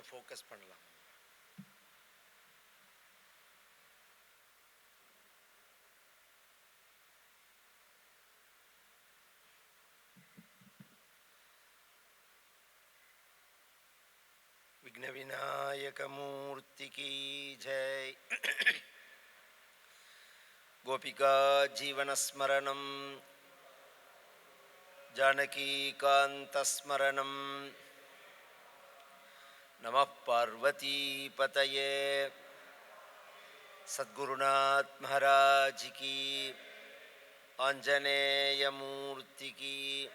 கொஞ்சம் ஃபோக்கஸ் பண்ணலாம். விக்ன விநாயக மூர்த்திக்கு ஜெய். கோபிகா ஜீவனஸ்மரணம் ஜானகீகாந்தஸ்மரணம். நமः பார்வதீபதயே. சத்குருநாத் மகாராஜ் கி, ஆஞ்சநேய மூர்த்தி கி.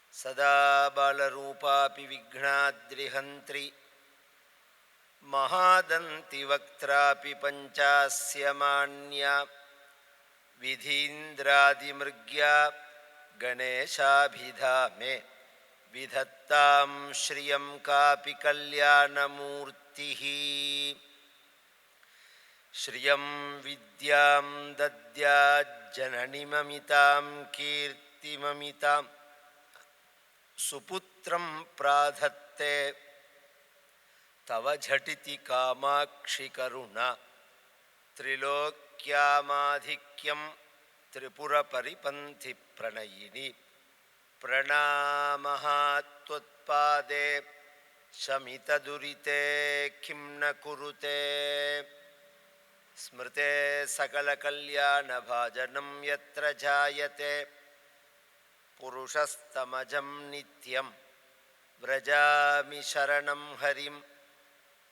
சதா பாலரூபாபி விக்னாத்ரிஹந்த்ரி மகாதந்தி வக்த்ராபி பஞ்சாஸ்ய மான்யா விதீந்திராதிமிருக்யா கணேசாபிதாமே விதத்தாம் ஸ்ரியம் காபி கல்யாணமூர்த்திः. ஸ்ரியம் வித்யாம் தத்யாத் ஜனனிமமிதாம் கீர்த்திமமிதாம் சுபுத்ரம் பிராதத்தே தவ ஜடிதி காமாக்ஷி கருணா திரிலோக்யாமாதிக்யம் திரிபுர பரிபந்தி பிரணயினி. பிரணாமஹ த்வத்பாதே ஷமிததுரிதே கிம் ந குருதே. ஸ்மிருதே சகலகல்யாணபாஜனம் யத்ர ஜாயதே புருஷஸ்தமஜம் நித்யம் व्रजामि शरणं हरिं.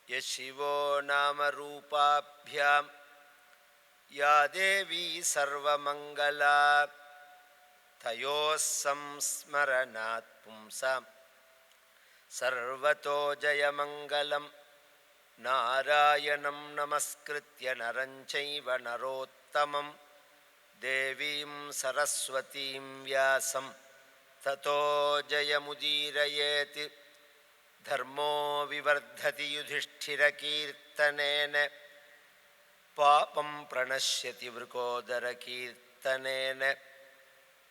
यशिवो नामरूपाभ्यां या देवी सर्वमङ्गला तयोः संस्मरणात् पुंसां सर्वतो जयमङ्गलं. नारायणं नमस्कृत्य नरं चैव नरोत्तमं देवीं सरस्वतीं व्यासं ततो जयमुदीरयेत्. धर्मो विवर्धति युधिष्ठिरकीर्तनेन पापं प्रणश्यति वृकोदरकीर्तनेन.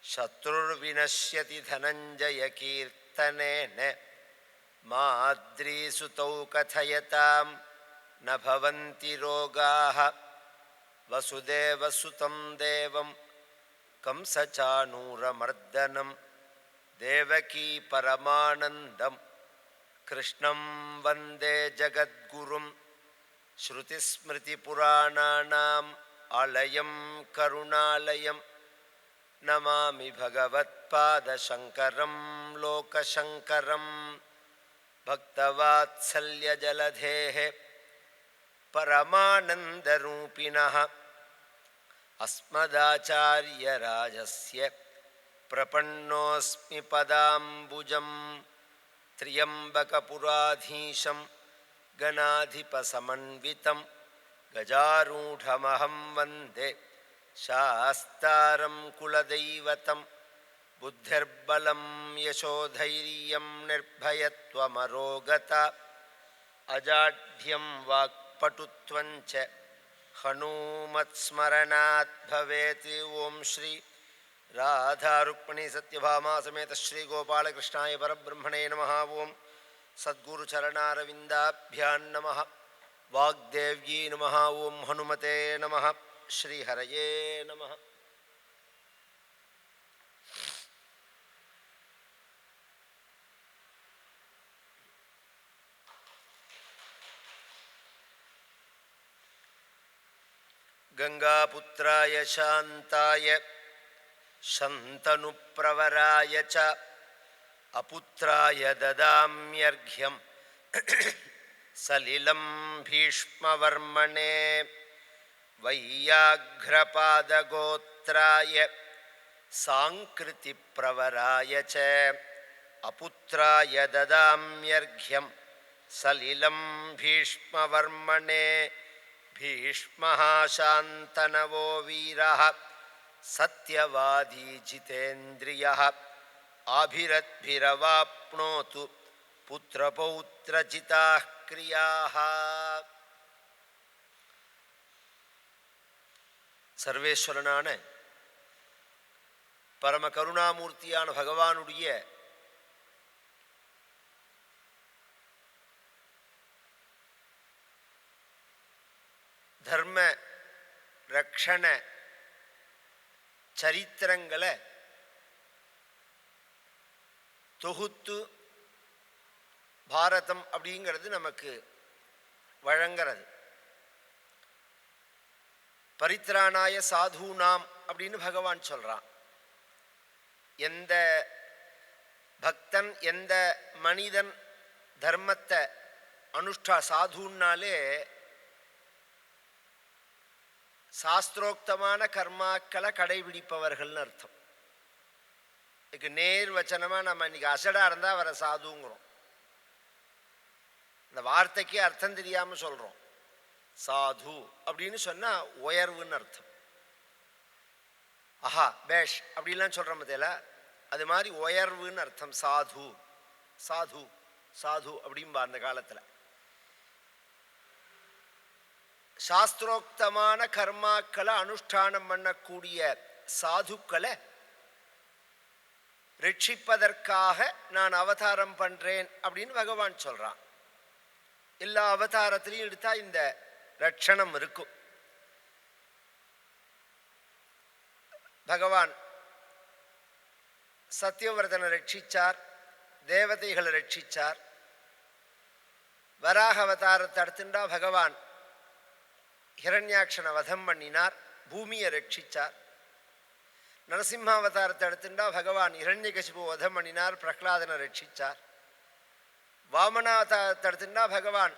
शत्रुर्विनश्यति धनञ्जयकीर्तनेन. माद्रीसुतौ कथयतां न भवन्ति रोगाः. वसुदेवसुतं देवं कंसचाणूरमर्दनं देवकी परमानन्दं कृष्णं वन्दे जगद्गुरुं. श्रुतिस्मृतिपुराणानाम् आलयं करुणालयं नमामि भगवत्पादशङ्करं लोकशङ्करं. भक्तवात्सल्यजलधेः परमानन्दरूपिणः अस्मदाचार्यराजस्य प्रपन्नोऽस्मि पदाम्बुजं. त्र्यम्बकपुराधीशं गणाधिपसमन्वितं गजारूढमहं वन्दे शास्तारं कुलदैवतं. बुद्धिर्बलं यशोधैर्यं निर्भयत्वमरोगता अजाढ्यं वाक्पटुत्वं च हनूमत्स्मरणात् भवेत्. ओं श्री राधा रुक्मिणी सत्यभामा समेत श्री गोपालकृष्णाय परब्रह्मणे नमः. ओं सद्गुरुचरणारविन्दाभ्यां नमः. वाग्देव्यै नमः. ओं हनुमते नमः. श्रीहरये नमः. गंगापुत्राय शान्ताय शन्तनुप्रवराय च अपुत्राय ददाम्यर्घ्यं सलिलं भीष्मवर्मणे. वैयाघ्रपादगोत्राय सांकृतिप्रवराय च अपुत्राय ददाम्यर्घ्यं सलिलं भीष्मवर्मणे. भीष्मः शान्तनवो वीरः सत्यवादी जितेन्द्रियः आभिरद्भिरवाप्नोतु पुत्रपौत्रजिताः क्रियाः. சர்வேஸ்வரனான பரம கருணாமூர்த்தியான பகவானுடைய தர்ம ரக்ஷண சரித்திரங்களை தொகுத்து பாரதம் அப்படிங்கிறது நமக்கு வழங்கிறது. பரித்ராணாய சாதுனாம் அப்படின்னு பகவான் சொல்றான். எந்த பக்தன், எந்த மனிதன் தர்மத்தை சாதுன்னாலே சாஸ்திரோக்தமான கர்மாக்களை கடைபிடிப்பவர்கள்னு அர்த்தம். இதுக்கு நேர் வச்சனமா நம்ம இன்னைக்கு அசடா இருந்தா அவரை சாதுங்கிறோம். இந்த வார்த்தைக்கு அர்த்தம் தெரியாம சொல்றோம். சாது அப்படின்னு சொன்னா உயர்வுன்னு அர்த்தம். ஆஹா பேஷ் அப்படிலாம் சொல்றோம் பார்த்தீங்களா, அது மாதிரி உயர்வுன்னு அர்த்தம். சாது சாது சாது அப்படின்பா அந்த காலத்துல. சாஸ்திரோக்தமான கர்மாக்களை அனுஷ்டானம் பண்ணக்கூடிய சாதுக்களை ரட்சிப்பதற்காக நான் அவதாரம் பண்றேன் அப்படின்னு பகவான் சொல்றான். எல்லா அவதாரத்திலையும் எடுத்தா இந்த ரட்சணம் இருக்கும். பகவான் சத்யவர்தனை ரட்சிச்சார், தேவதைகளை ரட்சிச்சார். வராக அவதாரத்தை அடுத்துண்டா பகவான் ஹிரண்யாக்ஷனை வதம் பண்ணினார், பூமியை ரட்சிச்சார். நரசிம்மாவதாரத்தை எடுத்துட்டா பகவான் இரண்யகசிபு வதம் பண்ணினார், பிரகலாதனை ரட்சிச்சார். வாமனாவதாரத்தை எடுத்துட்டா பகவான்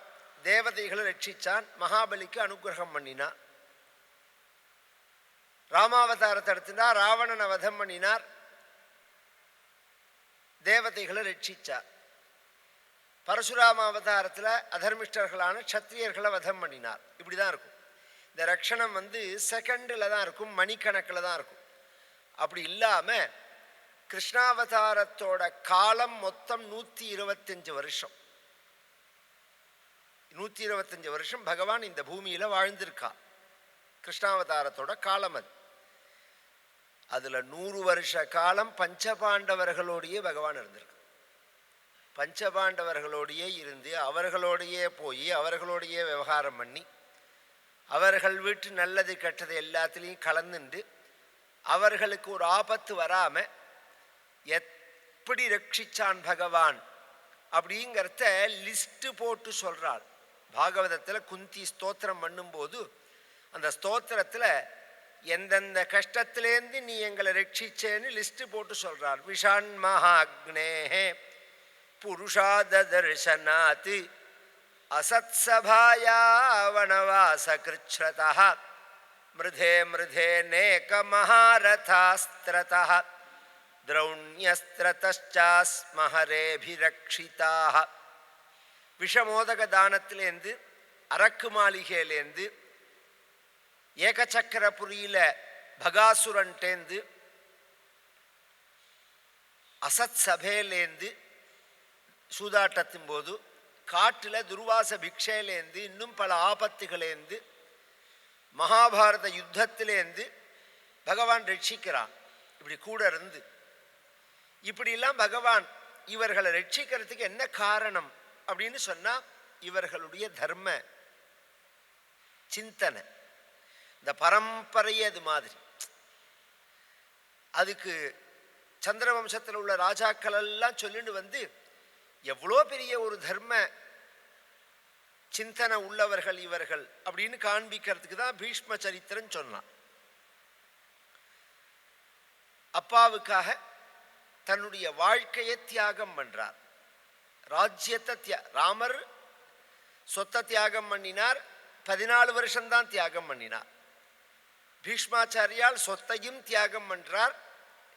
தேவதைகளை ரட்சிச்சான், மகாபலிக்கு அனுகிரகம் பண்ணினார். ராமாவதாரத்தை எடுத்துட்டா ராவணனை வதம் பண்ணினார், தேவதைகளை ரட்சிச்சார். பரசுராம அவதாரத்தில் அதர்மிஷ்டர்களான க்ஷத்திரியர்களை வதம் பண்ணினார். இப்படிதான் இருக்கும். இந்த ரட்சணம் செகண்டில் தான் இருக்கும், மணிக்கணக்கில் தான் இருக்கும். அப்படி இல்லாம கிருஷ்ணாவதாரத்தோட காலம் மொத்தம் 125 வருஷம். 125 வருஷம் பகவான் இந்த பூமியில வாழ்ந்திருக்கார். கிருஷ்ணாவதாரத்தோட காலம் அது. அதுல 100 வருஷ காலம் பஞ்சபாண்டவர்களோடையே பகவான் இருந்திருக்கு. பஞ்சபாண்டவர்களோடையே இருந்து அவர்களோடையே போய் அவர்களோடையே விவகாரம் பண்ணி அவர்கள் வீட்டு நல்லது கெட்டது எல்லாத்துலேயும் கலந்துண்டு அவர்களுக்கு ஒரு ஆபத்து வராம எப்படி ரட்சிச்சான் பகவான் அப்படிங்கிறத லிஸ்ட் போட்டு சொல்றாள். பாகவதத்துல குந்தி ஸ்தோத்திரம் பண்ணும்போது அந்த ஸ்தோத்திரத்துல எந்தெந்த கஷ்டத்திலேருந்து நீ எங்களை ரட்சிச்சேன்னு லிஸ்ட் போட்டு சொல்றார். விஷான் மகாக்னேஹே புருஷாதர்சனாத் அசத்சபாயா வனவாசகிருச்ரதः மிருதே மிருதே நேக மகாரதாஸ்திரதः திரௌண்யஸ்திரதச்சாஸ்மஹரேபிரக்ஷிதாக. விஷமோதக தானத்திலேருந்து, அரக்கு மாளிகையிலேருந்து, ஏகச்சக்கரபுரியில பகாசுரன்டேந்து, அசத் சபையிலேருந்து சூதாட்டத்தின் போது, காட்டில் துர்வாச பிக்ஷையிலேருந்து, இன்னும் பல ஆபத்துகளேந்து, மகாபாரத யுத்தத்திலேருந்து பகவான் ரட்சிக்கிறான். இப்படி கூட இருந்து இப்படிலாம் பகவான் இவர்களை ரட்சிக்கிறதுக்கு என்ன காரணம் அப்படின்னு சொன்னா இவர்களுடைய தர்ம சிந்தனை, இந்த பரம்பரையே அது மாதிரி. அதுக்கு சந்திரவம்சத்தில் உள்ள ராஜாக்கள் எல்லாம் சொல்லிட்டு எவ்வளோ பெரிய ஒரு தர்ம சிந்தனை உள்ளவர்கள் இவர்கள் அப்படின்னு காண்பிக்கிறதுக்கு தான் பீஷ்ம சரித்திரம் சொன்னான். அப்பாவுக்காக தன்னுடைய வாழ்க்கையை தியாகம் பண்றார். ராஜ்யத்தை ராமர் சொத்தை தியாகம் பண்ணினார், 14 வருஷம்தான் தியாகம் பண்ணினார். பீஷ்மாச்சாரியால் சொத்தையும் தியாகம் பண்றார்,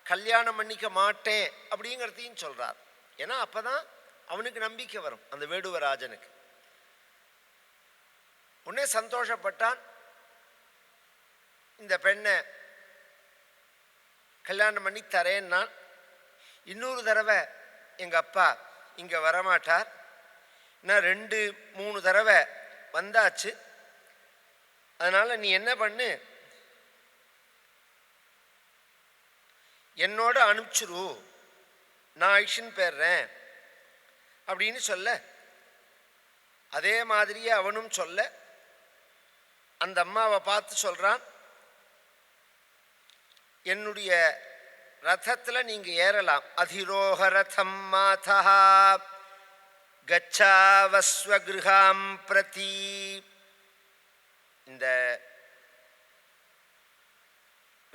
கல்யாணம் பண்ணிக்க மாட்டேன் அப்படிங்கிறதையும் சொல்றார். ஏன்னா அப்பதான் அவனுக்கு நம்பிக்கை வரும், அந்த வேடுவராஜனுக்கு. உடனே சந்தோஷப்பட்டான். இந்த பெண்ணை கல்யாணம் பண்ணி தரேன்னா, இன்னொரு தடவை எங்க அப்பா இங்க வரமாட்டார், நான் 2-3 தடவை வந்தாச்சு, அதனால நீ என்ன பண்ணு, என்னோட அனுப்பிச்சிரு, நான் ஐஷன் போயிடுறேன் அப்படின்னு சொல்ல, அதே மாதிரியே அவனும் சொல்ல, அந்த அம்மாவை பார்த்து சொல்கிறான், என்னுடைய ரதத்தில் நீங்கள் ஏறலாம். அதிரோக ரதம் மாதா கச்சாவஸ்வகிருஹாம் பிரதி. இந்த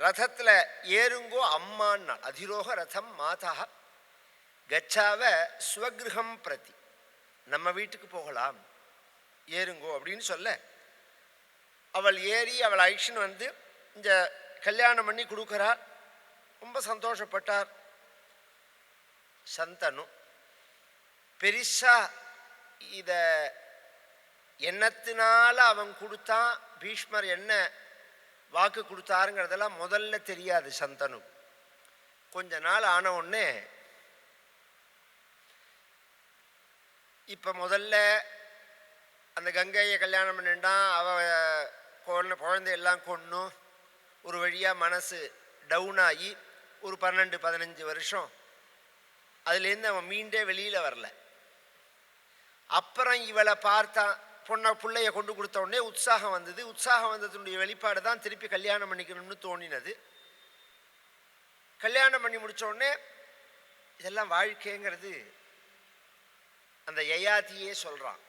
ரதத்தில் ஏறுங்கோ அம்மான்னா. அதிரோக ரதம் மாதா கச்சாவ ஸ்வகிருஹம் பிரதி, நம்ம வீட்டுக்கு போகலாம், ஏறுங்கோ அப்படின்னு சொல்ல அவள் ஏறி அவள் ஐஷன் வந்து இந்த கல்யாணம் பண்ணி கொடுக்குறார். ரொம்ப சந்தோஷப்பட்டார் சந்தனு. பெரிசா இத எண்ணத்தினால அவன் கொடுத்தான், பீஷ்மர் என்ன வாக்கு கொடுத்தாருங்கிறதெல்லாம் முதல்ல தெரியாது சந்தனு. கொஞ்ச நாள் ஆன உடனே இப்போ முதல்ல அந்த கங்கையை கல்யாணம் பண்ணிட்டான். அவள் குழந்தையெல்லாம் கொண்டு ஒரு வழியாக மனசு டவுன் ஆகி ஒரு 12-15 வருஷம் அதுலேருந்து அவன் மீண்டே வெளியில் வரல. அப்புறம் இவளை பார்த்தா, பிள்ளைய கொண்டு கொடுத்த உடனே உற்சாகம் வந்தது. உற்சாகம் வந்ததுடைய வெளிப்பாடு தான் திருப்பி கல்யாணம் பண்ணிக்கணும்னு தோணினது. கல்யாணம் பண்ணி முடித்த உடனே இதெல்லாம் வாழ்க்கைங்கிறது அந்த யயாதியே சொல்கிறான்.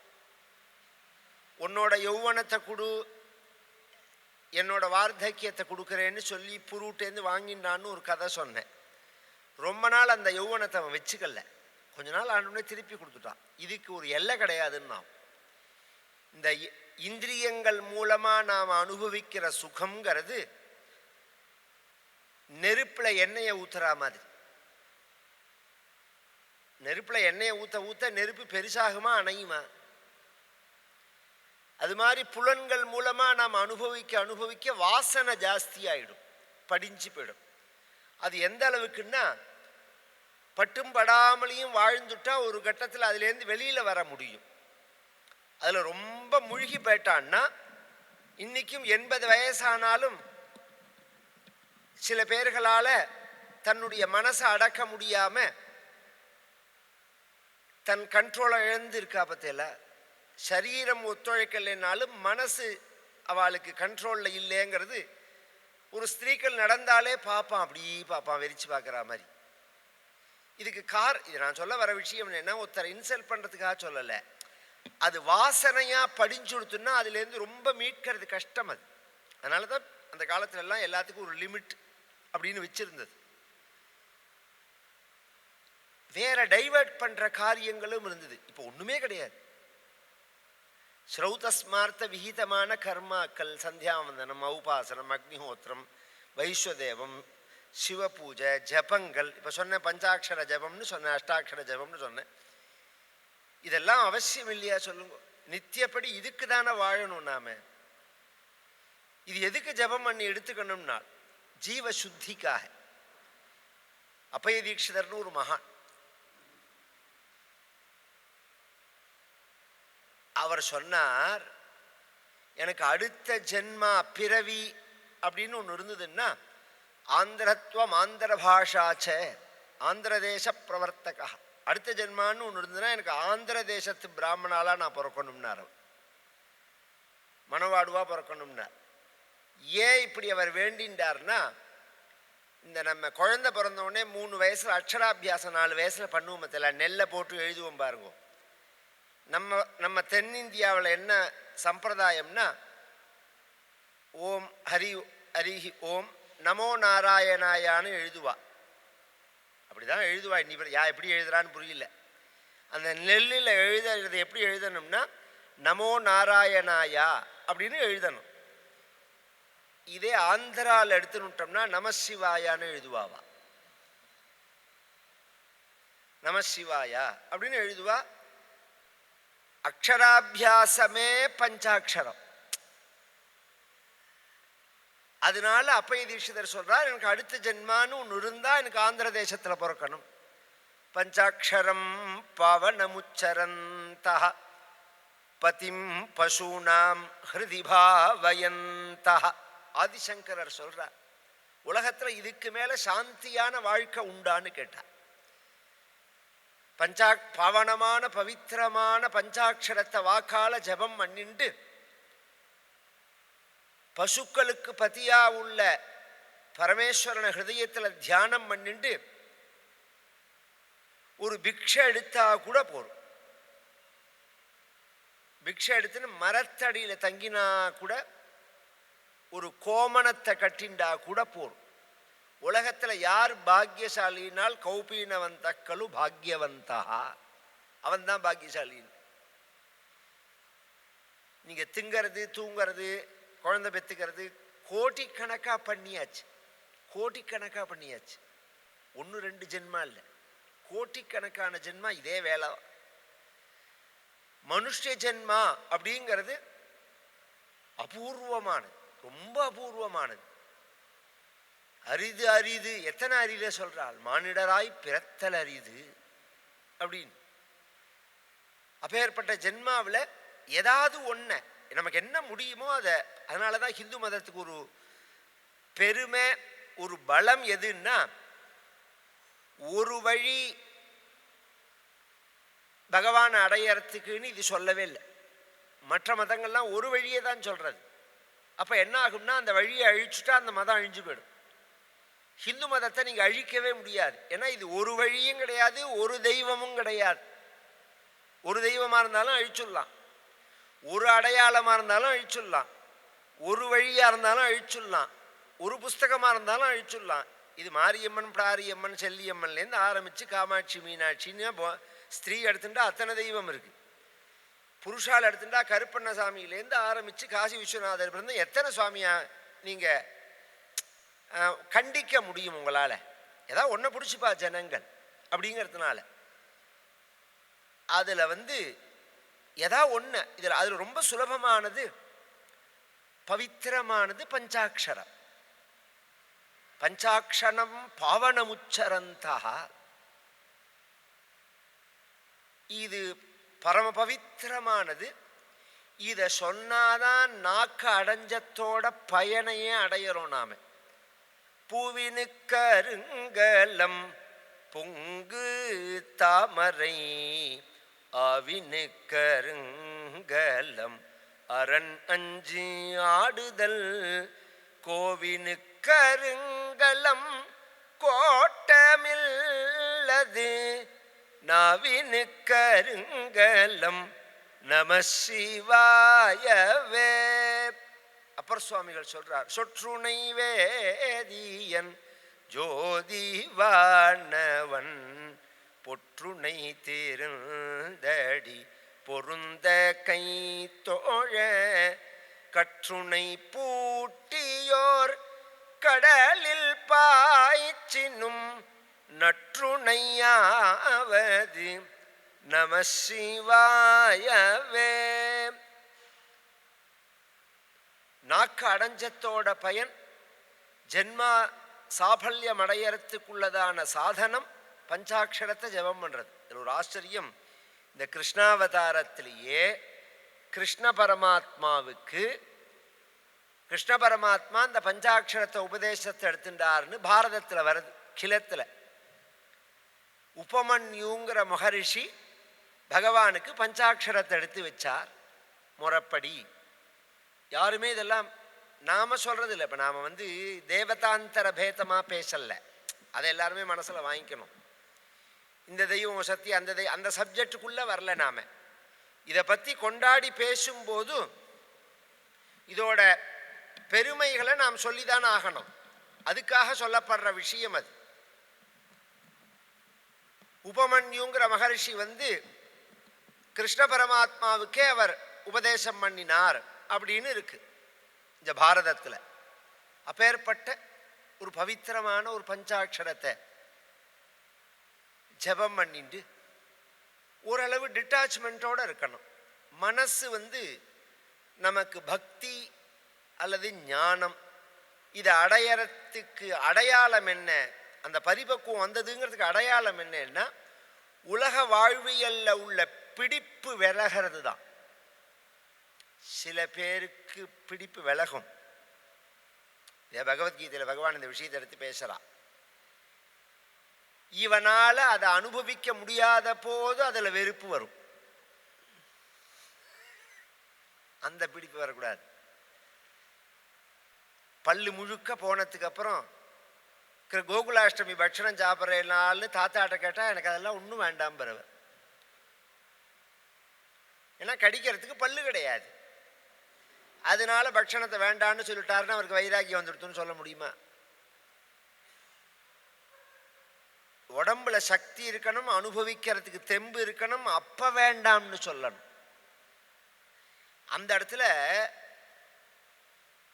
உன்னோட யௌவனத்தை கொடு, என்னோட வார்த்தக்கியத்தை கொடுக்குறேன்னு சொல்லி புருட்டேந்து வாங்கினான்னு ஒரு கதை சொன்னேன். ரொம்ப நாள் அந்த யௌவனத்தை அவன் வச்சுக்கல, கொஞ்ச நாள் ஆனோடனே திருப்பி கொடுத்துட்டான். இதுக்கு ஒரு எல்லை கிடையாதுன்னா, இந்த இந்திரியங்கள் மூலமாக நாம் அனுபவிக்கிற சுகம்ங்கிறது நெருப்பில் எண்ணெயை ஊற்றுறா மாதிரி. நெருப்பில் எண்ணெயை ஊற்ற ஊற்ற நெருப்பு பெருசாகுமா அணையுமா? அது மாதிரி புலன்கள் மூலமாக நாம் அனுபவிக்க அனுபவிக்க வாசனை ஜாஸ்தி ஆகிடும், படிஞ்சு போயிடும். அது எந்த அளவுக்குன்னா, பட்டும் படாமலையும் வாழ்ந்துட்டா ஒரு கட்டத்தில் அதுலேருந்து வெளியில் வர முடியும். அதில் ரொம்ப மூழ்கி போயிட்டான்னா இன்றைக்கும் 80 வயசானாலும் சில பேர்களால் தன்னுடைய மனசை அடக்க முடியாமல் தன் கண்ட்ரோலை இழந்து இருக்கா. பற்றியில சரீரம் ஒத்துழைக்கலைனாலும் மனசு அவளுக்கு கண்ட்ரோலில் இல்லைங்கிறது ஒரு ஸ்திரீக்கள் நடந்தாலே பார்ப்பான், அப்படி பார்ப்பான், வெறிச்சு பார்க்குற மாதிரி. இதுக்கு இது நான் சொல்ல வர விஷயம் என்னென்னா, ஒருத்தரை இன்சல்ட் பண்ணுறதுக்காக சொல்லலை. அது வாசனையாக படிஞ்சுடுத்துன்னா அதுலேருந்து ரொம்ப மீட்கிறது கஷ்டம். அது அதனால தான் அந்த காலத்துலலாம் எல்லாத்துக்கும் ஒரு லிமிட் அப்படின்னு வச்சுருந்தது. வேற டைவர்ட் பண்ணுற காரியங்களும் இருந்தது. இப்போ ஒன்றுமே கிடையாது. ஸ்ரௌதஸ்மார்த்த விஹிதமான கர்மாக்கள், சந்தியாவந்தனம், ஔபாசனம், அக்னிஹோத்திரம், வைஸ்வதேவம், சிவ பூஜை, ஜபங்கள், இப்போ சொன்ன பஞ்சாட்சர ஜபம்னு சொன்னேன், அஷ்டாட்சர ஜபம்னு சொன்னேன். இதெல்லாம் அவசியம் இல்லையா சொல்லுங்க? நித்தியப்படி இதுக்கு தானே வாழணும் நாம. இது எதுக்கு ஜபம் பண்ணி எடுத்துக்கணும்னா ஜீவ சுத்திக்காக. அப்பய தீட்சிதர்னு ஒரு மகான், அவர் சொன்னார், எனக்கு அடுத்த ஜென்மா பிறவி அப்படின்னு ஒன்று இருந்ததுன்னா ஆந்திரத்துவம் ஆந்திர பாஷாச்ச ஆந்திர தேச பிரவர்த்தகா, அடுத்த ஜென்மான்னு ஒன்று இருந்ததுன்னா எனக்கு ஆந்திர தேசத்து பிராமணாலாக நான் பிறக்கணும்னார். மணவாடுவா பிறக்கணும்னார். ஏன் இப்படி அவர் வேண்டின்றார்னா, இந்த நம்ம குழந்தை பிறந்தவுடனே 3 வயசில் அக்ஷராபியாசம் 4 வயசில் பண்ணுவோம். மத்தில நெல்லை போட்டு எழுதுவோம் பாருங்க. நம்ம தென்னிந்தியாவில் என்ன சம்பிரதாயம்னா, ஓம் ஹரிஹி ஓம் நமோ நாராயணாயான்னு எழுதுவா. அப்படிதான் எழுதுவா. இன்னி எப்படி எழுதுறான்னு புரியல. அந்த நெல்லில் எழுதுறது எப்படி எழுதணும்னா நமோ நாராயணாயா அப்படின்னு எழுதணும். இதே ஆந்திராவில் எடுத்துனுட்டோம்னா நமசிவாயான்னு எழுதுவாவா. நமசிவாயா அப்படின்னு எழுதுவா. அக்ஷராபியாசமே பஞ்சாட்சரம். அதனால அப்பய தீட்சிதர் சொல்றார், எனக்கு அடுத்த ஜென்மான்னு ஒன்று இருந்தா எனக்கு ஆந்திர தேசத்தில் பிறக்கணும். பஞ்சாட்சரம் பாவனமுச்சரந்தா பதிம் பசூனாம் ஹிருதி பாவயந்தா. ஆதிசங்கரர் சொல்றார், உலகத்துல இதுக்கு மேல சாந்தியான வாழ்க்கை உண்டான்னு கேட்டார். பாவனமான பவித்திரமான பஞ்சாட்சரத்தை வாக்கால ஜபம் பண்ணிண்டு பசுக்களுக்கு பதியா உள்ள பரமேஸ்வரனை ஹிருதயத்தில் தியானம் பண்ணிட்டு ஒரு பிக்ஷை எடுத்தா கூட போறோம். பிக்ஷை எடுத்துன்னு மரத்தடியில் தங்கினா கூட, ஒரு கோமணத்தை கட்டிண்டா கூட போறோம். உலகத்தில் யார் பாக்கியசாலினால் கௌபீனவந்தக்கலு பாக்யவந்தா, அவன் தான் பாக்கியசாலின்னு. நீங்க திங்கிறது, தூங்கிறது, குழந்தை பெற்றுக்கிறது கோடிக்கணக்கா பண்ணியாச்சு. கோடிக்கணக்கா பண்ணியாச்சு. 1-2 ஜென்மா இல்லை, கோடிக்கணக்கான ஜென்மா இதே வேலை. மனுஷ ஜென்மா அப்படிங்கிறது அபூர்வமானது, ரொம்ப அபூர்வமானது, அரிது அரிது. எத்தனை அரித சொல்றாள், மானிடராய் பிறத்தல் அரிது அப்படின்னு. அப்பேற்பட்ட ஜென்மாவில் ஏதாவது ஒன்றை நமக்கு என்ன முடியுமோ அதை. அதனால தான் ஹிந்து மதத்துக்கு ஒரு பெருமை, ஒரு பலம் எதுன்னா, ஒரு வழி பகவானை அடையறதுக்குன்னு இது சொல்லவே இல்லை. மற்ற மதங்கள்லாம் ஒரு வழியை தான் சொல்றது. அப்போ என்ன ஆகும்னா, அந்த வழியை அழிச்சுட்டா அந்த மதம் அழிஞ்சு போயிடும். ஹிந்து மதத்தை நீங்கள் அழிக்கவே முடியாது. ஏன்னா இது ஒரு வழியும் கிடையாது, ஒரு தெய்வமும் கிடையாது. ஒரு தெய்வமாக இருந்தாலும் அழிச்சுடலாம், ஒரு அடையாளமாக இருந்தாலும் அழிச்சுடலாம், ஒரு வழியாக இருந்தாலும் அழிச்சுடலாம், ஒரு புஸ்தகமாக இருந்தாலும் அழிச்சுடலாம். இது மாரியம்மன், பிடாரியம்மன், செல்லியம்மன்லேருந்து ஆரம்பித்து காமாட்சி, மீனாட்சின்னு ஸ்திரீ எடுத்துட்டா அத்தனை தெய்வம் இருக்குது. புருஷால் எடுத்துட்டா கருப்பண்ணசாமியிலேருந்து ஆரம்பித்து காசி விஸ்வநாதர் பிறந்த எத்தனை சுவாமியா நீங்கள் கண்டிக்க முடியும் உங்களால்? ஏதாவது ஒன்றை பிடிச்சிப்பா ஜனங்கள் அப்படிங்கிறதுனால. அதில் ஏதாவது ஒன்று இதில் அதில் ரொம்ப சுலபமானது, பவித்திரமானது பஞ்சாட்சரம். பஞ்சாட்சரம் பாவனமுச்சரந்தா. இது பரம பவித்திரமானது. இதை சொன்னாதான் நாக்கு அடைஞ்சத்தோட பயனையே அடையிறோம் நாம. பூவினுக்கருங்கலம் பொங்கு தாமரை ஆவினுக்கருங்கலம் அரண் அஞ்சி ஆடுதல் கோவினுக்கருங்கலம் கோட்டமில்லது நாவினுக்கருங்கலம் நம சிவாயவே. அப்பர் சுவாமிகள் சொல்றார், சொற்றுணை வேதியன் ஜோதிவானவன் பொற்றுணை திருந்தடி பொருந்த கை தோழ கற்றுணை பூட்டியோர் கடலில் பாய்ச்சினும் நற்றுணையாவது நம சிவாயவே. நாக்கு அடைஞ்சத்தோட பயன், ஜென்மா சாபல்யம் அடையறதுக்குள்ளதான சாதனம் பஞ்சாட்சரத்தை ஜபம் பண்ணுறது. இதில் ஒரு ஆச்சரியம், இந்த கிருஷ்ணாவதாரத்திலேயே கிருஷ்ண பரமாத்மாவுக்கு கிருஷ்ண பரமாத்மா இந்த பஞ்சாட்சரத்தை உபதேசத்தை எடுத்துட்டாருன்னு பாரதத்தில் வருது. கிளத்தில் உபமன்யுங்கிற மகரிஷி பகவானுக்கு பஞ்சாட்சரத்தை எடுத்து வச்சார் முறைப்படி. யாருமே இதெல்லாம் நாம சொல்றது இல்லை. இப்போ நாம தேவதாந்தர பேதமாக பேசல, அதை எல்லாருமே மனசில் வாங்கிக்கணும். இந்த தெய்வம் சக்தி, அந்த சப்ஜெக்டுக்குள்ளே வரல. நாம இதை பற்றி கொண்டாடி பேசும்போது இதோட பெருமைகளை நாம் சொல்லிதான் ஆகணும். அதுக்காக சொல்லப்படுற விஷயம் அது. உபமன்யுங்கிற மகரிஷி கிருஷ்ண பரமாத்மாவுக்கே அவர் உபதேசம் பண்ணினார் அப்படின்னு இருக்கு இந்த பாரதத்தில். அப்பேற்பட்ட ஒரு பவித்திரமான ஒரு பஞ்சாட்சரத்தை ஜபம் பண்ணிட்டு ஓரளவு டிட்டாச்மெண்ட்டோடு இருக்கணும். மனசு நமக்கு பக்தி அல்லது ஞானம் இதை அடையறதுக்கு அடையாளம் என்ன, அந்த பரிபக்குவம் வந்ததுங்கிறதுக்கு அடையாளம் என்னன்னா, உலக வாழ்வியல்ல உள்ள பிடிப்பு விலகிறது தான். சில பேருக்கு பிடிப்பு விலகும். பகவத்கீதையில் பகவான் இந்த விஷயத்தை எடுத்து பேசலாம். இவனால் அதை அனுபவிக்க முடியாத போது அதில் வெறுப்பு வரும். அந்த பிடிப்பு வரக்கூடாது. பல்லு முழுக்க போனதுக்கு அப்புறம் கோகுலாஷ்டமி பட்சணம் சாப்பிட்றேன்னால்னு தாத்தாட்ட கேட்டால் எனக்கு அதெல்லாம் ஒன்றும் வேண்டாம் பிறகு. ஏன்னா கடிக்கிறதுக்கு பல்லு கிடையாது. அதனால பட்சணத்தை வேண்டான்னு சொல்லிட்டாருன்னா அவருக்கு வைராக்கியம் வந்துடுத்துன்னு சொல்ல முடியுமா? உடம்புல சக்தி இருக்கணும், அனுபவிக்கிறதுக்கு தெம்பு இருக்கணும், அப்ப வேண்டாம்னு சொல்லணும். அந்த இடத்துல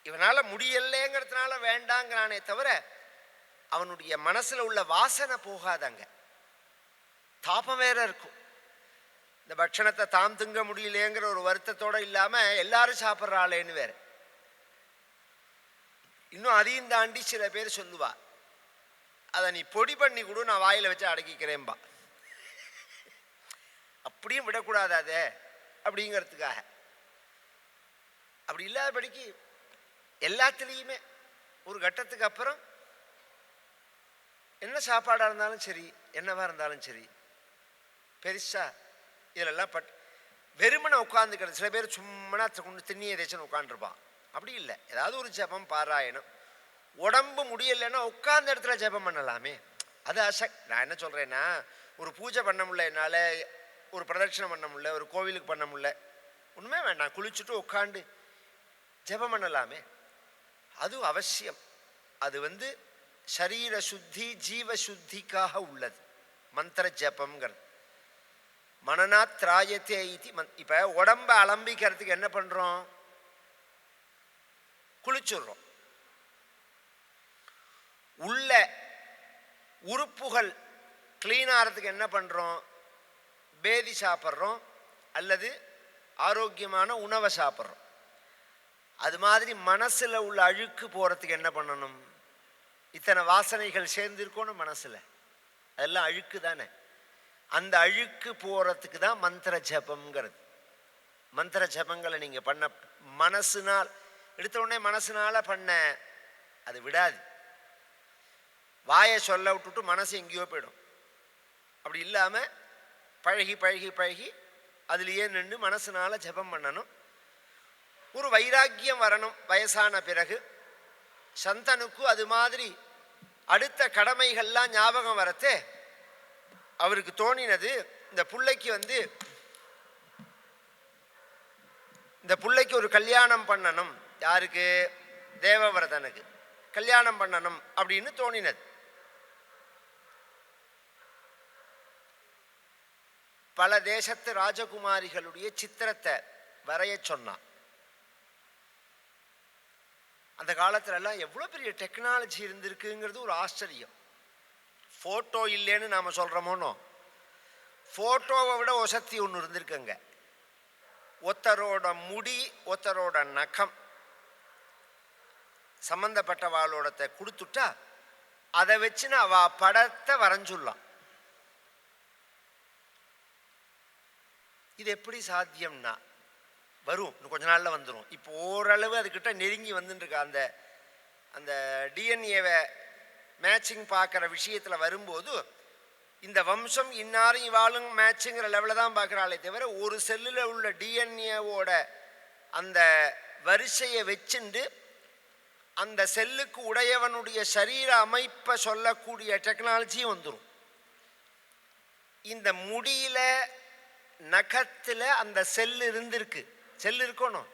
இவனால முடியலைங்கிறதுனால வேண்டாங்கிறானே தவிர அவனுடைய மனசுல உள்ள வாசனை போகாதங்க. தாபம் வேற இருக்கும். இந்த பட்சணத்தை தாம் திங்க முடியலேங்கிற ஒரு வருத்தத்தோட இல்லாம எல்லாரும் சாப்பிட்றாளேன்னு வேற. இன்னும் அதையும் தாண்டி சில பேர் சொல்லுவா, அதை நீ பொடி பண்ணி கொடு, நான் வாயில வச்சு அடக்கிக்கிறேன்பா. அப்படியும் விடக்கூடாது அதை அப்படிங்கிறதுக்காக. அப்படி இல்லாதபடிக்கு எல்லாத்துலேயுமே ஒரு கட்டத்துக்கு அப்புறம் என்ன சாப்பாடாக இருந்தாலும் சரி, என்னவா இருந்தாலும் சரி, பெருசா இதிலெல்லாம் வெறுமனை உட்காந்துக்கிறது. சில பேர் சும்மனா கொண்டு திண்ணியை தேய்ச்சின்னு உட்காந்துருப்பான். அப்படி இல்லை, ஏதாவது ஒரு ஜபம் பாராயணம். உடம்பு முடியலைன்னா உட்கார்ந்த இடத்துல ஜபம் பண்ணலாமே, அது நான் என்ன சொல்கிறேன்னா, ஒரு பூஜை பண்ண முடியல, என்னால் ஒரு பிரதட்சணம் பண்ண முடியல, ஒரு கோவிலுக்கு பண்ண முடியல, ஒன்றுமே வேண்டாம், குளிச்சுட்டு உட்காந்து ஜபம் பண்ணலாமே, அது அவசியம். அது சரீர சுத்தி ஜீவ சுத்திக்காக உள்ளது மந்திர ஜபம்ங்கிறது. மனநாத்ராயத்தே இதி. இப்போ உடம்ப அலம்பிக்கிறதுக்கு என்ன பண்ணுறோம்? குளிச்சுடுறோம். உள்ள உறுப்புகள் கிளீன் ஆகிறதுக்கு என்ன பண்ணுறோம்? பேதி சாப்பிட்றோம் அல்லது ஆரோக்கியமான உணவை சாப்பிட்றோம். அது மாதிரி மனசில் உள்ள அழுக்கு போகிறதுக்கு என்ன பண்ணணும்? இத்தனை வாசனைகள் சேர்ந்துருக்கணும் மனசில், அதெல்லாம் அழுக்கு தானே. அந்த அழுக்கு போகிறதுக்கு தான் மந்திர ஜபம்ங்கிறது. மந்திர ஜபங்களை நீங்கள் பண்ண மனசுனால் எடுத்த உடனே மனசுனால பண்ண அது விடாது. வாயை சொல்ல விட்டுட்டு மனசு எங்கேயோ போயிடும். அப்படி இல்லாமல் பழகி பழகி பழகி அதுலேயே நின்று மனசுனால ஜபம் பண்ணணும். ஒரு வைராக்கியம் வரணும் வயசான பிறகு. சந்தனுக்கு அது மாதிரி அடுத்த கடமைகள்லாம் ஞாபகம் வரத்தே அவருக்கு தோணினது, இந்த பிள்ளைக்கு ஒரு கல்யாணம் பண்ணணும். யாருக்கு? தேவவிரதனுக்கு கல்யாணம் பண்ணணும் அப்படின்னு தோணினது. பல தேசத்து ராஜகுமாரிகளுடைய சித்திரத்தை வரைய சொன்னான். அந்த காலத்துலலாம் எவ்வளோ பெரிய டெக்னாலஜி இருந்திருக்குங்கிறது ஒரு ஆச்சரியம். ஃபோட்டோ இல்லைன்னு நாம் சொல்கிறோமோனோ, ஃபோட்டோவை விட ஒசத்தி ஒன்று இருந்திருக்குங்க. ஒருத்தரோட முடி, ஒருத்தரோட நகம் சம்பந்தப்பட்டவாளோடத்தை கொடுத்துட்டா அதை வச்சுன்னு அவ படத்தை வரைஞ்சுடலாம். இது எப்படி சாத்தியம்னா, வரும், இன்னும் கொஞ்ச நாளில் வந்துடும். இப்போ ஓரளவு அதுக்கிட்ட நெருங்கி வந்துட்டுருக்கா. அந்த டிஎன்ஏவை மேட்சிங் பார்க்குற விஷயத்தில் வரும்போது இந்த வம்சம் இன்னாரும் இவாளும் மேட்சுங்கிற லெவலில் தான் பார்க்குறாளே தவிர, ஒரு செல்லில் உள்ள டிஎன்ஏவோட அந்த வரிசையை வச்சுண்டு அந்த செல்லுக்கு உடையவனுடைய சரீர அமைப்பை சொல்லக்கூடிய டெக்னாலஜியும் வந்துடும். இந்த முடியில நகத்தில் அந்த செல் இருந்திருக்கு. செல் இருக்கணும்.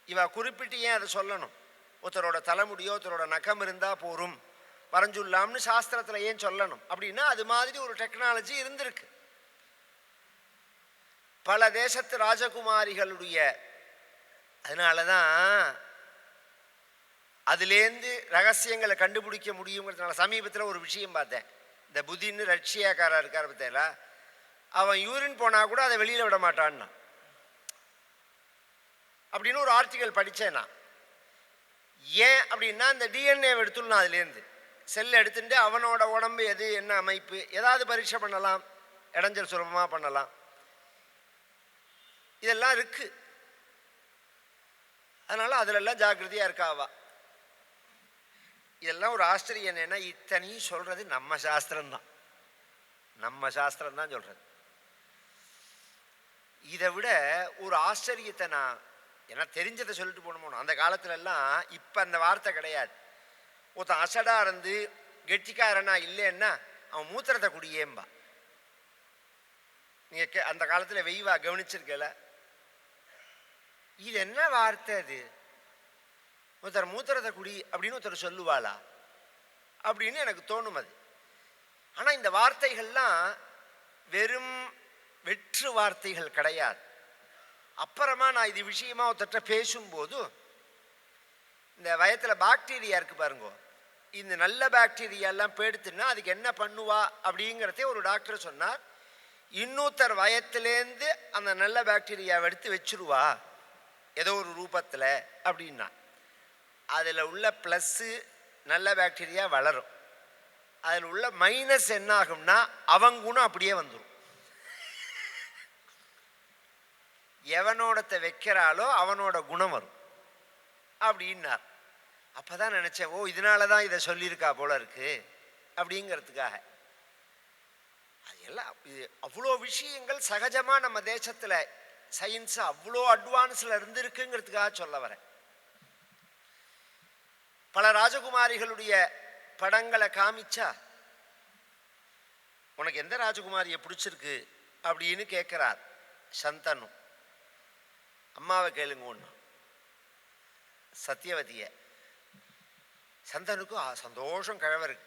இவ குறிப்பிட்டு ஏன் அதை சொல்லணும்? ஒருத்தரோட தலைமுடியோ ஒருத்தரோட நகம் இருந்தால் போரும் வரைஞ்சுள்ளாம்னு சாஸ்திரத்தில் ஏன் சொல்லணும்? அப்படின்னா அது மாதிரி ஒரு டெக்னாலஜி இருந்திருக்கு. பல தேசத்து ராஜகுமாரிகளுடைய, அதனால தான் அதுலேருந்து ரகசியங்களை கண்டுபிடிக்க முடியுங்கிறதுனால. சமீபத்தில் ஒரு விஷயம் பார்த்தேன். இந்த புதின்னு ரஷ்யாக்காரர் இருக்கார் பார்த்தேங்களா, அவன் யூரின் போனால் கூட அதை வெளியில் விட மாட்டான்னா அப்படின்னு ஒரு ஆர்டிக்கல் படித்தேன் நான். ஏன் அப்படின்னா, இந்த டிஎன்ஏ எடுத்துடலாம், அதுலேருந்து செல் எடுத்துட்டு அவனோட உடம்பு எது, என்ன அமைப்பு, ஏதாவது பரீட்சை பண்ணலாம், இடைஞ்சல் சுலபமாக பண்ணலாம், இதெல்லாம் இருக்கு. அதனால அதிலெல்லாம் ஜாக்கிரதையாக இருக்காவா. இதெல்லாம் ஒரு ஆச்சரியம். என்னன்னா, இத்தனையும் சொல்றது நம்ம சாஸ்திரம்தான், நம்ம சாஸ்திரம்தான் சொல்றது. இதை விட ஒரு ஆச்சரியத்தை நான் ஏன்னா தெரிஞ்சதை சொல்லிட்டு போகணும். அந்த காலத்துலலாம் இப்போ அந்த வார்த்தை கிடையாது. ஒருத்தன் அசடாக இருந்து கெட்டிக்காரனா இல்லைன்னா அவன் மூத்திரத்தை குடியேம்பா. நீங்கள் அந்த காலத்தில் வெய்வா கவனிச்சிருக்கல? இது என்ன வார்த்தை அது? ஒருத்தர் மூத்திரத்தை குடி அப்படின்னு ஒருத்தர் சொல்லுவாளா அப்படின்னு எனக்கு தோணும் அது. ஆனால் இந்த வார்த்தைகள்லாம் வெறும் வெற்று வார்த்தைகள் கிடையாது. அப்புறமா நான் இது விஷயமா ஒருத்தட்ட பேசும்போது இந்த வயத்தில் பாக்டீரியா இருக்கு பாருங்க, இந்த நல்ல பாக்டீரியாலாம் போயிடுத்துன்னா அதுக்கு என்ன பண்ணுவா அப்படிங்கிறதே ஒரு டாக்டர் சொன்னார். இன்னொருத்தர் வயத்திலேருந்து அந்த நல்ல பாக்டீரியாவை எடுத்து வச்சுருவா ஏதோ ஒரு ரூபத்தில் அப்படின்னா அதில் உள்ள ப்ளஸ்ஸு நல்ல பாக்டீரியா வளரும், அதில் உள்ள மைனஸ் என்ன ஆகும்னா அவங்க குணம் அப்படியே வந்துடும். எவனோடத்தை வைக்கிறாளோ அவனோட குணம் வரும் அப்படின்னார். அப்போ தான் நினச்சேன், ஓ இதனால தான் இதை சொல்லியிருக்கா போல இருக்கு அப்படிங்கிறதுக்காக. அது எல்லாம் இது அவ்வளோ விஷயங்கள் சகஜமாக நம்ம தேசத்தில் சயின்ஸ் அவ்வளோ அட்வான்ஸில் இருந்திருக்குங்கிறதுக்காக சொல்ல வரேன். பல ராஜகுமாரிகளுடைய படங்களை காமிச்சா உனக்கு எந்த ராஜகுமாரியை பிடிச்சிருக்கு அப்படின்னு கேட்குறார் சந்தனு. அம்மாவை கேளுங்க ஒன்று, சத்தியவதியை. சந்தனுக்கும் சந்தோஷம் கிழவருக்கு.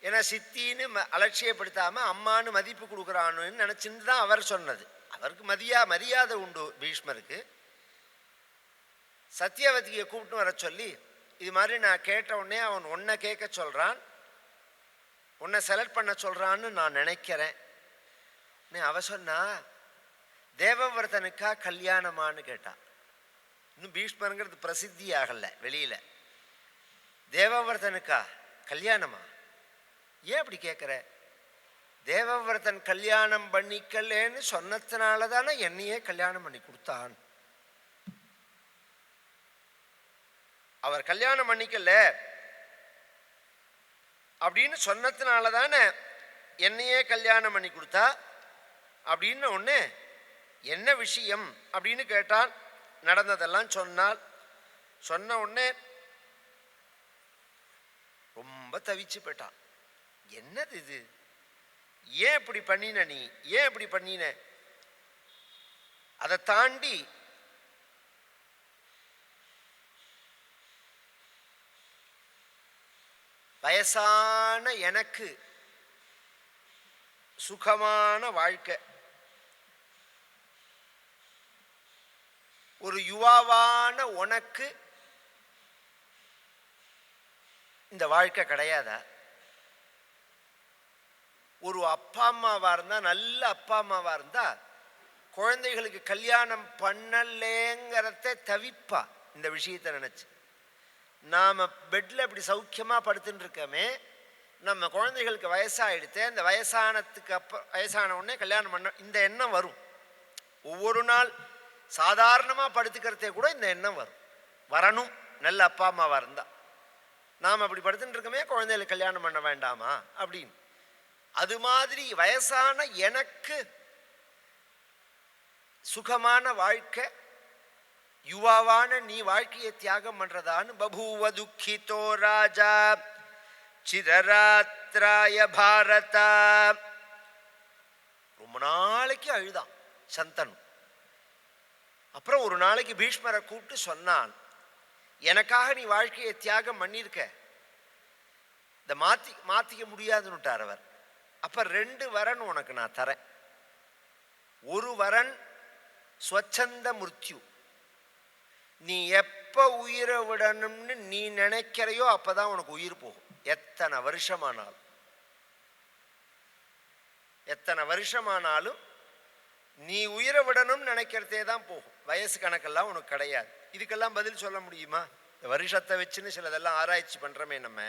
ஏன்னா சித்தின்னு அலட்சியப்படுத்தாமல் அம்மானு மதிப்பு கொடுக்குறான்னு நினச்சின்னு தான் அவர் சொன்னது. அவருக்கு மரியாதை உண்டு பீஷ்மருக்கு. சத்தியவதியை கூப்பிட்டு வர சொல்லி இது மாதிரி நான் கேட்ட உடனே அவன் உன்னை கேட்க சொல்கிறான், உன்னை செலக்ட் பண்ண சொல்கிறான்னு நான் நினைக்கிறேன். அவ சொன்னா தேவவிரதனுக்கா கல்யாணமானு கேட்டான். இன்னும் பீஷ்மருங்கிறது பிரசித்தி ஆகலை வெளியில். தேவவிரதனுக்கா கல்யாணமா? ஏன் அப்படி கேட்குற? தேவவிரதன் கல்யாணம் பண்ணிக்கலேன்னு சொன்னதுனால தானே என்னையே கல்யாணம் பண்ணி கொடுத்தான். அவர் கல்யாணம் பண்ணிக்கல அப்படின்னு சொன்னதுனால தானே என்னையே கல்யாணம் பண்ணி கொடுத்தா அப்படின்னு ஒன்று. என்ன விஷயம் அப்படின்னு கேட்டான். நடந்ததெல்லாம் சொன்னால். சொன்ன உடனே ரொம்ப தவிச்சு போயிட்டான். என்னது இது? ஏன் இப்படி பண்ணின? நீ ஏன் இப்படி பண்ணின? அதை தாண்டி வயசான எனக்கு சுகமான வாழ்க்கை, ஒரு யுவாவான உனக்கு இந்த வாழ்க்கை கிடையாதா? ஒரு அப்பா அம்மாவா இருந்தா, நல்ல அப்பா அம்மாவா இருந்தா குழந்தைகளுக்கு கல்யாணம் பண்ணலேங்கிறத தவிப்பா. இந்த விஷயத்தை நினைச்சு நாம பெட்ல இப்படி சௌக்கியமா படுத்துட்டு இருக்கமே, நம்ம குழந்தைகளுக்கு வயசாயிடுத்து, அந்த வயசான உடனே கல்யாணம் பண்ண இந்த எண்ணம் வரும். ஒவ்வொரு நாள் சாதாரணமாக படுத்துக்கிறதே கூட இந்த எண்ணம் வரணும். நல்ல அப்பா அம்மாவா இருந்தா நாம் அப்படி படுத்துட்டு இருக்கமே, குழந்தைகளுக்கு கல்யாணம் பண்ண வேண்டாமா அப்படின்னு. அது மாதிரி வயசான எனக்கு சுகமான வாழ்க்கை, யுவாவான நீ வாழ்க்கையை தியாகம் பண்றதான்னு பபூவ துக்கிதோ ராஜா சிரராத்ராய பாரதா. ரொம்ப நாளைக்கு அழுதான் சந்தனு. அப்புறம் ஒரு நாளைக்கு பீஷ்மரை கூப்பிட்டு சொன்னான், எனக்காக நீ வாழ்க்கையை தியாகம் பண்ணியிருக்க, இந்த மாத்திக்க முடியாதுன்னுட்டார் அவர். அப்ப 2 வரன் உனக்கு நான் தரேன். ஒரு வரன் ஸ்வச்சந்த மிருத்யு, நீ எப்ப உயிரை விடணும்னு நீ நினைக்கிறையோ அப்பதான் உனக்கு உயிர் போகும். எத்தனை வருஷமானாலும் நீ உயிரை விடணும்னு நினைக்கிறதே தான் போகும். வயசு கணக்கெல்லாம் உனக்கு கிடையாது. இதுக்கெல்லாம் பதில் சொல்ல முடியுமா? வருஷத்தை வச்சுன்னு சிலதெல்லாம் ஆராய்ச்சி பண்றோமே நம்ம.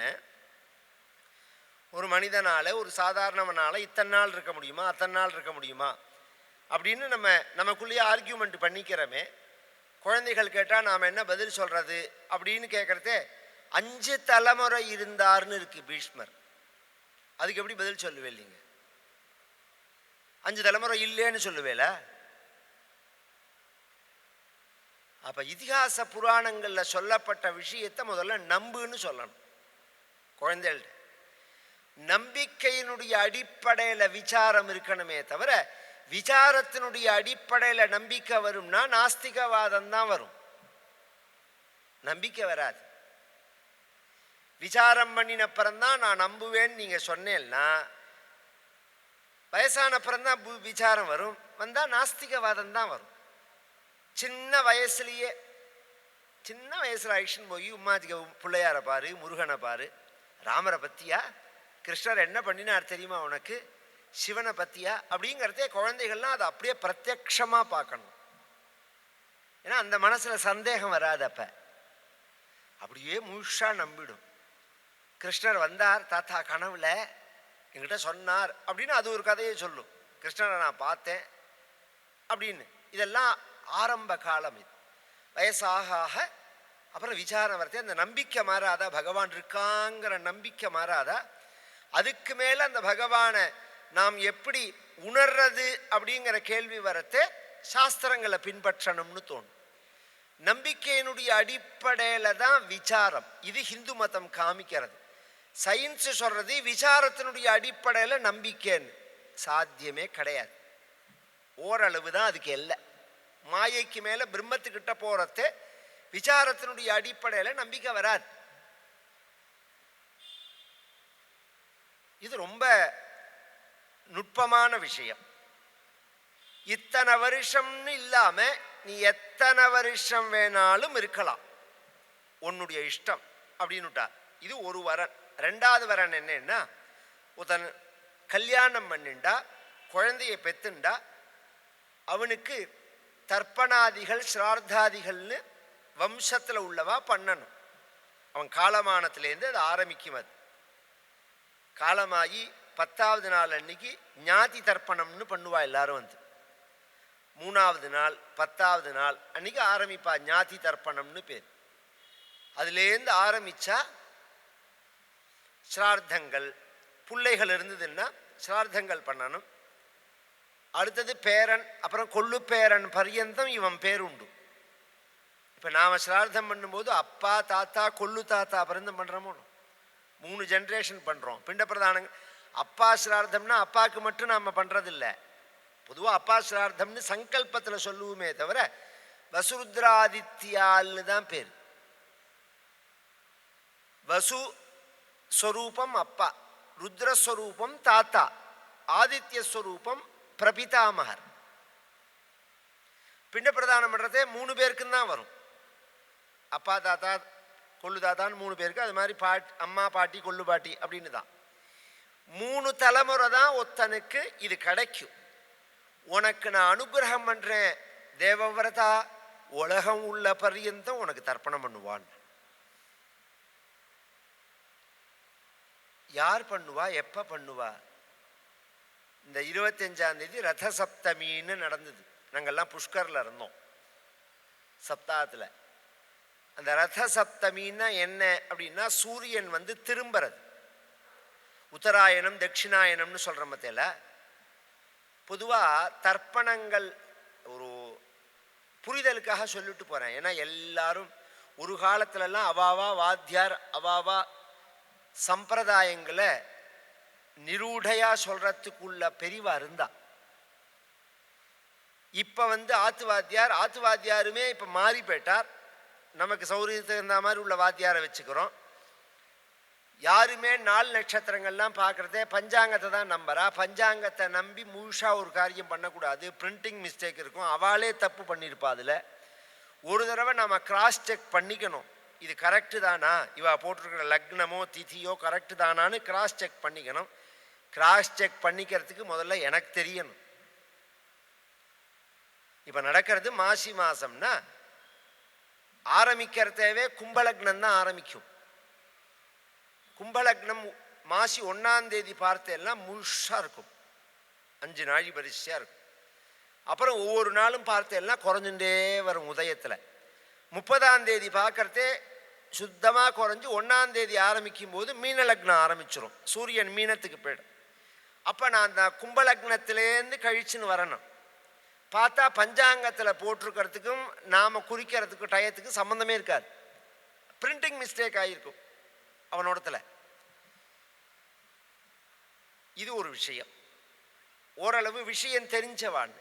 ஒரு மனிதனால, ஒரு சாதாரணவனால இத்தனை நாள் இருக்க முடியுமா, அத்தனை நாள் இருக்க முடியுமா அப்படின்னு நமக்குள்ளேயே ஆர்கியூமெண்ட் பண்ணிக்கிறோமே. குழந்தைகள் கேட்டால் நாம் என்ன பதில் சொல்றது அப்படின்னு கேட்கறதே 5 தலைமுறை இருந்தார்னு இருக்கு பீஷ்மர். அதுக்கு எப்படி பதில் சொல்லுவே? இல்லைங்க, 5 தலைமுறை இல்லைன்னு சொல்லுவேல. அப்போ இதிகாச புராணங்களில் சொல்லப்பட்ட விஷயத்தை முதல்ல நம்புன்னு சொல்லணும் குழந்தைகள்ட்ட. நம்பிக்கையினுடைய அடிப்படையில் விசாரம் இருக்கணுமே தவிர விசாரத்தினுடைய அடிப்படையில் நம்பிக்கை வரும்னா நாஸ்திகவாதம் தான் வரும், நம்பிக்கை வராது. விசாரம் பண்ணினப்புறம்தான் நான் நம்புவேன்னு நீங்கள் சொன்னேன்னா வயசானப்புறம்தான் விசாரம் வரும், வந்தால் நாஸ்திகவாதம் தான் வரும். சின்ன வயசுலேயே சின்ன வயசில் ஆக்ஷன் போய் உமாஜிக்க பிள்ளையாரை பாரு, முருகனை பாரு, ராமரை பற்றியா, கிருஷ்ணர் என்ன பண்ணினார் தெரியுமா உனக்கு, சிவனை பற்றியா அப்படிங்கிறதே குழந்தைகள்லாம் அதை அப்படியே பிரத்யக்ஷமாக பார்க்கணும். ஏன்னா அந்த மனசில் சந்தேகம் வராது. அப்போ அப்படியே முழுஷாக நம்பிடும். கிருஷ்ணர் வந்தார் தாத்தா கனவுல என்கிட்ட சொன்னார் அப்படின்னு அது ஒரு கதையை சொல்லும், கிருஷ்ணரை நான் பார்த்தேன் அப்படின்னு. இதெல்லாம் ஆரம்ப காலம். இது வயசாக ஆக அப்புறம் விசாரம் வரத்தே அந்த நம்பிக்கை மாறாதா, பகவான் இருக்காங்கிற நம்பிக்கை மாறாதா. அதுக்கு மேலே அந்த பகவானை நாம் எப்படி உணர்றது அப்படிங்கிற கேள்வி வரத்தே சாஸ்திரங்களை பின்பற்றணும்னு தோணும். நம்பிக்கையினுடைய அடிப்படையில் தான் விசாரம். இது ஹிந்து மதம் காமிக்கிறது. சயின்ஸ் சொல்றது விசாரத்தினுடைய அடிப்படையில் நம்பிக்கைன்னு சாத்தியமே கிடையாது. ஓரளவு தான் அதுக்கு இல்லை. மாயைக்கு மேலே பிரம்மத்துக்கிட்ட போகிறதே விசாரத்தினுடைய அடிப்படையில் நம்பிக்கை வராது. இது ரொம்ப நுட்பமான விஷயம். இத்தனை வருஷம்னு இல்லாமல் நீ எத்தனை வருஷம் வேணாலும் இருக்கலாம், உன்னுடைய இஷ்டம் அப்படின்னுட்டா. இது ஒரு வரன். ரெண்டாவது வரன் என்னன்னா, ஒருத்தன் கல்யாணம் பண்ணிண்டா குழந்தைய பெத்துண்டா அவனுக்கு தர்ப்பணாதிகள் சிரார்த்தாதிகள்னு வம்சத்தில் உள்ளவா பண்ணணும். அவன் காலமானத்திலேருந்து அது ஆரம்பிக்கும். அது காலமாகி 10வது நாள் அன்னைக்கு ஞாதி தர்ப்பணம்னு பண்ணுவா எல்லாரும். வந்து 3வது நாள் 10வது நாள் அன்னைக்கு ஆரம்பிப்பா ஞாதி தர்ப்பணம்னு பேர். அதுலேருந்து ஆரம்பிச்சா சிரார்த்தங்கள், பிள்ளைகள் இருந்ததுன்னா சிரார்த்தங்கள் பண்ணணும். அடுத்தது பேரன், அப்புறம் கொள்ளு பேரன் பரியந்தம் இவன் பேர் உண்டு. இப்போ நாம் சிரார்த்தம் பண்ணும்போது அப்பா தாத்தா கொள்ளு தாத்தா பரியந்தம் பண்ணுறோமோ, 3 ஜென்ரேஷன் பண்ணுறோம். பிண்ட பிரதானங்கள் அப்பா சிரார்த்தம்னா அப்பாவுக்கு மட்டும் நாம் பண்ணுறதில்ல. பொதுவாக அப்பா சிரார்த்தம்னு சங்கல்பத்தில் சொல்லுவோமே தவிர வசுருத்ராதித்யால்னு தான் பேர். வசு ஸ்வரூபம் அப்பா, ருத்ரஸ்வரூபம் தாத்தா, ஆதித்யஸ்வரூபம் பிரபிதாமகர். பிண்ட பிரதானம் பண்ணுறதே 3 பேருக்குன்னு தான் வரும். அப்பா தாத்தா கொள்ளு தாத்தான்னு 3 பேருக்கு. அது மாதிரி அம்மா பாட்டி கொள்ளு பாட்டி அப்படின்னு தான் 3 தலைமுறை தான் ஒத்தனுக்கு இது கிடைக்கும். உனக்கு நான் அனுகிரகம் பண்ணுறேன் தேவவிரதா, உலகம் உள்ள பரியந்தம் உனக்கு தர்ப்பணம் பண்ணுவான். யார் பண்ணுவா, எப்போ பண்ணுவா? இந்த 25ஆம் தேதி ரத சப்தமின்னு நடந்தது. நாங்கள்லாம் புஷ்கரில் இருந்தோம் சப்தாத்தில். அந்த ரத சப்தமின்னா என்ன அப்படின்னா சூரியன் வந்து திரும்புறது. உத்தராயணம் தட்சிணாயணம்னு சொல்கிற மத்தியில் பொதுவாக தர்ப்பணங்கள் ஒரு புரிதலுக்காக சொல்லிட்டு போகிறேன். ஏன்னா எல்லாரும் ஒரு காலத்துலலாம் அவாவா வாத்தியார் அவாவா சம்பிரதாயங்களை நிரூடையாக சொல்கிறதுக்குள்ள பெரிவா இருந்தா. இப்போ வந்து ஆத்துவாத்தியாருமே இப்போ மாறி போயிட்டார். நமக்கு சௌரியத்துக்கு இருந்த மாதிரி உள்ள வாத்தியாரை வச்சுக்கிறோம். யாருமே நாள் நட்சத்திரங்கள்லாம் பார்க்குறதே பஞ்சாங்கத்தை தான் நம்புறா. பஞ்சாங்கத்தை நம்பி முழுசாக ஒரு காரியம் பண்ணக்கூடாது. பிரிண்டிங் மிஸ்டேக் இருக்கும், அவளே தப்பு பண்ணியிருப்பா. அதில் ஒரு தடவை நம்ம கிராஸ் செக் பண்ணிக்கணும், இது கரெக்டு தானா, இவா போட்டிருக்கிற லக்னமோ திதியோ கரெக்டு தானான்னு கிராஸ் செக் பண்ணிக்கணும். கிராஸ் செக் பண்ணிக்கிறதுக்கு முதல்ல எனக்கு தெரியணும். இப்போ நடக்கிறது மாசி மாதம்னா ஆரம்பிக்கிறதேவே கும்பலக்னம் தான் ஆரம்பிக்கும். கும்பலக்னம் மாசி 1ஆம் தேதி பார்த்தேன்னா முழுசாக இருக்கும், 5 நாழி பரிசையாக இருக்கும். அப்புறம் ஒவ்வொரு நாளும் பார்த்தேன்னா குறைஞ்சுட்டே வரும். உதயத்தில் 30ஆம் தேதி பார்க்கறதே சுத்தமாக குறைஞ்சி 1ஆம் தேதி ஆரம்பிக்கும் போது மீன லக்னம் ஆரம்பிச்சிடும். சூரியன் மீனத்துக்கு போய்டும். அப்போ நான் அந்த கும்பலக்னத்திலேருந்து கழிச்சுன்னு வரணும். பார்த்தா பஞ்சாங்கத்தில் போட்டிருக்கிறதுக்கும் நாம் குறிக்கிறதுக்கும் டயத்துக்கு சம்மந்தமே இருக்காது. பிரிண்டிங் மிஸ்டேக் ஆகியிருக்கும் அவனோடத்தில். இது ஒரு விஷயம். ஓரளவு விஷயம் தெரிஞ்சவான்.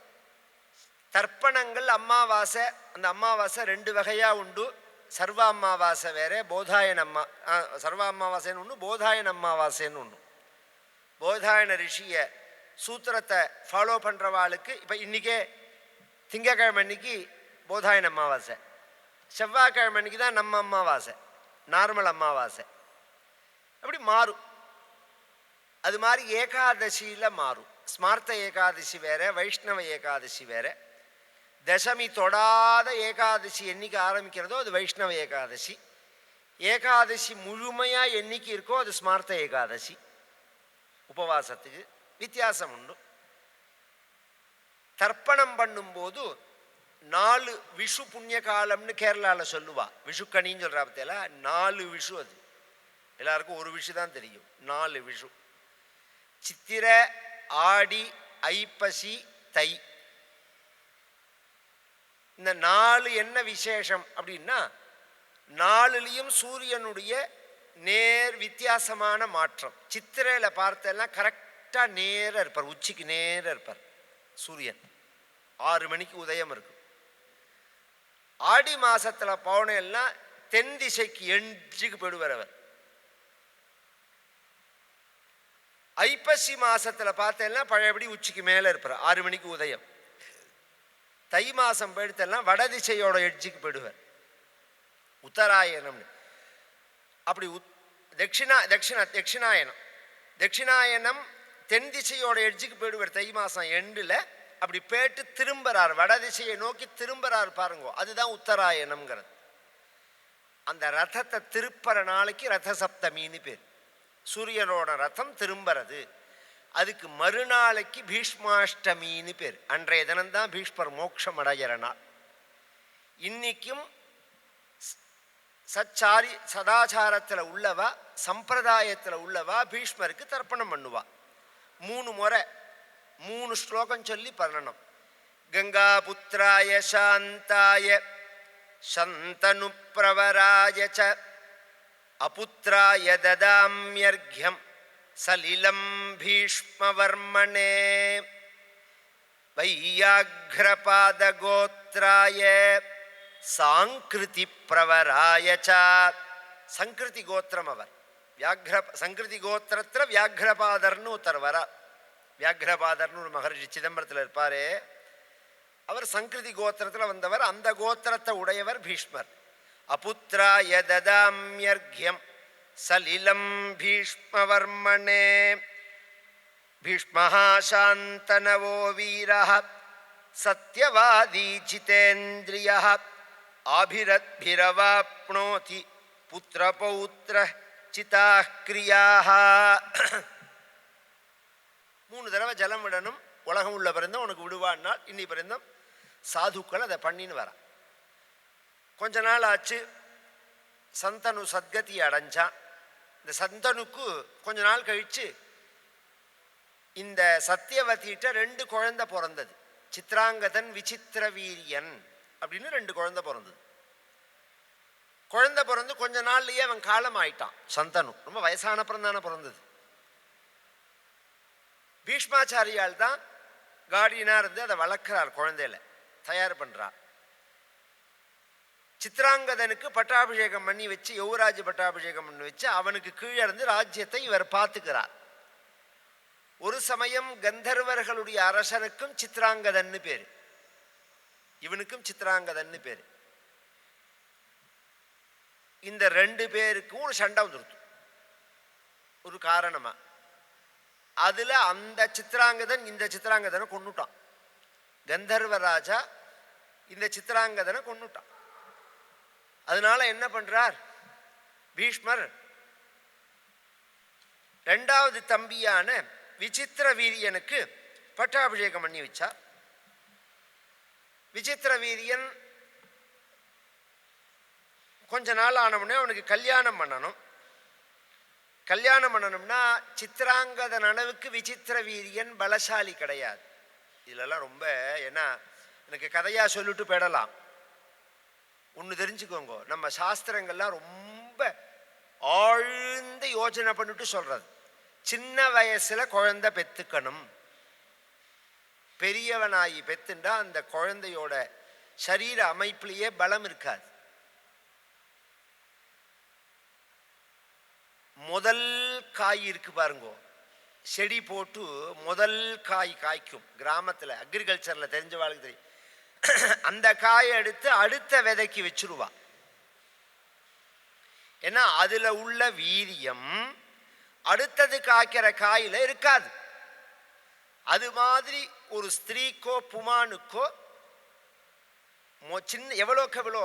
தர்ப்பணங்கள் அமாவாசை, அந்த அமாவாசை 2 வகையாக உண்டு. சர்வ அமாவாசை வேற, போதாயன சர்வ அமாவாசைன்னு ஒன்று, போதாயன அமாவாசைன்னு ஒன்று. போதாயன ரிஷியை சூத்திரத்தை ஃபாலோ பண்ணுறவாளுக்கு இப்போ இன்றைக்கே திங்கக்கிழமை அன்னைக்கு போதாயன அமாவாசை, செவ்வாய்க்கிழமை அன்னைக்கு தான் நம்ம அமாவாசை, நார்மல் அமாவாசை. அப்படி மாறும். அது மாதிரி ஏகாதசியில் மாறும். ஸ்மார்த்த ஏகாதசி வேற, வைஷ்ணவ ஏகாதசி வேற. தசமி தொடாத ஏகாதசி என்னைக்கு ஆரம்பிக்கிறதோ அது வைஷ்ணவ ஏகாதசி. ஏகாதசி முழுமையாக என்னைக்கு இருக்கோ அது ஸ்மார்த்த ஏகாதசி. உபவாசத்துக்கு வித்தியாசம் உண்டு. தர்ப்பணம் பண்ணும்போது 4 விஷு புண்ணிய காலம்னு கேரளாவில் சொல்லுவா. விஷுக்கணின்னு சொல்கிறா பற்றியில 4 விஷு. அது எல்லாருக்கும் ஒரு விஷு தான் தெரியும். 4 விஷு: சித்திரை, ஆடி, ஐப்பசி, தை. இந்த 4 என்ன விசேஷம் அப்படின்னா, 4லையும் சூரியனுடைய நேர் வித்தியாசமான மாற்றம். சித்திரையில் பார்த்தெல்லாம் கரெக்டாக நேராக இருப்பார், உச்சிக்கு நேராக இருப்பார் சூரியன். 6 மணிக்கு உதயம் இருக்கும். ஆடி மாதத்தில் போனெல்லாம் தென் திசைக்கு எஞ்சுக்கு போயிடுவார் அவர். ஐப்பசி மாதத்தில் பார்த்தெல்லாம் பழையபடி உச்சிக்கு மேலே இருப்பார், 6 மணிக்கு உதயம். தை மாதம் போயிடுத்தெல்லாம் வடதிசையோட எட்ஜுக்கு போயிடுவார், உத்தராயணம்னு. அப்படி தட்சிணாயனம் தென் திசையோட எட்ஜுக்கு போயிடுவார் தை மாதம் எண்டில். அப்படி போயிட்டு திரும்புறார், வடதிசையை நோக்கி திரும்புறார் பாருங்க, அதுதான் உத்தராயணம்ங்கிறது. அந்த ரதத்தை திருப்பற நாளைக்கு ரத சப்தமின்னு பேர். சூரியனோட ரதம் திரும்புறது. அதுக்கு மறுநாளைக்கு பீஷ்மாஷ்டமின்னு பேர். அன்றைய தினம்தான் பீஷ்மர் மோட்சம் அடைகிற நாள். இன்னைக்கும் சதாச்சாரத்தில் உள்ளவா, சம்பிரதாயத்தில் உள்ளவா பீஷ்மருக்கு தர்ப்பணம் பண்ணுவா. 3 முறை 3 ஸ்லோகம் சொல்லி பண்ணணும். கங்கா புத்திராய சாந்தாய சந்தனு பிரவராய ச அபுத்ராய ததாம்யர்க்யம் சலிலம் பீஷ்மவர்மணே வையாக்ரபாதகோத்ராய சாங்கிருதி பிரவராய ச. சங்கிருதி கோத்திரம் அவர். சங்கிருதி கோத்திரத்தில் வியாக்ரபாதர்னு ஒருத்தர் வரா. வியாக்ரபாதர்னு ஒரு மகர்ஷி சிதம்பரத்தில் இருப்பாரே, அவர் சங்கிருதி கோத்திரத்தில் வந்தவர். அந்த கோத்திரத்தை உடையவர் பீஷ்மர். அபுத்ராய ததாம்யர்க்யம் சலிலம் பீஷ்மவர்மணே. பீஷ்மஹ சாந்தனவோ வீரஹ சத்யவாதி ஜிதேந்திரியஹ ஆபிரத்பிரவாப்னோதி புத்திரபௌத்ர சிதாஹ் கிரியாஹ. 3 தடவை ஜலம் விடணும். உலகம் உள்ள பிறந்தம் உனக்கு விடுவான்னால் இன்னி பிறந்தம் சாதுக்கள் அதை பண்ணின்னு வர. கொஞ்ச நாள் ஆச்சு, சந்தனு சத்கதி அடைஞ்சான். இந்த சந்தனுக்கு கொஞ்ச நாள் கழிச்சு இந்த சத்தியவதிட்ட 2 குழந்தை பிறந்தது. சித்ராங்கதன், விசித்திர வீரியன் அப்படின்னு 2 குழந்தை பிறந்தது. குழந்தை பிறந்து கொஞ்ச நாள்லயே அவன் காலம் ஆயிட்டான். சந்தனு ரொம்ப வயசான பிறந்தான பிறந்தது. பீஷ்மாச்சாரியால் தான் கார்டியனா இருந்து அதை வளர்க்கிறார், குழந்தையில தயார் பண்றார். சித்ராங்கதனுக்கு பட்டாபிஷேகம் பண்ணி வச்சு, யுவராஜ பட்டாபிஷேகம் பண்ணி வச்சு அவனுக்கு கீழே இருந்து ராஜ்யத்தை இவர் பார்த்துக்கிறார். ஒரு சமயம் கந்தர்வர்களுடைய அரசனுக்கும் சித்ராங்கதன்னு பேரு, இவனுக்கும் சித்ராங்கதன்னு பேரு. இந்த 2 பேருக்கும் ஒரு சண்டை வந்துருது ஒரு காரணமா. அதுல அந்த சித்ராங்கதன் இந்த சித்ராங்கதனை கொன்னுட்டான். கந்தர்வ ராஜா இந்த சித்ராங்கதனை கொன்னுட்டான். அதனால என்ன பண்றார் பீஷ்மர், 2வது தம்பியான விசித்திர வீரியனுக்கு பட்டாபிஷேகம் பண்ணி வச்சார். விசித்திர வீரியன் கொஞ்ச நாள் ஆனவுடனே அவனுக்கு கல்யாணம் பண்ணணும். கல்யாணம் பண்ணணும்னா சித்ராங்கதன் அளவுக்கு விசித்திர வீரியன் பலசாலி கிடையாது. இதுலலாம் ரொம்ப, ஏன்னா எனக்கு கதையாக சொல்லிட்டு போயிடலாம். ஒன்று தெரிஞ்சுக்கோங்க, நம்ம சாஸ்திரங்கள்லாம் ரொம்ப ஆழ்ந்த யோசனை பண்ணிட்டு சொல்கிறது. சின்ன வயசில் குழந்தை பெற்றுக்கணும். பெரியவனாகி பெத்துண்டா அந்த குழந்தையோட சரீர அமைப்பிலேயே பலம் இருக்காது. முதல் காய் இருக்கு பாருங்கோ, செடி போட்டு முதல் காய் காய்க்கும். கிராமத்தில் அக்ரிகல்ச்சரில் தெரிஞ்சவாளுக்கு தெரியும். அந்த காயை எடுத்து அடுத்த விதைக்கு வச்சிருவா. ஏன்னா அதில் உள்ள வீரியம் அடுத்தது காய்க்கிற காயில் இருக்காது. அது மாதிரி ஒரு ஸ்திரீக்கோ புமானுக்கோ சின்ன எவ்வளோக்கு எவ்வளோ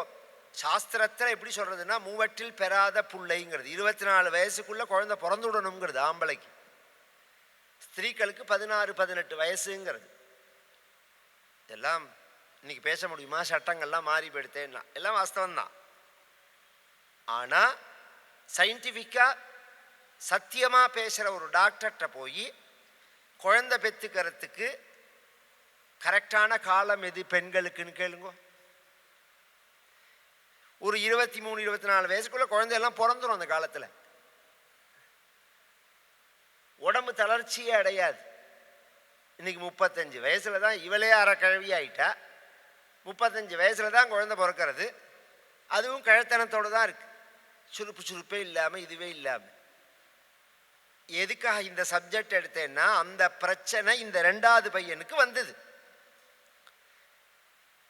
சாஸ்திரத்தில் எப்படி சொல்றதுன்னா, மூவற்றில் பெறாத புள்ளைங்கிறது. 24 வயசுக்குள்ள குழந்தை பிறந்து விடணுங்கிறது ஆம்பளைக்கு. ஸ்திரீக்களுக்கு 16-18 வயசுங்கிறது. இதெல்லாம் இன்னைக்கு பேச முடியுமா? சட்டங்கள்லாம் மாறி போயிடுத்தேன்னா எல்லாம் வாஸ்தவம்தான். ஆனால் சயின்டிஃபிக்காக சத்தியமாக பேசுகிற ஒரு டாக்டர்கிட்ட போய் குழந்தை பெற்றுக்கிறதுக்கு கரெக்டான காலம் எது பெண்களுக்குன்னு கேளுங்க. ஒரு 23-24 வயசுக்குள்ள குழந்தையெல்லாம் பிறந்துடும். அந்த காலத்தில் உடம்பு தளர்ச்சியே அடையாது. இன்னைக்கு 35 வயசுல தான் இவளே அறக்கழவி ஆயிட்டா. 35 வயசுல தான் குழந்தை பிறக்கிறது. அதுவும் கழத்தனத்தோடு தான் இருக்கு, சுருப்பு சுருப்பே இல்லாமல், இதுவே இல்லாமல். எதுக்காக இந்த சப்ஜெக்ட் எடுத்தேன்னா, அந்த பிரச்சனை இந்த 2வது பையனுக்கு வந்தது.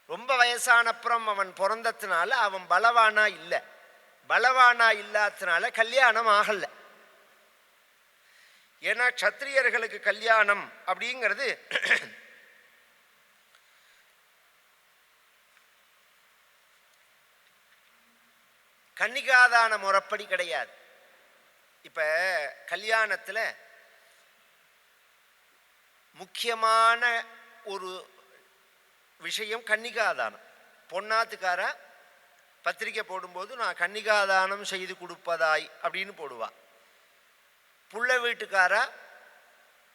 ரொம்ப வயசான அப்புறம் அவன் பிறந்ததுனால அவன் பலவானா இல்லை. பலவானா இல்லாததுனால கல்யாணம் ஆகலை. ஏன்னா க்ஷத்திரியர்களுக்கு கல்யாணம் அப்படிங்கிறது கன்னிகாதான முறைப்படி கிடையாது. இப்ப கல்யாணத்துல முக்கியமான ஒரு விஷயம் கன்னிகாதானம். பொன்னாத்துக்காரா பத்திரிக்கை போடும்போது நான் கன்னிகாதானம் செய்து கொடுப்பதாய் அப்படின்னு போடுவா. புள்ள வீட்டுக்காரா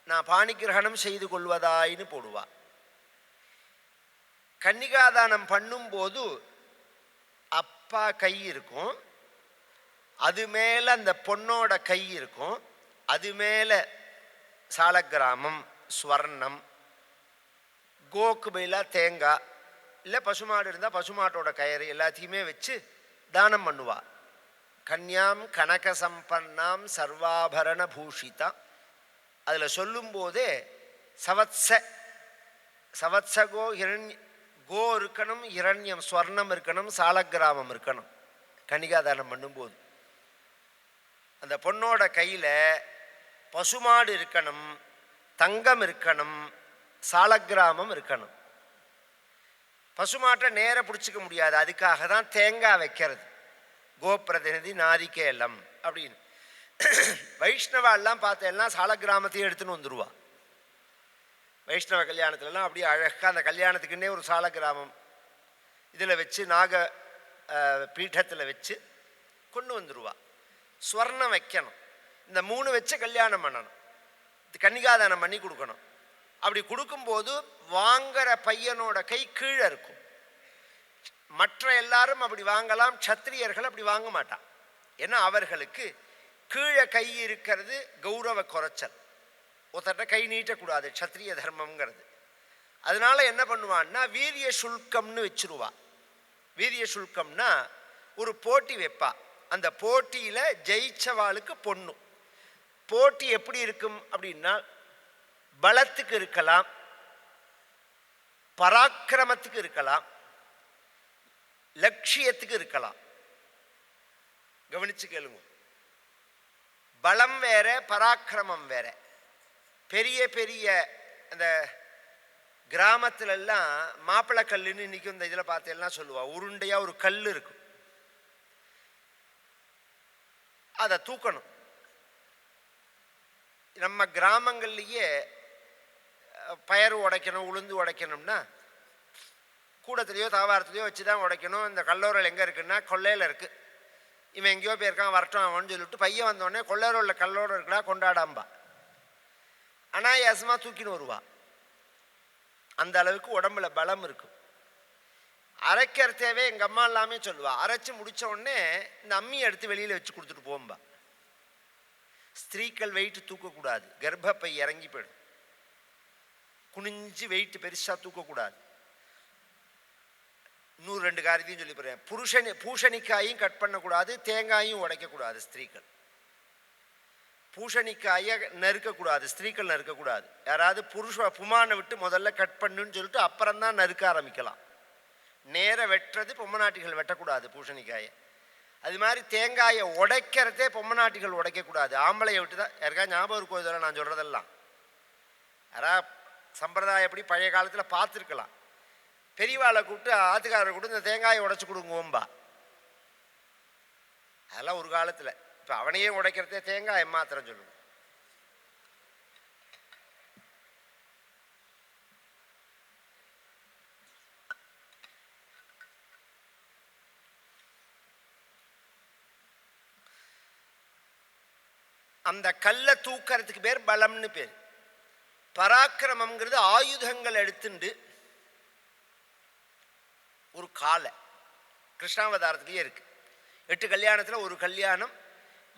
நான் பாணிகிரகணம் செய்து கொள்வதாயின்னு போடுவா. கன்னிகாதானம் பண்ணும்போது அப்பா கை இருக்கும், அது மேலே அந்த பொண்ணோட கை இருக்கும், அது மேலே சாலக்கிராமம், ஸ்வர்ணம், கோக்கு பயிலாக தேங்காய், இல்லை பசுமாடு இருந்தால் பசுமாட்டோட கயிறு எல்லாத்தையுமே வச்சு தானம் பண்ணுவா. கன்யாம் கனக சம்பன்னாம் சர்வாபரண பூஷிதா. அதில் சொல்லும்போதே சவத்சகோ கோ இருக்கணும், இரண்யம் ஸ்வர்ணம் இருக்கணும், சாலக்கிராமம் இருக்கணும். கன்னிகாதானம் பண்ணும்போது அந்த பொண்ணோட கையில் பசுமாடு இருக்கணும், தங்கம் இருக்கணும், சாலக்கிராமம் இருக்கணும். பசுமாட்டை நேர பிடிச்சிக்க முடியாது, அதுக்காக தான் தேங்காய் வைக்கிறது. கோப்பிரதிநிதி நாரிகேலம் அப்படின்னு. வைஷ்ணவாலாம் பார்த்தேன்னா சாலக்கிராமத்தையும் எடுத்துன்னு வந்துடுவா. வைஷ்ணவ கல்யாணத்துலலாம் அப்படியே அழகாக அந்த கல்யாணத்துக்குன்னே ஒரு சாலக்கிராமம் இதில் வச்சு நாக பீட்டத்தில் வச்சு கொண்டு வந்துடுவா. ஸ்வர்ணம் வைக்கணும். இந்த 3 வச்சு கல்யாணம் பண்ணணும், கன்னிகாதானம் பண்ணி கொடுக்கணும். அப்படி கொடுக்கும்போது வாங்குற பையனோட கை கீழே இருக்கும். மற்ற எல்லாரும் அப்படி வாங்கலாம், க்ஷத்திரியர்கள் அப்படி வாங்க மாட்டான். ஏன்னா அவர்களுக்கு கீழே கை இருக்கிறது கௌரவ குறைச்சல். ஒருத்தட்ட கை நீட்டக்கூடாது, க்ஷத்திரிய தர்மம்ங்கிறது. அதனால என்ன பண்ணுவான்னா வீரிய சுல்கம்னு வச்சிருவா. வீரிய சுல்கம்னா ஒரு போட்டி வைப்பா. அந்த போட்டியில் ஜெயிச்சவாளுக்கு பொண்ணு. போட்டி எப்படி இருக்கும் அப்படின்னா, பலத்துக்கு இருக்கலாம், பராக்கிரமத்துக்கு இருக்கலாம், லட்சியத்துக்கு இருக்கலாம். கவனிச்சு கேளுங்க. பலம் வேற, பராக்கிரமம் வேற. பெரிய பெரிய அந்த கிராமத்துலலாம் மாப்பிள்ளை கல்லுன்னு இன்னைக்கு இந்த இதில் பார்த்தெல்லாம் சொல்லுவா. உருண்டையா ஒரு கல் இருக்கும், அதை தூக்கணும். நம்ம கிராமங்கள்லேயே பயறு உடைக்கணும், உளுந்து உடைக்கணும்னா கூடத்துலையோ தாவாரத்துலையோ வச்சு தான் உடைக்கணும். இந்த கல்லோரல் எங்கே இருக்குன்னா கொள்ளையில் இருக்குது. இவன் எங்கேயோ போயிருக்கான், வரட்டும் அவன்னு சொல்லிவிட்டு பையன் வந்தோடனே கொள்ளைரோலில் கல்லோடு இருக்கா கொண்டாடாம்பா. அனாயாசமாக தூக்கின்னு வருவா. அந்த அளவுக்கு உடம்புல பலம் இருக்கும். அரைக்கிறதேவே எங்கள் அம்மா எல்லாமே சொல்லுவா, அரைச்சி முடித்த உடனே இந்த அம்மியை எடுத்து வெளியில் வச்சு கொடுத்துட்டு போகும்பா. ஸ்திரீக்கள் வெயிட்டு தூக்கக்கூடாது, கர்ப்பப்பை இறங்கி போயிடும். குனிஞ்சு வெயிட்டு பெருசாக தூக்கக்கூடாது. இன்னொரு 2 காரியத்தையும் சொல்லி போகிறேன். பூசணிக்காயும் கட் பண்ணக்கூடாது, தேங்காயும் உடைக்கக்கூடாது. ஸ்திரீக்கள் பூசணிக்காயை நறுக்கக்கூடாது, ஸ்திரீக்கள் நறுக்கக்கூடாது. யாராவது புமானை விட்டு முதல்ல கட் பண்ணுன்னு சொல்லிட்டு அப்புறம்தான் நறுக்க ஆரம்பிக்கலாம். நேர வெட்டுறது பொம்மநாட்டிகள் வெட்டக்கூடாது பூசணிக்காயை. அது மாதிரி தேங்காயை உடைக்கிறதே பொம்மநாட்டிகள் உடைக்கக்கூடாது, ஆம்பளையை விட்டு தான். யாருக்கா ஞாபகம் இருக்கும் இதெல்லாம் நான் சொல்கிறதெல்லாம்? யாரா சம்பிரதாயம் எப்படி பழைய காலத்தில் பார்த்துருக்கலாம். பெரியவாளை கூப்பிட்டு ஆத்துக்காரரை கூப்பிட்டு இந்த தேங்காயை உடைச்சி கொடுங்கோம்பா. அதெல்லாம் ஒரு காலத்தில். இப்போ அவனையே உடைக்கிறதே தேங்காய் மாத்திரம் சொல்லணும். அந்த கல்லை தூக்கிறதுக்கு பேர் பலம்னு பேர். பராக்கிரமம்ங்கிறது ஆயுதங்கள் எடுத்துண்டு ஒரு காலை. கிருஷ்ணாவதாரத்துலேயே இருக்கு. 8 கல்யாணத்தில் ஒரு கல்யாணம்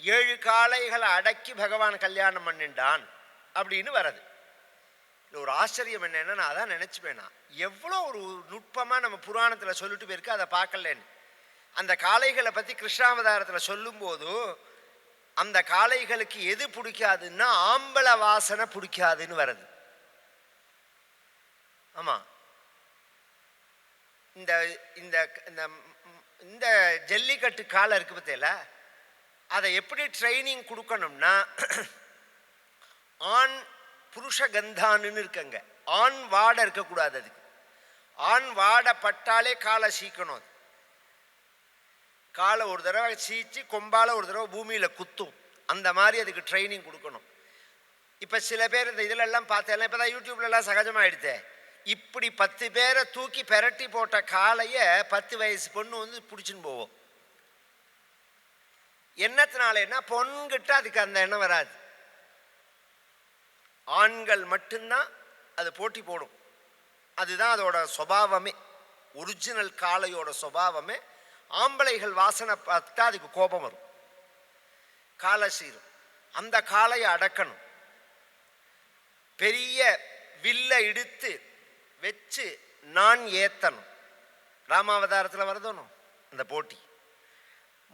7 காளைகளை அடக்கி பகவான் கல்யாணம் பண்ணிண்டான் அப்படின்னு வர்றது. ஒரு ஆச்சரியம் என்னன்னா, நான் அதான் நினைச்சுப்பேனா, எவ்வளோ ஒரு நுட்பமாக நம்ம புராணத்தில் சொல்லிட்டு போயிருக்கு, அதை பார்க்கலன்னு. அந்த காளைகளை பற்றி கிருஷ்ணாவதாரத்தில் சொல்லும்போது அந்த காளைகளுக்கு எது பிடிக்காதுன்னா ஆம்பள வாசனை பிடிக்காதுன்னு வருது. ஆமா, இந்த இந்த இந்த ஜல்லிக்கட்டு காலை இருக்கு பத்தியில, அதை எப்படி ட்ரைனிங் கொடுக்கணும்னா, ஆண் புருஷ கந்தான்னு இருக்குங்க. ஆண் வாடை இருக்கக்கூடாது. அதுக்கு ஆண் வாடை பட்டாலே காலை சீக்கணும். அது காலை ஒரு தடவை சீச்சு கொம்பால ஒரு தடவை பூமியில் குத்தும். அந்த மாதிரி அதுக்கு ட்ரைனிங் கொடுக்கணும். இப்போ சில பேர் இந்த இதிலெல்லாம் பார்த்தேன், இப்போ தான் யூடியூப்லலாம் சகஜமாகிடுதே. இப்படி 10 பேரை தூக்கி பெரட்டி போட்ட காளையை 10 வயசு பொண்ணு வந்து பிடிச்சின்னு போவோம். என்னத்தினாலேன்னா பொண்கிட்ட அதுக்கு அந்த எண்ணம் வராது. ஆண்கள் மட்டும்தான் அது போட்டி போடும். அதுதான் அதோட சுபாவமே, ஒரிஜினல் காளையோட சுபாவமே. ஆம்பளைகள் வாசனை பார்த்தா அதுக்கு கோபம் வரும், காலை சீரும். அந்த காளையை அடக்கணும். பெரிய வில்லை இடுத்து வச்சு நான் ஏத்தணும். ராமாவதாரத்தில் வருதணும் அந்த போட்டி.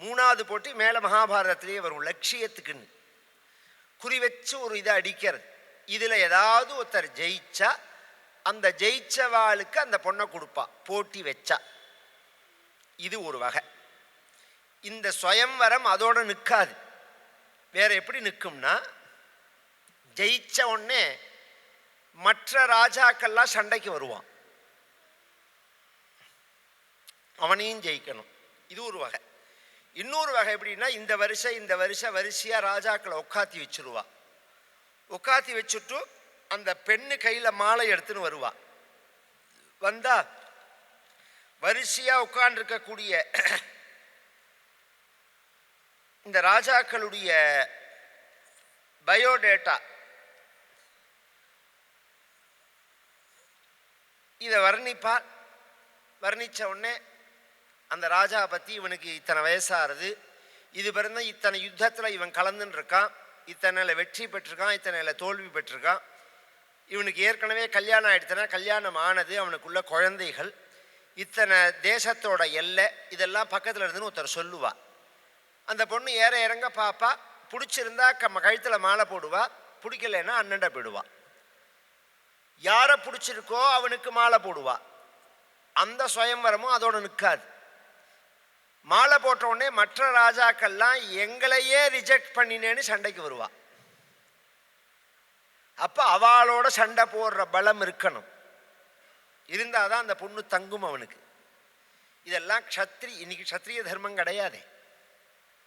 3வது போட்டி மேலே மகாபாரதத்திலேயே வரும். லட்சியத்துக்குன்னு குறி வச்சு ஒரு இதை அடிக்கிறது. இதில் ஏதாவது ஒருத்தர் ஜெயிச்சா அந்த ஜெயிச்சவாளுக்கு அந்த பொண்ணை கொடுப்பா, போட்டி வச்சா. இது ஒரு வகை. இந்த சுயம்வரம் அதோட நிற்காது. வேற எப்படி நிற்கும்னா, ஜெயிச்ச உடனே மற்ற ராஜாக்கள்லாம் சண்டைக்கு வருவான், அவனையும் ஜெயிக்கணும். இது ஒரு வகை. இன்னொரு வகை எப்படின்னா, இந்த வருஷம் வரிசையாக ராஜாக்களை உட்காத்தி வச்சிருவா. உட்காத்தி வச்சுட்டு அந்த பெண்ணு கையில் மாலை எடுத்துன்னு வருவா. வந்தா வரிசையாக உட்கார்ந்துருக்கக்கூடிய இந்த ராஜாக்களுடைய பயோடேட்டா இதை வர்ணிப்பார். வர்ணித்த உடனே அந்த ராஜா பற்றி, இவனுக்கு இத்தனை வயசாகிறது, இது பிறந்த இத்தனை யுத்தத்தில் இவன் கலந்துன்னு இருக்கான், இத்தனையில் வெற்றி பெற்றிருக்கான், இத்தனையில் தோல்வி பெற்றிருக்கான், இவனுக்கு ஏற்கனவே கல்யாணம் ஆகிடுச்சுன்னா கல்யாணம் ஆனது, அவனுக்குள்ள குழந்தைகள், இத்தனை தேசத்தோட எல்லை, இதெல்லாம் பக்கத்தில் இருந்துன்னு ஒருத்தர் சொல்லுவா. அந்த பொண்ணு ஏற இறங்க பாப்பா. பிடிச்சிருந்தா கழுத்தில் மாலை போடுவா, பிடிக்கலைன்னா அண்ணன்ட போயிடுவா. யாரை பிடிச்சிருக்கோ அவனுக்கு மாலை போடுவா. அந்த சுயம்வரமும் அதோட நிற்காது. மாலை போட்ட உடனே மற்ற ராஜாக்கள்லாம் எங்களையே ரிஜெக்ட் பண்ணினேன்னு சண்டைக்கு வருவா. அப்போ அவளோட சண்டை போடுற பலம் இருக்கணும். இருந்தாதான் அந்த பொண்ணு தங்கும் அவனுக்கு. இதெல்லாம் இன்னைக்கு க்ஷத்ரிய தர்மம் கிடையாதே,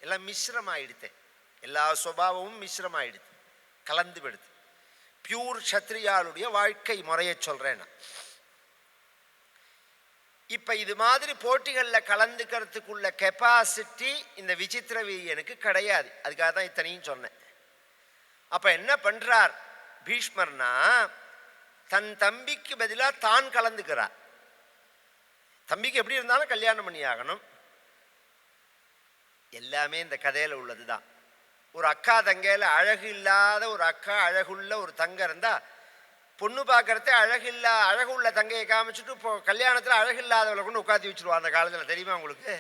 எல்லாம் மிஸ்ரமாயிடுது. எல்லா சுபாவமும் மிஸ்ரமாயிடுது, கலந்து விடுது. பியூர் க்ஷத்ரியாளுடைய வாழ்க்கை முறையை சொல்றேன் நான். இப்ப இது மாதிரி போட்டிகளில் கலந்துக்கிறதுக்குள்ள கெப்பாசிட்டி இந்த விசித்திர வீரியனுக்கு கிடையாது. அதுக்காக தான் இத்தனையும் சொன்னேன். அப்ப என்ன பண்றார் பீஷ்மர்னா, தன் தம்பிக்கு பதிலாக தான் கலந்துக்கிறார். தம்பிக்கு எப்படி இருந்தாலும் கல்யாணம் பண்ணி ஆகணும். எல்லாமே இந்த கதையில் உள்ளது தான். ஒரு அக்கா தங்கையில் அழகு இல்லாத ஒரு அக்கா, அழகுள்ள ஒரு தங்கை இருந்தால் பொண்ணு பார்க்கறத அழகு உள்ள தங்கையை காமிச்சுட்டு இப்போ கல்யாணத்தில் அழகு இல்லாதவளை கொண்டு உட்காந்து வச்சுருவான் அந்த காலத்தில். தெரியுமா உங்களுக்கு?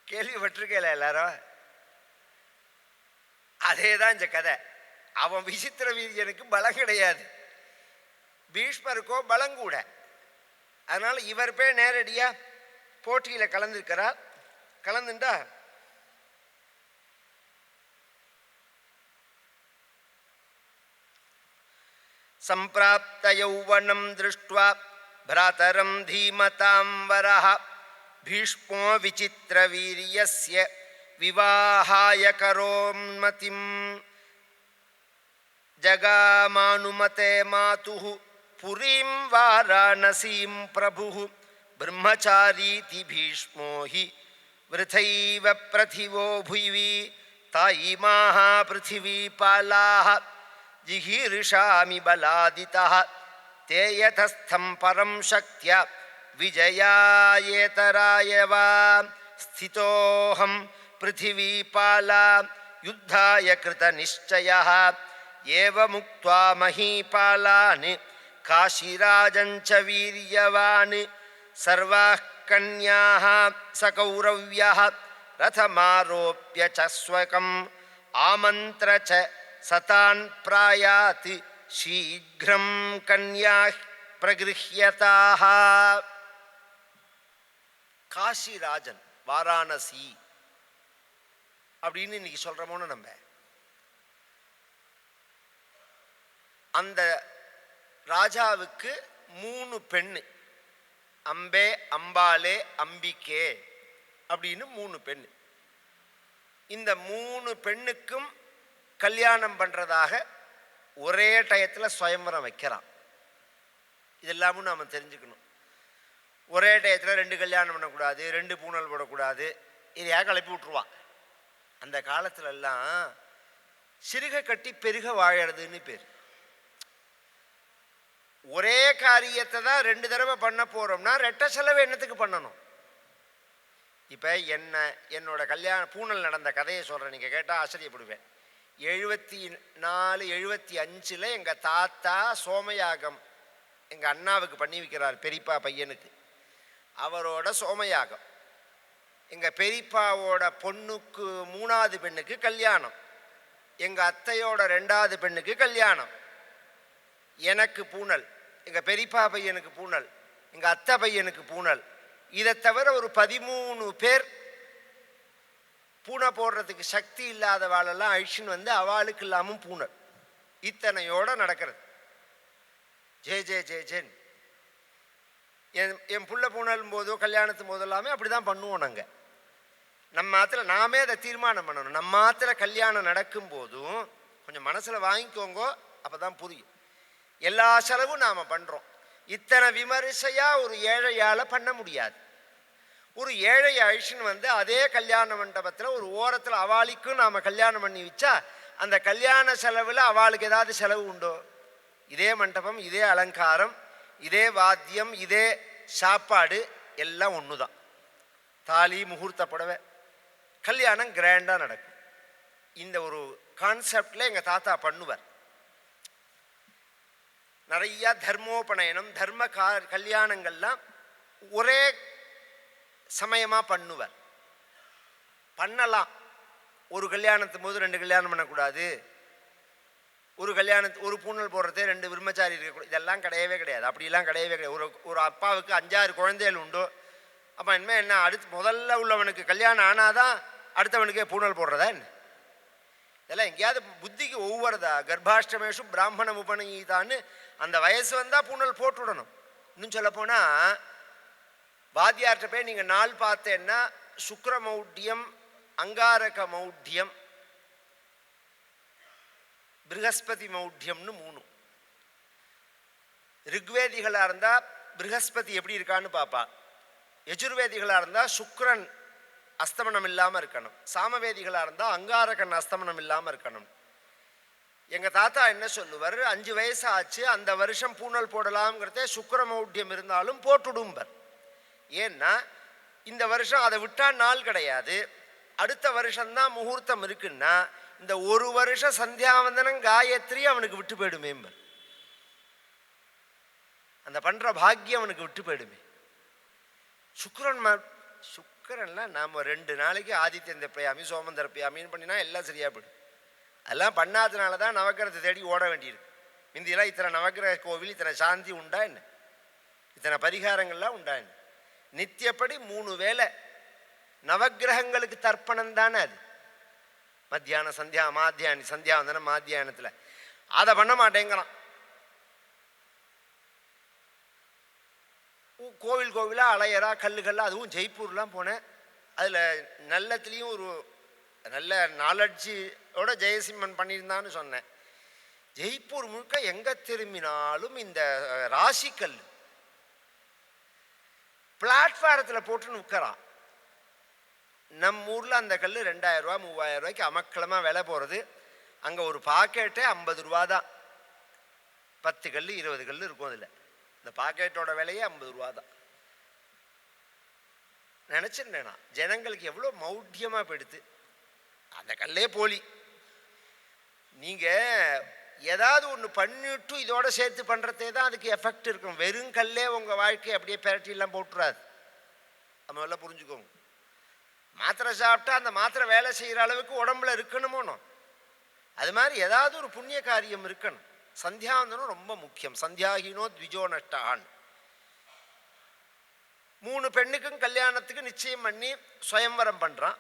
கேள்விப்பட்டிருக்கல எல்லாரும்? அதே தான் இந்த கதை. அவன் விசித்திர வீரியனுக்கு பலம் கிடையாது, பீஷ்மருக்கோ பலம் கூட. அதனால இவர் போய் நேரடியா போட்டியில கலந்துருக்கிறார். கலந்துட்டா சம்பிராப்த யௌவனம் திருஷ்ட்வா भ्रातरं धीमतां वरः भीष्मो विचित्रवीर्यस्य विवाहाय करोन्मतिं जगामानुमते मातुः पुरीं वाराणसीं प्रभुः ब्रह्मचारीति भीष्मो हि वृथैव प्रथिवो भुवि तायिमाः पृथिवीपालाः जिहीर्षामि बलादितः ते यतस्थं परं शक्त्या विजयायेतराय वा स्थितोऽहं पृथिवीपाला युद्धाय कृतनिश्चयः एवमुक्त्वा महीपालान् काशीराजञ्च वीर्यवान् सर्वाः कन्याः सकौरव्यः रथमारोप्य च स्वकम् आमन्त्र च सतान् प्रायात् शीघ्रं कन्याः प्रगृह्यताः. காசிராஜன் வாராணசி அப்படின்னு இன்னைக்கு சொல்றோமோன்னு நம்ம அந்த ராஜாவுக்கு 3 பெண்ணு, அம்பே, அம்பாலே, அம்பிகே அப்படின்னு 3 பெண்ணு. இந்த 3 பெண்ணுக்கும் கல்யாணம் பண்றதாக ஒரே டயத்தில் சுயம்பரம் வைக்கிறான். இதெல்லாமும் நாம் தெரிஞ்சுக்கணும். ஒரே டயத்தில் 2 கல்யாணம் பண்ணக்கூடாது, 2 பூணல் போடக்கூடாது, இதையாக கிளப்பி விட்டுருவான். அந்த காலத்துலலாம் சிறுக கட்டி பெருக வாழறதுன்னு பேர். ஒரே காரியத்தை தான் 2 தடவை பண்ண போறோம்னா ரெட்டை செலவு என்னத்துக்கு பண்ணணும்? இப்போ என்னோட பூணல் நடந்த கதையை சொல்கிறேன், நீங்கள் கேட்டால் ஆச்சரியப்படுவேன். 74, 75 எங்கள் தாத்தா சோமயாகம் எங்கள் அண்ணாவுக்கு பண்ணி வைக்கிறார், பெரியப்பா பையனுக்கு. அவரோட சோமயாகம். எங்கள் பெரியப்பாவோட பொண்ணுக்கு 3வது பெண்ணுக்கு கல்யாணம், எங்கள் அத்தையோட 2வது பெண்ணுக்கு கல்யாணம், எனக்கு பூணல், எங்கள் பெரியப்பா பையனுக்கு பூணல், எங்கள் அத்தை பையனுக்கு பூணல். இதை தவிர ஒரு 13 பேர் பூனை போடுறதுக்கு சக்தி இல்லாதவாளெல்லாம் அழிச்சுன்னு வந்து அவளுக்கு இல்லாமல் பூணல். இத்தனையோட நடக்கிறது. ஜே ஜே ஜே ஜேன். என் புள்ள பூணலும் போதோ கல்யாணத்து போதோ எல்லாமே அப்படி தான் பண்ணுவோம். நாங்கள் நம்ம ஆற்றுல நாமே அதை தீர்மானம் பண்ணணும். நம்ம ஆற்றுல கல்யாணம் நடக்கும் போதும் கொஞ்சம் மனசில் வாங்கிக்கோங்கோ, அப்போ தான் புரியும். எல்லா செலவும் நாம் பண்ணுறோம். இத்தனை விமரிசையாக ஒரு ஏழையால் பண்ண முடியாது. ஒரு ஏழை அழிச்சுன்னு வந்து அதே கல்யாண மண்டபத்தில் ஒரு ஓரத்தில் அவளுக்கும் நாம் கல்யாணம் பண்ணி வச்சா அந்த கல்யாண செலவில் அவளுக்கு ஏதாவது செலவு உண்டோ? இதே மண்டபம், இதே அலங்காரம், இதே வாத்தியம், இதே சாப்பாடு எல்லாம் ஒன்று தான். தாலி, முகூர்த்த புடவை, கல்யாணம் கிராண்டாக நடக்கும். இந்த ஒரு கான்செப்டில் எங்கள் தாத்தா பண்ணுவார். நிறையா தர்மோபநயனம், கல்யாணங்கள்லாம் ஒரே சமயமாக பண்ணுவார். பண்ணலாம். ஒரு கல்யாணத்தும் போது 2 கல்யாணம் பண்ணக்கூடாது, ஒரு பூணல் போடுறதே 2 பிரம்மச்சாரி இருக்கக்கூடாது, இதெல்லாம் கிடையவே கிடையாது. அப்படிலாம் கிடையவே கிடையாது. ஒரு அப்பாவுக்கு 5-6 குழந்தைகள் உண்டோ, அப்போ என்ன அடுத்து முதல்ல உள்ளவனுக்கு கல்யாணம் ஆனாதான் அடுத்தவனுக்கே பூணல் போடுறதா என்ன? இதெல்லாம் எங்கேயாவது புத்திக்கு ஒவ்வொருதா? கர்ப்பாஷ்டமேஷு பிராமணம் உபநீதான்னு அந்த வயசு வந்தால் பூணல் போட்டுவிடணும். இன்னும் சொல்லப்போனால் வாத்தியார்கிட்ட போய் நீங்கள் நாள் பார்த்தேன்னா சுக்ர மௌட்யம், அங்காரக மௌட்யம், ப்ரஹஸ்பதி மௌட்யம்னு 3. ரிக்வேதிகளாக இருந்தால் ப்ரஹஸ்பதி எப்படி இருக்கான்னு பார்ப்பா. யஜுர்வேதிகளாக இருந்தால் சுக்ரன் அஸ்தமனம் இல்லாமல் இருக்கணும். சாமவேதிகளாக இருந்தால் அங்காரகன் அஸ்தமனம் இல்லாமல் இருக்கணும். எங்கள் தாத்தா என்ன சொல்லுவார், 5 வயசு ஆச்சு அந்த வருஷம் பூனல் போடலாம்ங்கிறதே சுக்கிரமௌட்யம் இருந்தாலும் போட்டுடும்பர். ஏன்னா இந்த வருஷம் அதை விட்டால் நாள் கிடையாது, அடுத்த வருஷம்தான் முகூர்த்தம் இருக்குன்னா இந்த ஒரு வருஷம் சந்தியாவந்தனம் காயத்ரி அவனுக்கு விட்டு போயிடுமேம்பர். அந்த பண்ணுற பாக்கியம் அவனுக்கு விட்டு போயிடுமே. சுக்கிரன்லாம் நாம் 2 நாளைக்கு ஆதித்யன் தப்பியாமி சோமன் தப்பியாமின்னு பண்ணினா எல்லாம் சரியாக போயிடும். அதெல்லாம் பண்ணாதனால தான் நவக்கிரகத்தை தேடி ஓட வேண்டியிருக்கு. இந்தியெல்லாம் இத்தனை நவக்கிரக கோவில், இத்தனை சாந்தி உண்டா என்ன, இத்தனை பரிகாரங்கள்லாம் உண்டா என்ன. நித்தியப்படி 3 வேளை நவக்கிரகங்களுக்கு தர்ப்பணம் தானே அது. மத்தியானம் சந்தியா மாத்தியானி, சந்தியாவந்தனம் மாத்தியானத்தில் அதை பண்ண மாட்டேங்கிறான். கோவில் கோவிலாக அலையறா, கல்லுகள்லாம். அதுவும் ஜெய்ப்பூர்லாம் போனேன். அதில் நல்லத்துலேயும் ஒரு நல்ல நாலெட்ஜோட ஜெயசிம்மன் பண்ணியிருந்தான்னு சொன்னேன். ஜெய்ப்பூர் முழுக்க எங்கே திரும்பினாலும் இந்த ராசிக்கல் பிளாட்ஃபாரத்தில் போட்டுன்னு உட்கறான். நம்ம ஊரில் அந்த கல் 2000 ரூபா 3000 ரூபாய்க்கு அமக்களமாக விலை போகிறது. அங்கே ஒரு பாக்கெட்டே 50 ரூபா தான். 10 கல் 20 கல் இருக்கும். அதில் இந்த பாக்கெட்டோட விலையே 50 ரூபா தான். நினச்சிருந்தேனா ஜனங்களுக்கு எவ்வளோ மௌட்டியமாக போயிடுது. அந்த கல்லே போலி. நீங்கள் ஏதாவது ஒன்று பண்ணிவிட்டு இதோட சேர்த்து பண்ணுறதே தான் அதுக்கு எஃபெக்ட் இருக்கும். வெறும் கல்லே உங்கள் வாழ்க்கையை அப்படியே பெரட்டிலாம் போட்டுறாது. நம்ம எல்லாம் புரிஞ்சுக்கோங்க. மாத்திரை சாப்பிட்டா அந்த மாத்திரை வேலை செய்கிற அளவுக்கு உடம்புல இருக்கணுமோனோ, அது மாதிரி ஏதாவது ஒரு புண்ணிய காரியம் இருக்கணும். சந்தியாவந்தனம் ரொம்ப முக்கியம். சந்தியாகினோ த்விஜோ நஷ்டான். 3 பெண்ணுக்கும் கல்யாணத்துக்கு நிச்சயம் பண்ணி சுயம்வரம் பண்ணுறான்.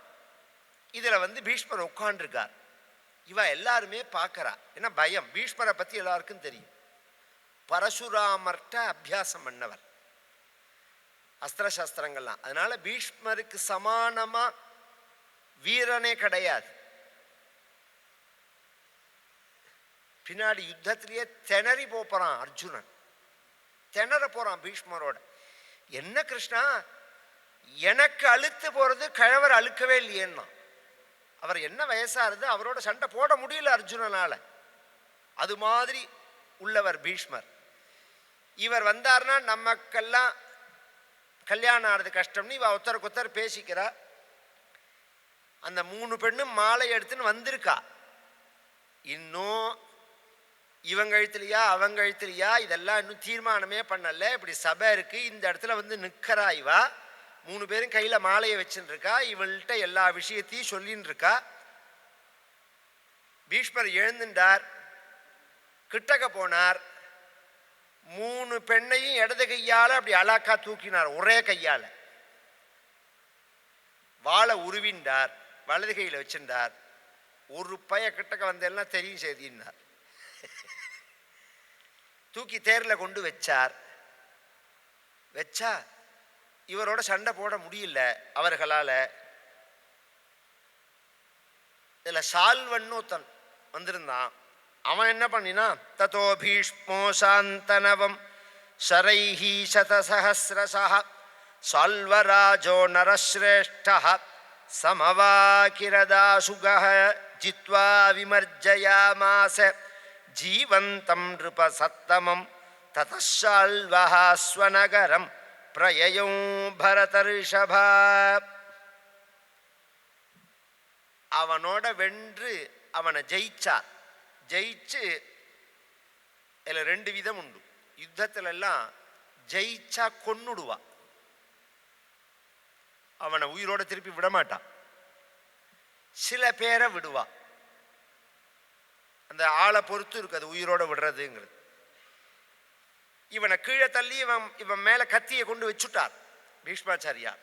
இதில் பீஷ்மர் உட்காண்டிருக்கார். இவ எல்லாருமே பார்க்குறா. ஏன்னா பயம். பீஷ்மரை பற்றி எல்லாருக்கும் தெரியும். பரசுராமர்கிட்ட அபியாசம் பண்ணவர், அஸ்திரசாஸ்திரங்கள்லாம். அதனால பீஷ்மருக்கு சமானமாக வீரனே கிடையாது. பின்னாடி யுத்தத்திலேயே திணறி போகிறான் அர்ஜுனன். திணற போகிறான் பீஷ்மரோட. என்ன கிருஷ்ணா, எனக்கு அழுத்து போகிறது கழவர் அழுக்கவே இல்லையேன்னா. அவர் என்ன வயசாகுது, அவரோட சண்டை போட முடியல அர்ஜுனனால். அது மாதிரி உள்ளவர் பீஷ்மர். இவர் வந்தார்னா நமக்கெல்லாம் கல்யாணம் ஆகிறது கஷ்டம்னு இவ ஒருத்தருக்கு ஒருத்தர் பேசிக்கிறா. அந்த 3 பெண்ணும் மாலை எடுத்துன்னு வந்திருக்கா. இன்னும் இவங்க எழுத்துலையா அவங்க எழுத்துலையா இதெல்லாம் இன்னும் தீர்மானமே பண்ணல. இப்படி சபை இருக்கு, இந்த இடத்துல நிற்கிறா. இவா 3 பேரும் கையில் மாலையை வச்சுன்னு இருக்கா. இவள்கிட்ட எல்லா விஷயத்தையும் சொல்லின்னு இருக்கா. பீஷ்மர் எழுந்துட்டார், கிட்டக்க போனார். 3 பெண்ணையும் இடது கையால் அப்படி அலாக்கா தூக்கினார். ஒரே கையால் வாழை உருவின்றார், வலது கையில் வச்சிருந்தார். ஒரு பைய கிட்டக்க வந்தெல்லாம் தெரியும் செய்தின்னார். தூக்கி தேரில் கொண்டு வச்சார். வச்சா இவரோட சண்டை போட முடியல அவர்களால். இதில் சால்வன்னு ஒருத்தன் வந்திருந்தான். அவன் என்ன பண்ணினா, ததோ பீஷ்மோ சாந்தனவம் ஷரைஹி சதசஹஸ்ரசஹ சால்வராஜோ நரஸ்ரேஷ்டஹ சமவாகிரதாசுகஹ ஜித்வா விமர்ஜயாமாஸ ஜீவந்தம் நிருபசத்தமம் ததசால்வஹ ஸ்வநகரம் பிரயயும் பரதர்ஷபா. அவனோட வென்று அவனை ஜெயிச்சார். ஜெயிச்சு இதில் 2 விதம் உண்டு. யுத்தத்துல எல்லாம் ஜெயிச்சா கொன்னுடுவா, அவனை உயிரோட திருப்பி விடமாட்டான். சில பேரை விடுவா. அந்த ஆளை பொறுத்து இருக்கு அது உயிரோட விடுறதுங்கிறது. இவனை கீழே தள்ளி இவன் மேலே கத்தியை கொண்டு வச்சுட்டார் பீஷ்மாச்சாரியார்.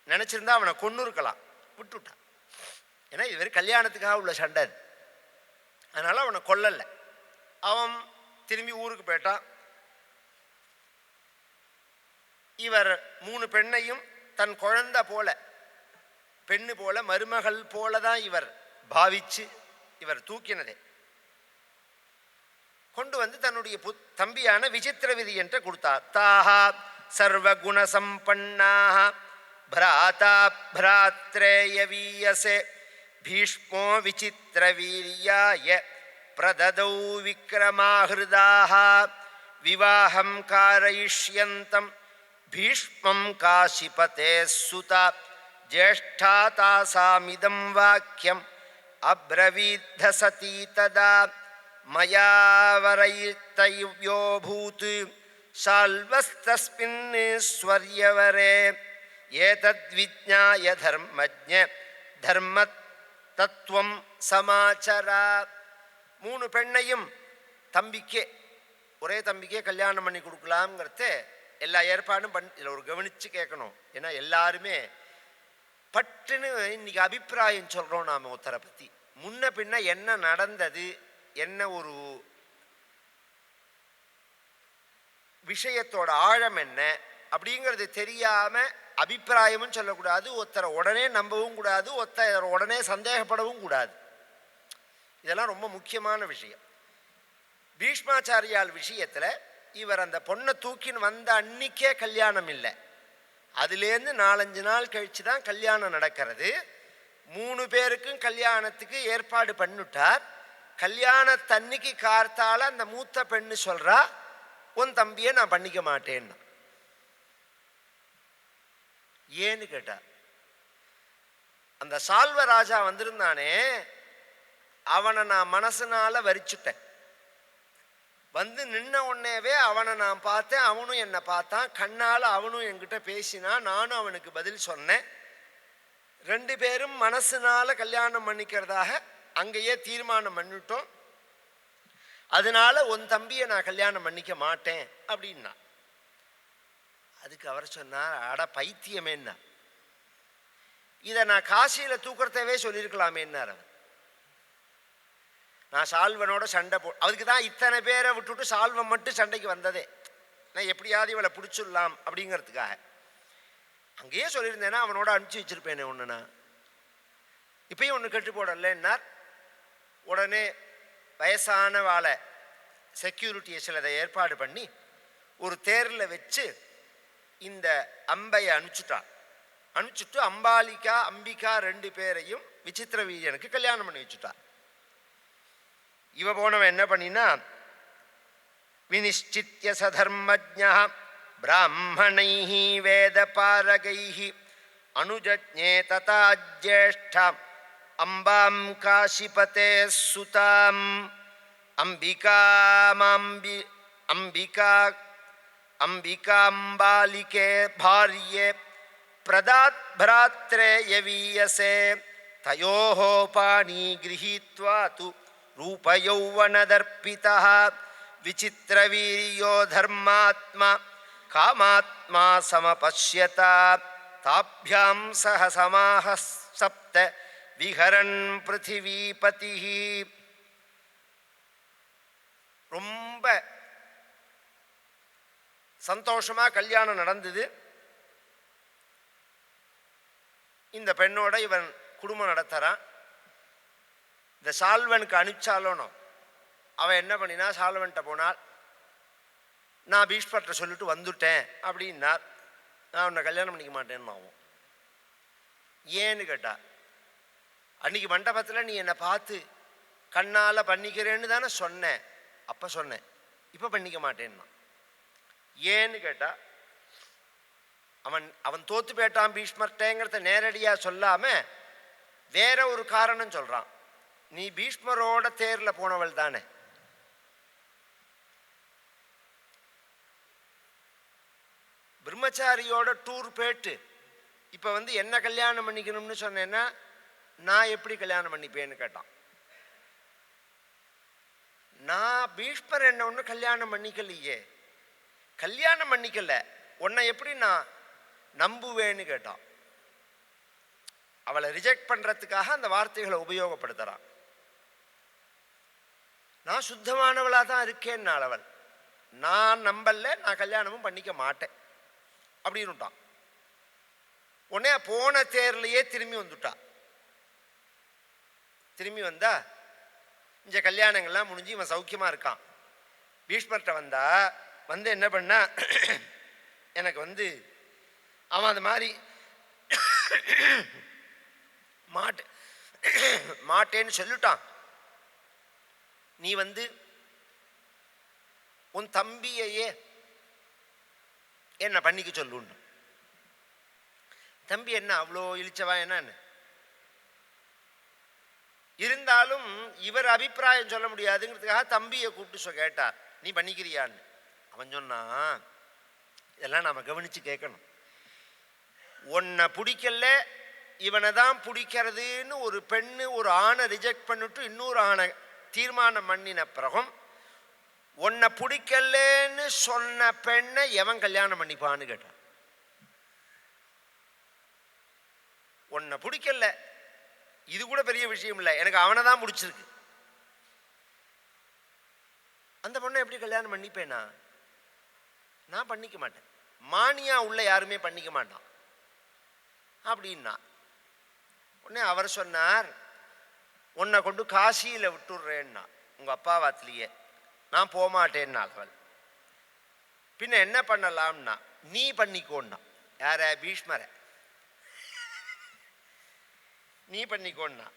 நினச்சிருந்தா அவனை கொன்னு இருக்கலாம், விட்டுட்டான். ஏன்னா இது வெறும் கல்யாணத்துக்காக உள்ள சண்டை. அதனால அவனை கொல்லலை. அவன் திரும்பி ஊருக்கு போயிட்டான். இவர் 3 பெண்ணையும் தன் குழந்தை போல, பெண்ணு போல, மருமகள் போல தான் இவர் பாவிச்சு இவர் தூக்கினதே. கொண்டு தன்னுடைய தம்பியான விசித்திரவிதி என்ற கொடுத்தார். தாஹா சர்வகுண சம்பன்னாஹ பிராதா பிராத்ரேய வீயசே பீஷ்மோ விசித்திரவீர்யாய பிரததௌ விக்ரமாஹிருதாக விவாஹம் காரயிஷ்யந்தம் பீஷ்மம் காசிபதே சுதா ஜேஷ்டா தாசாமிதம் வாக்கியம் அப்ரவீத்த சதீ ததா மயா வரயித்தயோ பூத் சால்வஸ்தஸ்மின் ஸ்வர்யவரே ஏதத்விஜ்ஞாய தர்மஜ்ஞ தர்ம தத்துவம் சமாச்சரா. 3 பெண்ணையும் தம்பிக்கே, ஒரே தம்பிக்கே கல்யாணம் பண்ணி கொடுக்கலாம்ங்கிறத எல்லா ஏற்பாடும் இதில் ஒரு கவனித்து கேட்கணும். ஏன்னா எல்லாருமே பட்டுன்னு இன்னைக்கு அபிப்பிராயம் சொல்கிறோம் நாம் ஒருத்தரை பற்றி. முன்ன பின்ன என்ன நடந்தது, என்ன ஒரு விஷயத்தோட ஆழம் என்ன அப்படிங்கிறது தெரியாமல் அபிப்பிராயமும் சொல்லக்கூடாது, ஒருத்தரை உடனே நம்பவும் கூடாது, ஒருத்தரை உடனே சந்தேகப்படவும் கூடாது. இதெல்லாம் ரொம்ப முக்கியமான விஷயம். பீஷ்மாச்சாரியால் விஷயத்தில் இவர் அந்த பொண்ணை தூக்கின்னு வந்த அன்னைக்கே கல்யாணம் இல்லை, அதுலேருந்து 4-5 நாள் கழித்து தான் கல்யாணம் நடக்கிறது. 3 பேருக்கும் கல்யாணத்துக்கு ஏற்பாடு பண்ணிட்டார். கல்யாணத்தன்னைக்கு கார்த்தால அந்த மூத்த பெண்ணு சொல்கிறா, உன் தம்பியை நான் பண்ணிக்க மாட்டேன்னா. ஏன்னு கேட்டார். அந்த சால்வராஜா வந்திருந்தானே, அவனை நான் மனசுனால வரிச்சுட்டேன். வந்து நின்ன உடனேவே அவனை நான் பார்த்தேன், அவனும் என்னை பார்த்தான். கண்ணால் அவனும் என்கிட்ட பேசினான், நானும் அவனுக்கு பதில் சொன்னேன். 2 பேரும் மனசுனால கல்யாணம் பண்ணிக்கிறதாக அங்கேயே தீர்மானம் பண்ணிட்டோம். அதனால உன் தம்பியை நான் கல்யாணம் பண்ணிக்க மாட்டேன் அப்படின்னா. அதுக்கு அவர் சொன்னார், அட பைத்தியமேன்னா, இதை நான் காசியில் தூக்கிறதவே சொல்லியிருக்கலாமேன்னார் அவர். நான் சால்வனோட சண்டை அதுக்கு தான் இத்தனை பேரை விட்டுட்டு சால்வன் மட்டும் சண்டைக்கு வந்ததே. நான் எப்படியாவது இவளை பிடிச்சிடலாம் அப்படிங்கிறதுக்காக. அங்கேயே சொல்லியிருந்தேன்னா அவனோட அனுப்பிச்சி வச்சிருப்பேனே ஒன்றுனா. இப்பயும் ஒன்று கெட்டு போடலன்னார். உடனே வயசான வாழை செக்யூரிட்டியை சிலதை ஏற்பாடு பண்ணி ஒரு தேரில் வச்சு இந்த அம்பையை அனுப்பிச்சுட்டு அம்பிகா 2 பேரையும் விசித்திர வீரியனுக்கு கல்யாணம் பண்ணி வச்சுட்டார். இவ போனவன் என்ன பண்ணினா, வினிஷ்சித்ய சதர்மஜ்ஞ பிராமணைஹ வேதபாரகைஹ அனுஜஜ்ஞே ததா ஜேஷ்டாம் அம்பாம் காசிபதே சுதாம் அம்பிகாம்பாலிகே பாரியே பிரதாத் பிராத்ரே யவீயசே தயோஹோ பாணி கிரஹீத்வா து ரூபயௌவனதர்ப்பிதः விசித்திரவீரியோ தர்மாத்மா காமாத்மா சமபஷ்யதா தாப்யாம் சஹ சமாஹ சப்த விஹரன் பிருத்திவீபதிः. ரொம்ப சந்தோஷமா கல்யாணம் நடந்தது. இந்த பெண்ணோட இவன் குடும்பம் நடத்துறான். இந்த சால்வனுக்கு அனுப்பிச்சாலோனோ அவன் என்ன பண்ணினா, சால்வன்கிட்ட போனால், நான் பீஷ்மர்கிட்ட சொல்லிட்டு வந்துட்டேன் அப்படின்னார். நான் உன்னை கல்யாணம் பண்ணிக்க மாட்டேன்னு ஆகும். ஏன்னு கேட்டா, அன்னைக்கு மண்டபத்தில் நீ என்னை பார்த்து கண்ணால் பண்ணிக்கிறேன்னு தானே சொன்னேன். அப்போ சொன்னேன், இப்போ பண்ணிக்க மாட்டேன்னா. ஏன்னு கேட்டா, அவன் தோத்து போயிட்டான் பீஷ்மர்கிட்டங்கிறத நேரடியாக சொல்லாமல் வேற ஒரு காரணம் சொல்கிறான். நீ பீஷ்மரோட தேரில் போனவள் தானே, பிரம்மச்சாரியோட டூர் போயிட்டு இப்போ என்ன கல்யாணம் பண்ணிக்கணும்னு சொன்னேன்னா நான் எப்படி கல்யாணம் பண்ணிப்பேன்னு கேட்டான். நான் பீஷ்மர் என்ன ஒன்று கல்யாணம் பண்ணிக்கலையே, கல்யாணம் பண்ணிக்கல, உன்னை எப்படி நான் நம்புவேன்னு கேட்டான். அவளை ரிஜெக்ட் பண்ணுறதுக்காக அந்த வார்த்தைகளை உபயோகப்படுத்துகிறான். நான் சுத்தமானவளாக தான் இருக்கேன்னாள் அவள். நான் நம்பல, நான் கல்யாணமும் பண்ணிக்க மாட்டேன் அப்படின்னுட்டான். உடனே போன தேர்லையே திரும்பி வந்துட்டா. திரும்பி வந்தா இந்த கல்யாணங்கள்லாம் முடிஞ்சு இவன் சௌக்கியமாக இருக்கான். பீஷ்மர்கிட்ட வந்து என்ன பண்ணா, எனக்கு அவன் அந்த மாதிரி மாட்டேன்னு சொல்லிட்டான். நீ உன் தம்பியையே என்ன பண்ணிக்க சொல்லுன்னு. தம்பி என்ன அவ்வளோ இழிச்சவா என்னன்னு இருந்தாலும் இவர் அபிப்பிராயம் சொல்ல முடியாதுங்கிறதுக்காக தம்பியை கூப்பிட்டு கேட்டார், நீ பண்ணிக்கிறியான்னு. அவன் சொன்னான், இதெல்லாம் நாம கவனிச்சு கேட்கணும். உன்னை பிடிக்கல, இவனை தான் பிடிக்கிறதுன்னு ஒரு பெண்ணு ஒரு ஆணை ரிஜெக்ட் பண்ணிட்டு இன்னொரு ஆணை தீர்மானம் பண்ணின பிறகும் உன்னை பிடிக்கலன்னு சொன்ன பெண்ணை எவன் கல்யாணம் பண்ணிப்பான்னு கேட்டான். உன்னை பிடிக்கல, இது கூட பெரிய விஷயம் இல்லை, எனக்கு அவனை தான் பிடிச்சிருக்கு, அந்த பொண்ணை எப்படி கல்யாணம் பண்ணிப்பேனா? நான் பண்ணிக்க மாட்டேன், மானியா உள்ள யாருமே பண்ணிக்க மாட்டான் அப்படின்னா. உடனே அவர் சொன்னார், உன்னை கொண்டு காசியில் விட்டுடுறேன்னா உங்கள் அப்பா வாத்திலேயே. நான் போகமாட்டேன்னா அவள். பின்ன என்ன பண்ணலாம்னா, நீ பண்ணிக்கோன்னா. யார? பீஷ்மரை. நீ பண்ணிக்கோன்னா.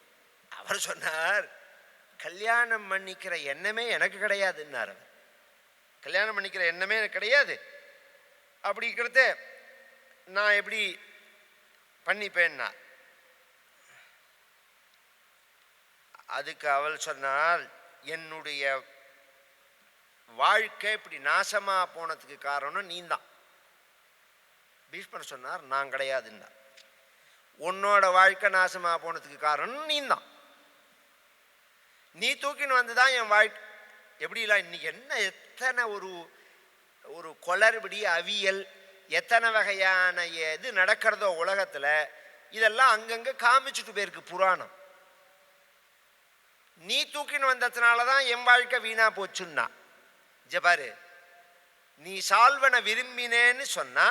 அவர் சொன்னார், கல்யாணம் பண்ணிக்கிற எண்ணமே எனக்கு கிடையாதுன்னார். அவர் கல்யாணம் பண்ணிக்கிற எண்ணமே எனக்கு கிடையாது, அப்படிங்கிறத நான் எப்படி பண்ணிப்பேன்னா. அதுக்கு அவள் சொன்னால், என்னுடைய வாழ்க்கை இப்படி நாசமா போனதுக்கு காரணம் நீ தான். பீஷ்மர் சொன்னார், நான் கிடையாதுன்னா. உன்னோட வாழ்க்கை நாசமா போனதுக்கு காரணம் நீ தான், நீ தூக்கின்னு வந்துதான் என் வாழ்க்கை. எப்படிலாம் இன்னைக்கு என்ன எத்தனை ஒரு கொளறுபடி அவியல், எத்தனை வகையான எது நடக்கிறதோ உலகத்துல, இதெல்லாம் அங்கங்க காமிச்சுட்டு போயிருக்கு புராணம். நீ தூக்கின்னு வந்ததுனாலதான் என் வாழ்க்கை வீணா போச்சுன்னா. ஜபாரு, நீ சால்வனை விரும்பினேன்னு சொன்னா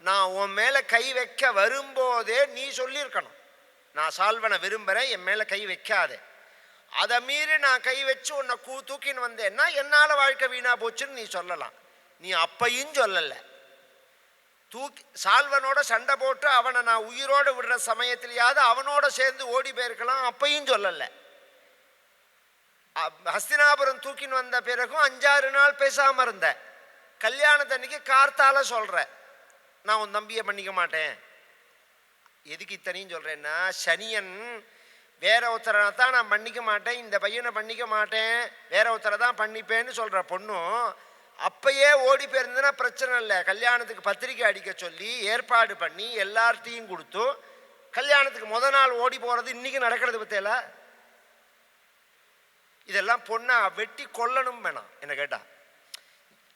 நான் உன் மேல கை வைக்க வரும்போதே நீ சொல்லியிருக்கணும், நான் சால்வனை விரும்புறேன், என் மேல கை வைக்காதே. அதை மீறி நான் கை வச்சு உன்னை தூக்கின்னு வந்தேன்னா என்னால வாழ்க்கை வீணா போச்சுன்னு நீ சொல்லலாம். நீ அப்பையும் சொல்லல. சால்வனோட சண்டை போட்டு அவனை நான் உயிரோடு விடுற சமயத்திலேயாவது அவனோட சேர்ந்து ஓடி போயிருக்கலாம், அப்பையும் சொல்லல. ஹஸ்தினாபுரம் தூக்கின்னு வந்த பிறகும் 5-6 நாள் பேசாம இருந்த. கல்யாணத்தன்னைக்கு கார்த்தால சொல்ற, நான் உன் தம்பியை பண்ணிக்க மாட்டேன். எதுக்கு இத்தனையும் சொல்றேன்னா, சனியன் வேற ஒருத்தரை தான் நான் பண்ணிக்க மாட்டேன், இந்த பையனை பண்ணிக்க மாட்டேன், வேற ஒருத்தரை தான் பண்ணிப்பேன்னு சொல்ற பொண்ணும் அப்பயே ஓடி போயிருந்ததுன்னா பிரச்சனை இல்லை. கல்யாணத்துக்கு பத்திரிக்கை அடிக்க சொல்லி ஏற்பாடு பண்ணி எல்லார்ட்டையும் கொடுத்து கல்யாணத்துக்கு நாள் ஓடி போறது இன்னைக்கு நடக்கிறது பத்தியல. இதெல்லாம் பொண்ணா வெட்டி கொல்லணும் வேணாம். என்ன கேட்டா,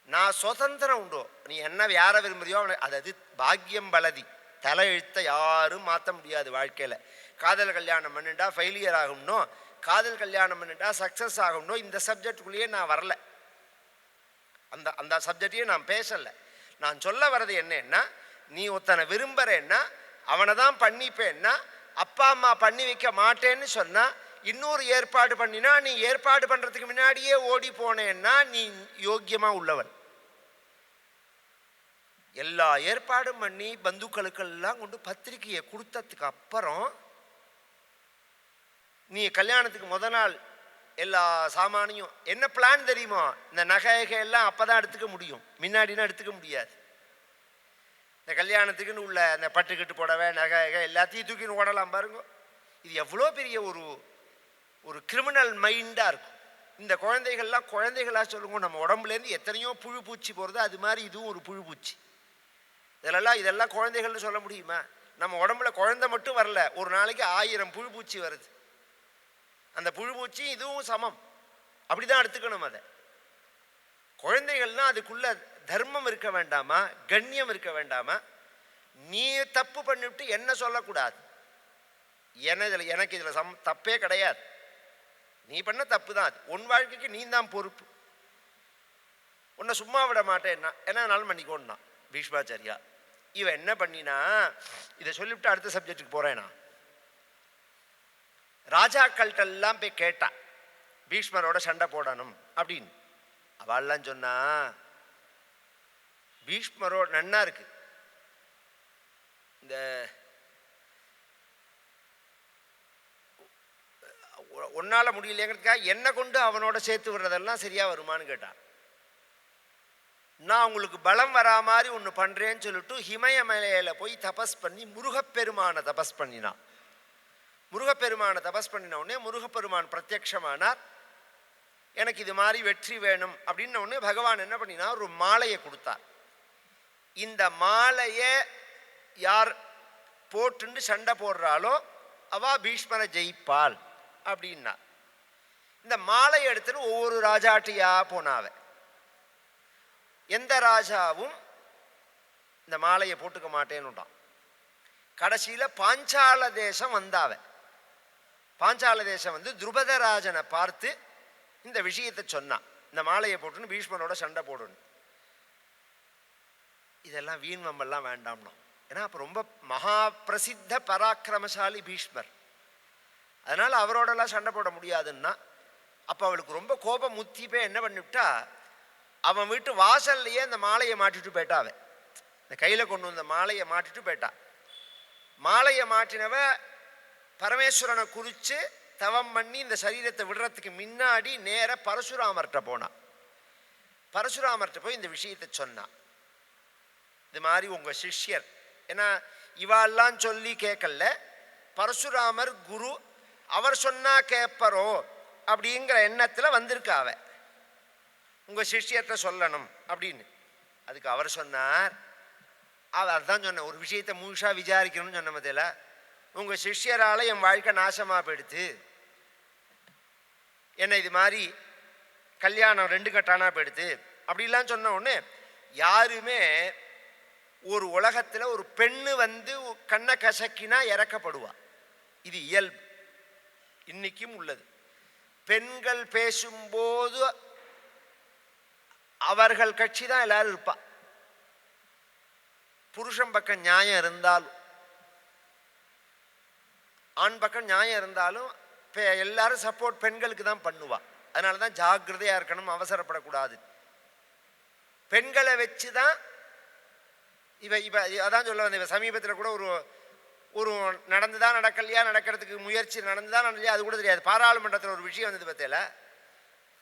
நான் சுதந்திரம் உண்டோ, நீ என்ன யாரை விரும்புறியோ அதாவது பாக்கியம் பலதி, தலை எழுத்த யாரும் மாற்ற முடியாது வாழ்க்கையில. காதல் கல்யாணம் பண்ணிட்டா ஃபெயிலியர் ஆகும்னோ, காதல் கல்யாணம் பண்ணிட்டா சக்சஸ் ஆகும்னோ, இந்த சப்ஜெக்டுக்குள்ளேயே நான் வரல, அந்த சப்ஜெக்டையே நான் பேசல. நான் சொல்ல வர்றது என்னன்னா, நீ ஒருத்தனை விரும்புறேன்னா அவனை தான் பண்ணிப்பேன்னா, அப்பா அம்மா பண்ணி வைக்க மாட்டேன்னு சொன்னா இன்னொரு ஏற்பாடு பண்ணினா, நீ ஏற்பாடு பண்றதுக்கு முன்னாடியே ஓடி போனேன்னா நீ யோக்கியமா உள்ளவன். எல்லா ஏற்பாடும் பண்ணி பந்துக்களுக்கெல்லாம் கொண்டு பத்திரிகையை கொடுத்ததுக்கு அப்புறம் நீ கல்யாணத்துக்கு நாள் எல்லா சாமானியும் என்ன பிளான் தெரியுமோ, இந்த நகை எல்லாம் அப்பதான் எடுத்துக்க முடியும், முன்னாடினா எடுத்துக்க முடியாது. இந்த கல்யாணத்துக்குன்னு உள்ள அந்த பட்டுக்கிட்டு புடவை நகை எல்லாத்தையும் தூக்கின்னு ஓடலாம் பாருங்க. இது எவ்வளோ பெரிய ஒரு கிரிமினல் மைண்டா இருக்கும். இந்த குழந்தைகள்லாம் குழந்தைகளா சொல்லுங்க, நம்ம உடம்புலேருந்து எத்தனையோ புழு பூச்சி போகிறது, அது மாதிரி இதுவும் ஒரு புழு பூச்சி. இதெல்லாம் குழந்தைகள்னு சொல்ல முடியுமா? நம்ம உடம்புல குழந்தை மட்டும் வரல, ஒரு நாளைக்கு 1000 புழு பூச்சி வருது. அந்த புழு பூச்சி இதுவும் சமம், அப்படிதான் எடுத்துக்கணும். அதை குழந்தைகள்னா அதுக்குள்ள தர்மம் இருக்க வேண்டாமா, கண்ணியம் இருக்க வேண்டாமா? நீ தப்பு பண்ணிவிட்டு என்ன சொல்லக்கூடாது, எனக்கு இதுல தப்பே கிடையாது, நீ பண்ண தப்பு தான், அது உன் வாழ்க்கைக்கு நீ தான் பொறுப்பு, உன்னை சும்மா விட மாட்டேன்னா என்னாலும் பண்ணிக்கோன்னா பீஷ்மாச்சாரியா. இவன் என்ன பண்ணினா, இதை சொல்லிவிட்டு அடுத்த சப்ஜெக்டுக்கு போறேனா. ராஜாக்கள்கிட்டெல்லாம் போய் கேட்டான், பீஷ்மரோட சண்டை போடணும் அப்படின்னு. அவள்லாம் சொன்னா, பீஷ்மரோட நன்னா இருக்கு, இந்த ஒன்னால் முடியலைங்கிறதுக்காக என்னை கொண்டு அவனோட சேர்த்து விடுறதெல்லாம் சரியாக வருமானு கேட்டான். நான் உங்களுக்கு பலம் வரா மாதிரி ஒன்று பண்ணுறேன்னு சொல்லிட்டு ஹிமயமலையில் போய் தபஸ் பண்ணி முருகப்பெருமானை தபஸ் பண்ணினான். முருகப்பெருமானை தபஸ் பண்ணின உடனே முருகப்பெருமான் பிரத்யக்ஷமானார். எனக்கு இது மாதிரி வெற்றி வேணும் அப்படின்ன உடனே பகவான் என்ன பண்ணினா ஒரு மாலையை கொடுத்தார். இந்த மாலையை யார் போட்டுண்டு சண்டை போடுறாளோ அவா பீஷ்மரை ஜெயிப்பாள் அப்படின்னா. இந்த மாலையை எடுத்துன்னு ஒவ்வொரு ராஜாட்டியா போனாவ. எந்த ராஜாவும் இந்த மாலையை போட்டுக்க மாட்டேன்னுட்டான். கடைசியில் பாஞ்சால தேசம் வந்தாவ. பாஞ்சால தேசம் வந்து துருபதராஜனை பார்த்து இந்த விஷயத்தை சொன்னான், இந்த மாலையை போட்டுன்னு பீஷ்மரோட சண்டை போடணும். இதெல்லாம் வீண் வம்பெல்லாம் வேண்டாம்னா, ஏன்னா அப்போ ரொம்ப மகா பிரசித்த பராக்கிரமசாலி பீஷ்மர், அதனால் அவரோடலாம் சண்டை போட முடியாதுன்னா. அப்போ அவளுக்கு ரொம்ப கோபம் முத்தி போய் என்ன பண்ணிவிட்டா, அவன் வீட்டு வாசல்லையே அந்த மாலையை மாட்டிட்டு போயிட்டாவ. இந்த கையில் கொண்டு வந்த மாலையை மாட்டிட்டு போயிட்டா. மாலையை மாட்டினவ பரமேஸ்வரனை குறித்து தவம் பண்ணி இந்த சரீரத்தை விடுறதுக்கு முன்னாடி நேர பரசுராமர்கிட்ட போனான். பரசுராமர்கிட்ட போய் இந்த விஷயத்தை சொன்னான். இது மாதிரி உங்கள் சிஷ்யர், ஏன்னா இவாள்லாம் சொல்லி கேட்கல, பரசுராமர் குரு, அவர் சொன்னா கேட்பரோ அப்படிங்கிற எண்ணத்தில் வந்திருக்காவ, உங்கள் சிஷ்யர்கிட்ட சொல்லணும் அப்படின்னு. அதுக்கு அவர் சொன்னார், அதுதான் சொன்னேன், ஒரு விஷயத்தை முழுசாக விசாரிக்கணும்னு சொன்ன மதியில், உங்கள் சிஷ்யரால் என் வாழ்க்கை நாசமாக போயிடுத்து, என்ன இது மாதிரி கல்யாணம் 2 கட்டானா போயிடுத்து அப்படிலாம் சொன்ன உடனே, யாருமே ஒரு உலகத்தில் ஒரு பெண்ணு வந்து கண்ணை கசக்கினா இறக்கப்படுவா, இது இயல்பு, இன்னைக்கும் உள்ளது. பெண்கள் பேசும்போது அவர்கள் கட்சி தான் எல்லாரும் இருப்பா. புருஷன் பக்கம் நியாயம் இருந்தாலும் ஆண் பக்கம் நியாயம் இருந்தாலும் எல்லாரும் சப்போர்ட் பெண்களுக்கு தான் பண்ணுவா. அதனால தான் ஜாக்கிரதையாக இருக்கணும், அவசரப்படக்கூடாது. பெண்களை வச்சு தான் இப்போ அதான் சொல்ல வந்த, சமீபத்தில் கூட ஒரு நடந்துதான் நடக்கலையா, நடக்கிறதுக்கு முயற்சி நடந்துதான் நடக்கலையா அது கூட தெரியாது, பாராளுமன்றத்தில் ஒரு விஷயம் வந்தது பார்த்தேல,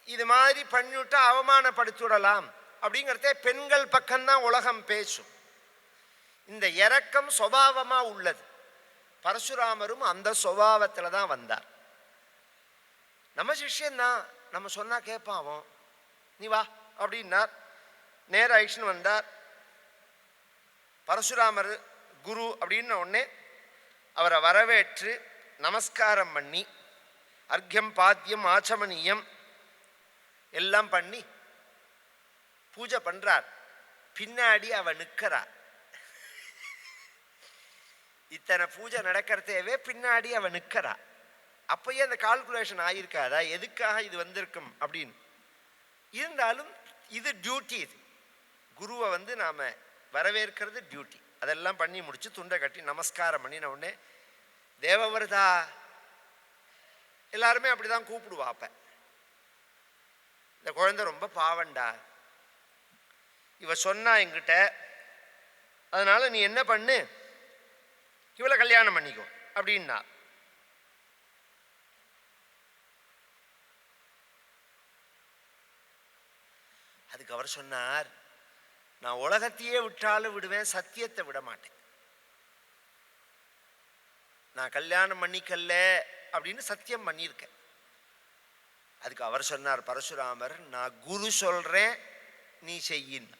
இது மாதிரி பண்ணிவிட்டு அவமானப்படுத்தி விடலாம் அப்படிங்கிறதே பெண்கள் பக்கம்தான் உலகம் பேசும். இந்த இரக்கம் சுபாவமாக உள்ளது. பரசுராமரும் அந்த சுபாவத்தில் தான் வந்தார். நம்ம சிஷ்யந்தான், நம்ம சொன்னால் கேட்பாவோம், நீ வா அப்படின்னார். நேர ஐஷன் வந்தார். பரசுராமர் குரு அப்படின்ன உடனே அவரை வரவேற்று நமஸ்காரம் பண்ணி அர்க்கியம் பாத்தியம் ஆச்சமனியம் எல்லாம் பண்ணி பூஜை பண்ணுறார். பின்னாடி அவ நிற்கிறார். இத்தனை பூஜை நடக்கிறதேவே பின்னாடி அவ நிற்கிறா. அப்பயே அந்த கால்குலேஷன் ஆகியிருக்காதா, எதுக்காக இது வந்திருக்கும் அப்படின்னு. இருந்தாலும் இது டியூட்டி, இது குருவை வந்து நாம் வரவேற்கிறது டியூட்டி. அதெல்லாம் பண்ணி முடிச்சு துண்டை கட்டி நமஸ்காரம் பண்ணின உடனே, தேவவர்தா எல்லாருமே அப்படி தான் கூப்பிடுவா. அப்போ இந்த குழந்தை ரொம்ப பாவண்டா, இவ சொன்னா என்கிட்ட, அதனால நீ என்ன பண்ணு, இவளை கல்யாணம் பண்ணிக்கோ அப்படின்னா. அதுக்கு அவர் சொன்னார், நான் உலகத்தையே விட்டாலும் விடுவேன், சத்தியத்தை விட மாட்டேன். நான் கல்யாணம் பண்ணிக்கல அப்படின்னு சத்தியம் பண்ணியிருக்கேன். அதுக்கு அவர் சொன்னார் பரசுராமர், நான் குரு சொல்றேன் நீ செய்யின்னு.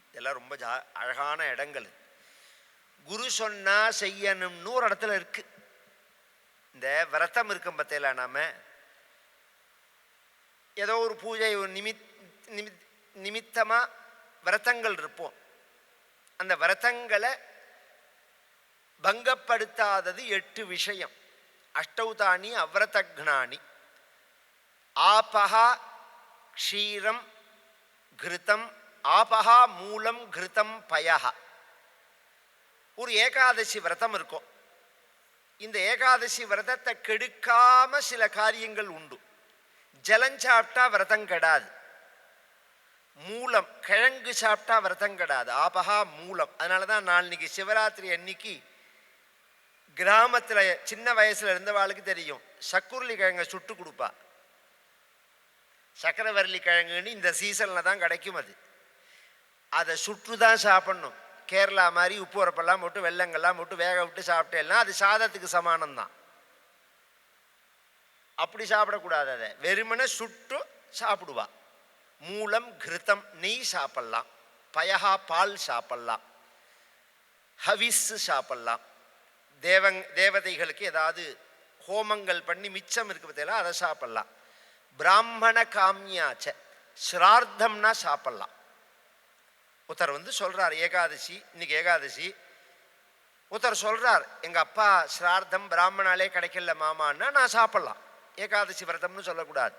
இதெல்லாம் ரொம்ப அழகான இடங்கள். குரு சொன்னா செய்யணும்னு ஒரு இடத்துல இருக்கு. இந்த விரதம் இருக்கும் பார்த்தீங்களா, நாம ஏதோ ஒரு பூஜை ஒரு நிமித்தமா விரதங்கள் இருப்போம். அந்த விரதங்களை பங்கப்படுத்தாதது 8 விஷயம். அஷ்டௌதானி அவ்ரதக்னானி ஆபஹா க்ஷீரம் கிருதம் ஆபஹா மூலம் கிருதம் பயஹா. ஒரு ஏகாதசி விரதம் இருக்கும். இந்த ஏகாதசி விரதத்தை கெடுக்காம சில காரியங்கள் உண்டு. ஜலம் சாப்பிட்டா விரதம் கெடாது. மூலம் கிழங்கு சாப்பிட்டா விரதம் கெடாது. ஆபஹா மூலம். அதனால தான் நாளைக்கு சிவராத்திரி அன்னைக்கு கிராமத்தில் சின்ன வயசில் இருந்தவாளுக்கு தெரியும், சக்குருளி கிழங்கை சுட்டு கொடுப்பா. சக்கரவர்லி கிழங்குன்னு இந்த சீசனில் தான் கிடைக்கும். அதை சுட்டு தான் சாப்பிட்ணும். கேரளா மாதிரி உப்பு உரப்பெல்லாம் போட்டு வெள்ளங்கள்லாம் போட்டு வேக விட்டு சாப்பிட்டேன்னா அது சாதத்துக்கு சமானம்தான். அப்படி சாப்பிடக்கூடாது, அதை வெறுமனை சுட்டு சாப்பிடுவா. மூலம் கிருத்தம் நெய் சாப்பிட்லாம், பயகா பால் சாப்பிட்லாம், ஹவிஸ் சாப்பிட்லாம். தேவதைகளுக்கு ஏதாவது ஹோமங்கள் பண்ணி மிச்சம் இருக்கு பார்த்தீங்களா, அதை சாப்பிட்லாம். பிராமண காமியாச்ச ஸ்ரார்த்தம்னா சாப்பிட்லாம். ஒருத்தர் சொல்கிறார் ஏகாதசி, இன்னைக்கு ஏகாதசி, ஒருத்தர் சொல்கிறார் எங்கள் அப்பா ஸ்ரார்த்தம் பிராமணாலே கிடைக்கல மாமான்னா நான் சாப்பிட்லாம். ஏகாதசி விரதம்னு சொல்லக்கூடாது.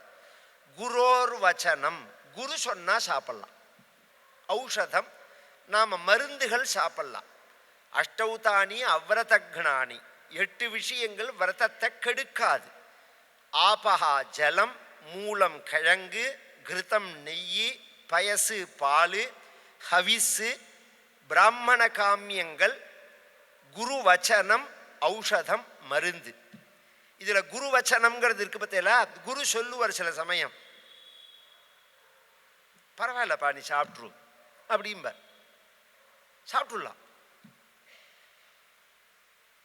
குரோர் வச்சனம், குரு சொன்னால் சாப்பிட்லாம். ஔஷதம், நாம் மருந்துகள் சாப்பிட்லாம். அஷ்டௌதானி அவ்ரதக்னானி, 8 விஷயங்கள் விரதத்தை கெடுக்காது. ஆபஹா ஜலம், மூலம் கிழங்கு, கிருத்தம் நெய், பயசு பால், ஹவிஸு பிராமண காமியங்கள், குரு வச்சனம் ஔஷதம் மருந்து. இதில் குரு வச்சனம்ங்கிறது இருக்கு பார்த்தீங்களா, குரு சொல்லுவார் சில சமயம், பரவாயில்லப்பா நீ சாப்பிட்ரு அப்படிம்ப, சாப்பிட்டுடலாம்.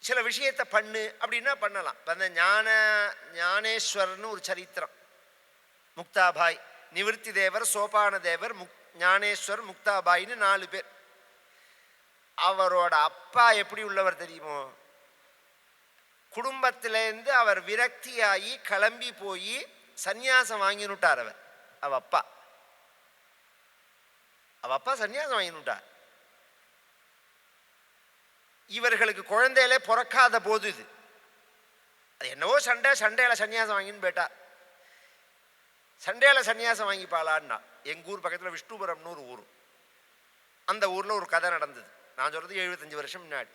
சில விஷயத்தை பண்ணு அப்படின்னா பண்ணலாம். இப்போ அந்த ஞானேஸ்வரர்னு ஒரு சரித்திரம், முக்தாபாய், நிவர்த்தி தேவர், சோபான தேவர், ஞானேஸ்வர், முக்தாபாயின்னு 4 பேர். அவரோட அப்பா எப்படி உள்ளவர் தெரியுமோ, குடும்பத்திலேருந்து அவர் விரக்தியாகி கிளம்பி போய் சந்நியாசம் வாங்கினுட்டார். அவ அப்பா சந்நியாசம் வாங்கினுட்டார். இவர்களுக்கு குழந்தையிலே பிறக்காத போது இது அது என்னவோ சண்டையில் சன்னியாசம் வாங்கின்னு போயிட்டா. சண்டையில் சன்னியாசம் வாங்கிப்பாளான்னா, எங்கள் ஊர் பக்கத்தில் விஷ்ணுபுரம்னு ஒரு ஊர், அந்த ஊரில் ஒரு கதை நடந்தது. நான் சொல்கிறது 75 வருஷம் முன்னாடி.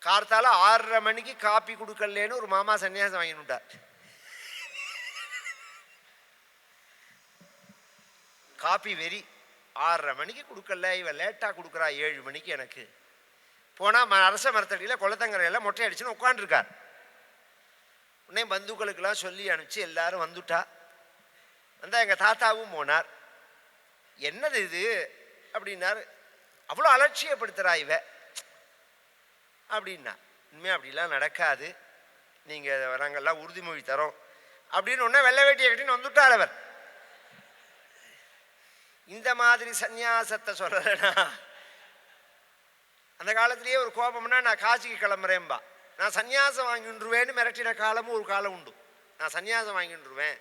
கார்த்தால 6:30 மணிக்கு காப்பி கொடுக்கலேன்னு ஒரு மாமா சன்னியாசம் வாங்கினுட்டார். காப்பி வெறி, 6:30 மணிக்கு கொடுக்கல, இவன் லேட்டாக கொடுக்குறா 7 மணிக்கு. எனக்கு போனால் அரச மரத்தடியில் குளத்தங்கரையில் மொட்டை அடிச்சுன்னு உட்காந்துருக்கார். உடனே பந்துக்களுக்கெல்லாம் சொல்லி அனுப்பிச்சு எல்லாரும் வந்துட்டா. வந்தால் எங்கள் தாத்தாவும் போனார். என்னது இது அப்படின்னார். அவ்வளோ அலட்சியப்படுத்துகிறா இவ அப்படின்னா. இனிமேல் அப்படிலாம் நடக்காது, நீங்கள் நாங்கள்லாம் உறுதிமொழி தரோம் அப்படின்னு ஒன்றே வெள்ளை வேட்டியை கட்டின்னு வந்துட்டார் அவர். இந்த மாதிரி சந்நியாசத்தை சொல்கிறேன்னா, அந்த காலத்திலேயே ஒரு கோபம்னா நான் காசிக்கு கிளம்புறேன்பா, நான் சன்னியாசம் வாங்கிட்டுருவேன்னு மிரட்டின காலமும் ஒரு காலம் உண்டு. நான் சன்னியாசம் வாங்கிட்டுருவேன்.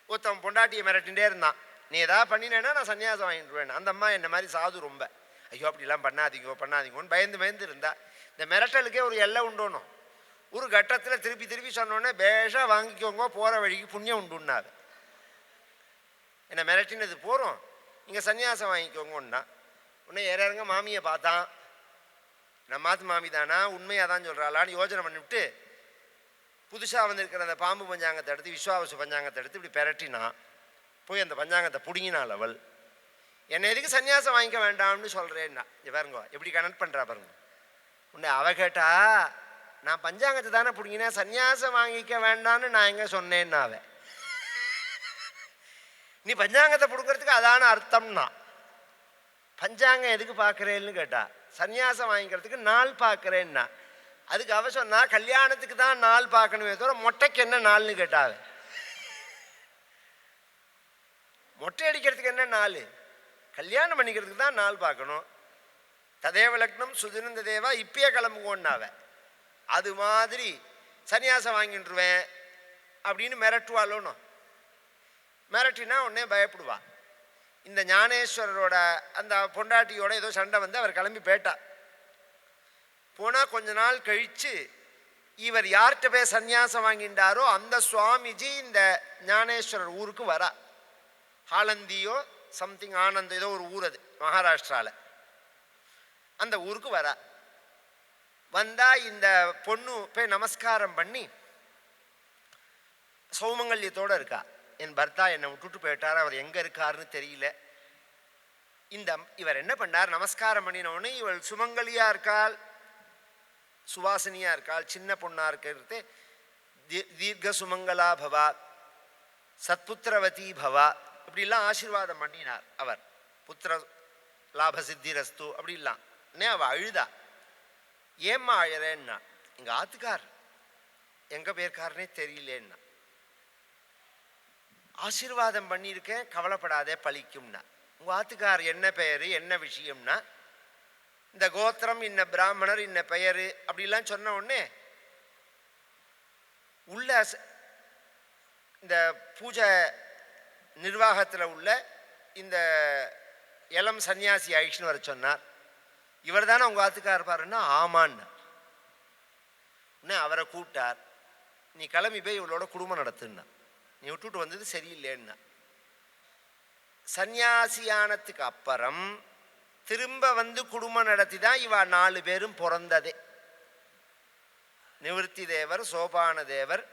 ஒருத்தன் பொண்டாட்டியை மிரட்டிகிட்டே இருந்தான், நீ எதாவது பண்ணினேன்னா நான் சன்னியாசம் வாங்கிட்டுருவேன். அந்த அம்மா என்ன மாதிரி சாது, ரொம்ப ஐயோ அப்படிலாம் பண்ணாதீங்கன்னு பயந்து இருந்தா. இந்த மிரட்டலுக்கே ஒரு எல்லை உண்டோணும். ஒரு கட்டத்தில் திருப்பி சொன்னோன்னே பேஷா வாங்கிக்கோங்க, போகிற வழிக்கு புண்ணியம் உண்டுன்னாரு. என்னை மிரட்டினது போகிறோம், நீங்கள் சன்னியாசம் வாங்கிக்கோங்கன்னா. உடனே இறங்க மாமியை பார்த்தான். நம்மாத்து மாமி தானா, உண்மையாக தான் சொல்கிறாளான்னு யோசனை பண்ணிவிட்டு புதுசாக வந்திருக்கிற அந்த பாம்பு பஞ்சாங்கத்தை எடுத்து, விஸ்வாவசு பஞ்சாங்கத்தை எடுத்து இப்படி பெரட்டினா. போய் அந்த பஞ்சாங்கத்தை பிடுங்கினாள் அவள். என்னை எதுக்கு சன்னியாசம் வாங்கிக்க வேண்டாம்னு சொல்கிறேன்னா, பாருங்க எப்படி கனெக்ட் பண்ணுறா பாருங்க. உன்னை அவ கேட்டா, நான் பஞ்சாங்கத்தை தானே பிடிங்கினேன், சன்னியாசம் வாங்கிக்க வேண்டான்னு நான் எங்கே சொன்னேன்னா அவன். நீ பஞ்சாங்கத்தை பிடுங்கிறதுக்கு அதான அர்த்தம்னா. பஞ்சாங்கம் எதுக்கு பார்க்குறேன்னு கேட்டா, சன்னியாசம் வாங்கிக்கிறதுக்கு நாள் பார்க்குறேன்னா. அதுக்கு அவ சொன்னா, கல்யாணத்துக்கு தான் நாள் பார்க்கணுமே தவிர மொட்டைக்கு என்ன நாள்னு கேட்டாவ. மொட்டை அடிக்கிறதுக்கு என்ன நாள், கல்யாணம் பண்ணிக்கிறதுக்கு தான் நாள் பார்க்கணும். ததேவ லக்னம் சுதினந்த தேவா, இப்பயே கிளம்புங்கன்னாவ. அது மாதிரி சன்னியாசம் வாங்கிட்டுருவேன் அப்படின்னு மிரட்டுவாளோன்னு. மிரட்டினா உடனே பயப்படுவா. இந்த ஞானேஸ்வரரோட அந்த பொண்டாட்டியோட ஏதோ சண்டை வந்து அவர் கிளம்பி போயிட்டா. போனால் கொஞ்ச நாள் கழித்து இவர் யார்கிட்ட போய் சன்னியாசம் வாங்கிட்டாரோ அந்த சுவாமிஜி இந்த ஞானேஸ்வரர் ஊருக்கு வரா. ஆலந்தியோ சம்திங், ஆனந்த் ஏதோ ஒரு ஊர், அது மகாராஷ்டிராவில். அந்த ஊருக்கு வரா. வந்தால் இந்த பொண்ணு போய் நமஸ்காரம் பண்ணி சௌமங்கல்யத்தோடு இருக்கா. என் பர்த்தா என்னை விட்டுட்டு போயிட்டார், அவர் எங்கே இருக்காருன்னு தெரியல. இவர் என்ன பண்ணார், நமஸ்காரம் பண்ணினோடனே இவள் சுமங்கலியாக இருக்காள், சுவாசினியாக இருக்காள், சின்ன பொண்ணாக இருக்கிறது, தீர்க்க சுமங்கலா பவா, சத்புத்திரவதி பவா, இப்படிலாம் ஆசீர்வாதம் பண்ணினார் அவர். புத்திர லாப சித்திரஸ்து அப்படிலாம். அவள் அழுதா. ஏம்மா அழறேன்னா, எங்கள் ஆத்துக்கார் எங்கே போயிருக்காருனே தெரியலேன்னா. ஆசீர்வாதம் பண்ணியிருக்கேன், கவலைப்படாதே பழிக்கும்னா. உங்கள் ஆத்துக்கார் என்ன பெயர் என்ன விஷயம்னா, இந்த கோத்திரம் இன்ன பிராமணர் இன்ன பெயர் அப்படிலாம் சொன்ன உடனே உள்ள இந்த பூஜை நிர்வாகத்தில் உள்ள இந்த இளம் சன்னியாசி ஐஷ்ணு வர சொன்னார். இவர் தானே உங்கள் ஆத்துக்கார் பாருன்னா, ஆமான்னு. உடனே அவரை கூப்பிட்டார். நீ கிளம்பி போய் இவளோட குடும்பம் நடத்துன்னா, நீ விட்டுட்டு வந்தது சரியில்லைன்னா. சன்னியாசியானத்துக்கு அப்புறம் திரும்ப வந்து குடும்பம் நடத்தி தான் இவா 4 பேரும் பிறந்ததே. நிவர்த்தி தேவர், சோபான தேவர்,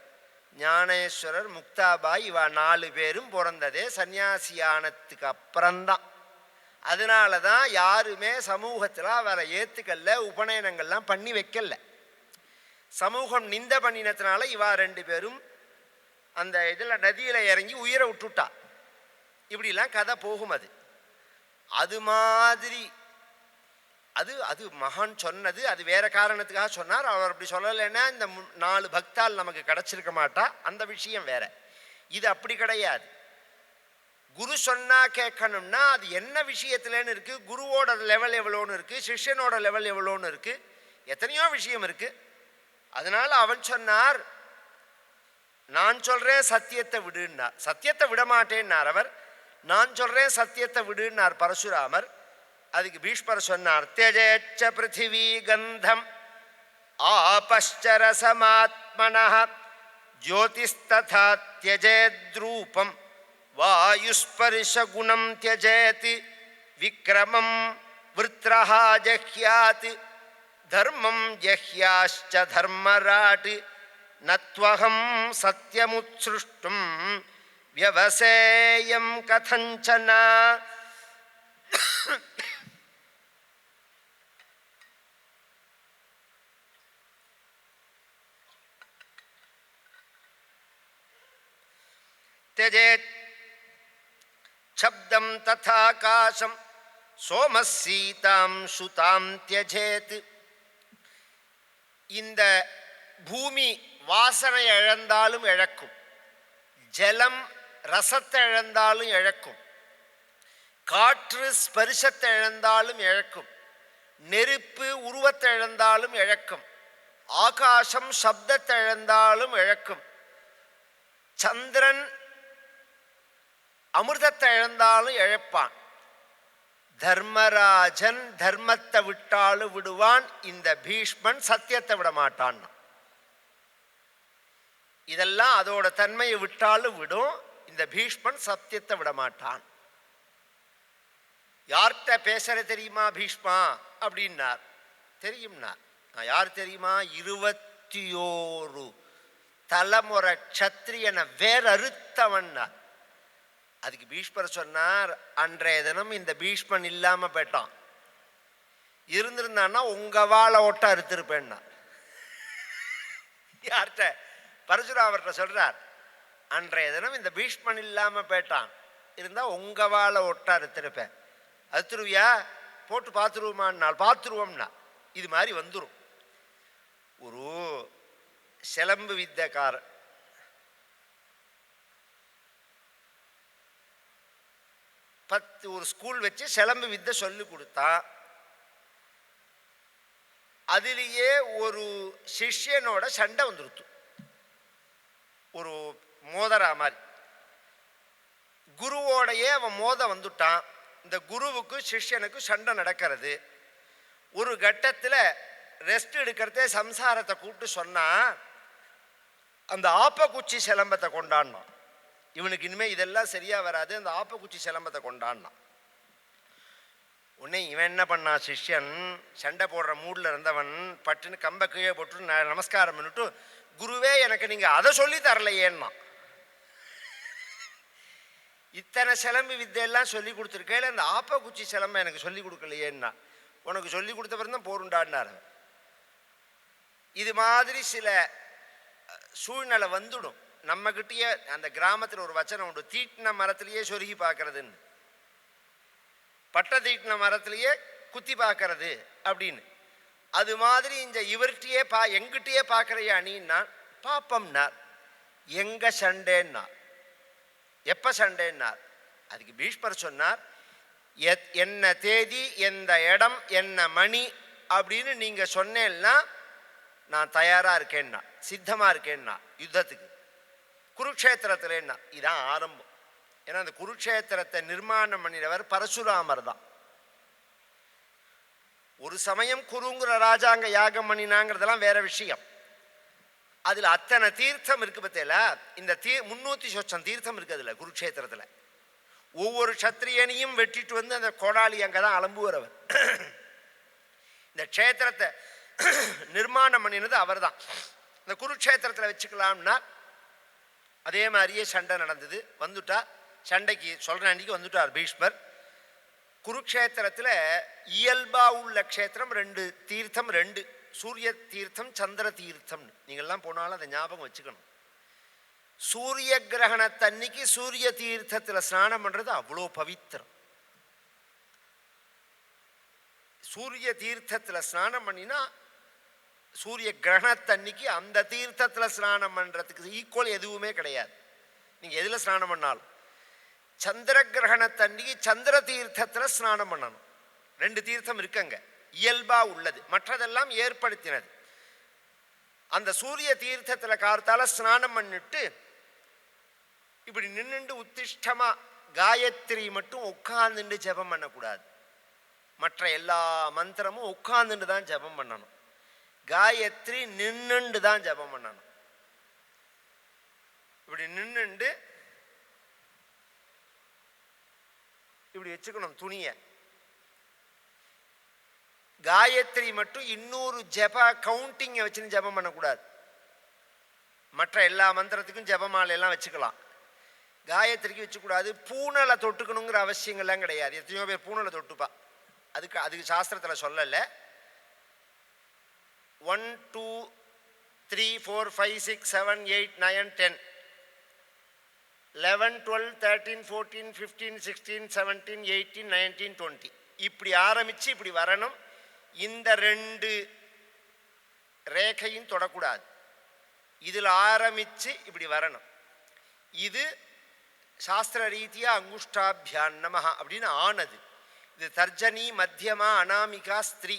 ஞானேஸ்வரர், முக்தாபாய், இவா 4 பேரும் பிறந்ததே சன்னியாசியானத்துக்கு அப்புறம்தான். அதனால தான் யாருமே சமூகத்தில் அவரை ஏற்றுக்கல்ல, உபநயனங்கள்லாம் பண்ணி வைக்கல. சமூகம் நிந்த பண்ணினத்தினால இவா 2 பேரும் அந்த இதில் நதியில் இறங்கி உயிரை விட்டுட்டா. இப்படிலாம் கதை போகும். அது மாதிரி அது அது மகான் சொன்னது. அது வேற காரணத்துக்காக சொன்னார். அவர் அப்படி சொல்லலைன்னா இந்த 4 பக்தால் நமக்கு கிடச்சிருக்க மாட்டா. அந்த விஷயம் வேற. இது அப்படி கிடையாது. குரு சொன்னா கேட்கணும்னா அது என்ன விஷயத்துலன்னு இருக்கு, குருவோட லெவல் எவ்வளோன்னு இருக்கு, சிஷ்யனோட லெவல் எவ்வளோன்னு இருக்கு, எத்தனையோ விஷயம் இருக்கு. அதனால அவன் சொன்னார், நான் சொல்றேன் சத்தியத்தை விடுன்னார். சத்தியத்தை விட மாட்டேன்னார் அவர். நான் சொல்றேன் சத்தியத்தை விடுன்னார் பரசுராமர். அதுக்கு பீஷ்மர் சொன்னார், தியஜேச்ச பிருத்திவி கந்தம் ஆபஷ்சரசமாத்மனஹ ஜோதிஸ்ததா தியஜேத்ரூபம் வாயுஸ்பர்ஷ குணம் தியஜேத் விக்ரமம் விருத்ரஹா ஜஹ்யாத் தர்மம் ஜஹ்யாஷ்ச தர்மராட் நத்வஹம் சத்யமுத்ஸ்ருஷ்டும் வியவசேயம் கதஞ்சன. त्यजेत् शब्दं तथाकाशं सोमसीतां सुतां त्यजेत्. இந்த பூமி வாசனை இழந்தாலும் இழக்கும், ஜலம் ரசத்தை இழந்தாலும் இழக்கும், காற்று ஸ்பரிசத்தை இழந்தாலும் இழக்கும், நெருப்பு உருவத்தை இழந்தாலும் இழக்கும், ஆகாசம் சப்தத்தை இழந்தாலும் இழக்கும், சந்திரன் அமிர்தத்தை இழந்தாலும் இழப்பான், தர்மராஜன் தர்மத்தை விட்டாலும் விடுவான், இந்த பீஷ்மன் சத்தியத்தை விட மாட்டான். இதெல்லாம் அதோட தன்மையை விட்டாலும் விடும், இந்த பீஷ்மன் சத்தியத்தை விட மாட்டான். யார்கிட்ட பேசுற தெரியுமா பீஷ்மா அப்படின்னார். தெரியும்னார். நான் யார் தெரியுமா, 21 தலைமுறை க்ஷத்ரியனை வேறறுத்தவன்னார். அதுக்கு பீஷ்மர் சொன்னார், அன்றைய தினம் இந்த பீஷ்மன் இல்லாம போயிட்டான், இருந்திருந்தான்னா உங்க வாழை ஒட்ட அறுத்திருப்பேன்னா. யார்கிட்ட? பரசுராமர்கிட்ட சொல்றார், அன்றைய தினம் இந்த பீஷ்மன் இல்லாம போயிட்டான், இருந்தா உங்க வாழை ஒட்ட அறுத்திருப்பேன். அறுத்துருவியா? போட்டு பார்த்துருவோமான்னால் பார்த்துருவோம்னா இது மாதிரி வந்துடும். ஒரு சிலம்பு வித்தைக்காரர் ஒரு ஸ்கூல் வச்சு சிலம்பு வித்தை சொல்லி கொடுத்தா. அதிலேயே ஒரு சிஷ்யனோட சண்டை வந்துருத்து, ஒரு மோதரா மாதிரி. குருவோடையே அவன் மோத வந்துட்டான். இந்த குருவுக்கு சிஷ்யனுக்கு சண்டை நடக்கிறது. ஒரு கட்டத்தில் ரெஸ்ட் எடுக்கிறதே சம்சாரத்தை கூப்பிட்டு சொன்னா, அந்த ஆப்பக்குச்சி சிலம்பத்தை கொண்டாடினான். இவனுக்கு இனிமேல் இதெல்லாம் சரியா வராது, அந்த ஆப்பக்குச்சி சிலம்பத்தை கொண்டாடினான். உடனே இவன் என்ன பண்ணான், சிஷ்யன் சண்டை போடுற மூடில் இருந்தவன் பட்டுன்னு கம்பை கீழே போட்டு நமஸ்காரம் பண்ணிட்டு, குருவே எனக்கு நீங்கள் அதை சொல்லி தரலையேன்னா, இத்தனை சிலம்பு வித்தையெல்லாம் சொல்லி கொடுத்துருக்கேன், அந்த ஆப்பக்குச்சி சிலம்பை எனக்கு சொல்லி கொடுக்கலையேன்னா, உனக்கு சொல்லி கொடுத்த பிறந்தான் போருண்டாடினார். இது மாதிரி சில சூழ்நிலை வந்துடும். நம்மகிட்டயே அந்த கிராமத்தில் ஒரு வச்சனம் உண்டு, தீட்டின மரத்திலேயே சொருகி பார்க்கறதுன்னு, பட்டை தீட்டின மரத்திலேயே குத்தி பார்க்கறது அப்படின்னு. அது மாதிரி இந்த இவர்கிட்டயே எங்கிட்டயே பார்க்குறையா நீன்னா பாப்பம்னார். எங்க சண்டேன்னார். எப்போ சண்டேன்னார். அதுக்கு பீஷ்மர் சொன்னார், என்ன தேதி, எந்த இடம், என்ன மணி அப்படின்னு நீங்கள் சொன்னேன்னா நான் தயாராக இருக்கேன்னா, சித்தமாக இருக்கேன்னா யுத்தத்துக்கு. குருக்ஷேத்திரத்துலன்னா இதான் ஆரம்பம். ஏன்னா அந்த குருக்ஷேத்திரத்தை நிர்மாணம் பண்ணினவர் பரசுராமர் தான். ஒரு சமயம் குருங்கிற ராஜாங்க யாகம் பண்ணினாங்கிறதெல்லாம் வேற விஷயம். அதில் அத்தனை தீர்த்தம் இருக்கு பத்தியில. இந்த 300 சொச்சம் தீர்த்தம் இருக்கு அதில் குருக்ஷேத்திரத்தில். ஒவ்வொரு சத்திரியனையும் வெட்டிட்டு வந்து அந்த கோடாளி அங்கே தான் அலம்புகிறவர். இந்த க்ஷேத்திரத்தை நிர்மாணம் பண்ணினது அவர் தான். இந்த குருக்ஷேத்திரத்தில் வச்சுக்கலாம்னா அதே மாதிரியே சண்டை நடந்தது. வந்துட்டார் சண்டைக்கு, சொல்கிற அன்றைக்கி வந்துட்டார் பீஷ்மர். குருக்ஷேத்திரத்தில் இயல்பாக உள்ள க்ஷேத்திரம் 2 தீர்த்தம், 2 சூரிய தீர்த்தம், சந்திர தீர்த்தம். நீங்கள்லாம் போனாலும் அதை ஞாபகம் வச்சுக்கணும். சூரிய கிரகணத்தன்னைக்கு சூரிய தீர்த்தத்தில் ஸ்நானம் பண்ணுறது அவ்வளோ பவித்திரம். சூரிய தீர்த்தத்தில் ஸ்நானம் பண்ணினா சூரிய கிரகணத்தன்னைக்கு அந்த தீர்த்தத்தில் ஸ்நானம் பண்ணுறதுக்கு ஈக்குவல் எதுவுமே கிடையாது. நீங்கள் எதில் ஸ்நானம் பண்ணாலும். சந்திர கிரகணத்தன்னைக்கு சந்திர தீர்த்தத்தில் ஸ்நானம் பண்ணணும். 2 தீர்த்தம் இருக்குங்க, இயல்பாக உள்ளது, மற்றதெல்லாம் ஏற்படுத்தினது. அந்த சூரிய தீர்த்தத்தில் கார்த்தால ஸ்நானம் பண்ணிட்டு இப்படி நின்றுண்டு உத்திஷ்டமா காயத்ரி மட்டும் உட்கார்ந்துட்டு ஜபம் பண்ணக்கூடாது. மற்ற எல்லா மந்திரமும் உட்கார்ந்துட்டு தான் ஜபம் பண்ணணும். காயத்ரி நின்னுண்டு தான் ஜபம் பண்ணணும். இப்படி நின்னுண்டு இப்படி வச்சுக்கணும் துணியை. காயத்ரி மட்டும் இன்னொரு ஜப கவுண்டிங்கை வச்சுன்னு ஜபம் பண்ணக்கூடாது. மற்ற எல்லா மந்திரத்துக்கும் ஜபமாலையெல்லாம் வச்சுக்கலாம், காயத்ரிக்கு வச்சுக்கூடாது. பூனலை தொட்டுக்கணுங்கிற அவசியங்கள்லாம் கிடையாது. எத்தனையோ பேர் பூனலை தொட்டுப்பா, அதுக்கு சாஸ்திரத்தில் சொல்லலை. 1 2 3 4 5 6 7 8 9 10 11 12 13 14 15 16 17 18 19 20 இப்படி ஆரம்பித்து இப்படி வரணும். இந்த 2 ரேகையும் தொடக்கூடாது. இதில் ஆரம்பித்து இப்படி வரணும். இது சாஸ்திர ரீதியாக அங்குஷ்டாபியான் நமஹ அப்படின்னு ஆனது. இது தர்ஜனி, மத்தியமா, அனாமிகா, ஸ்திரீ.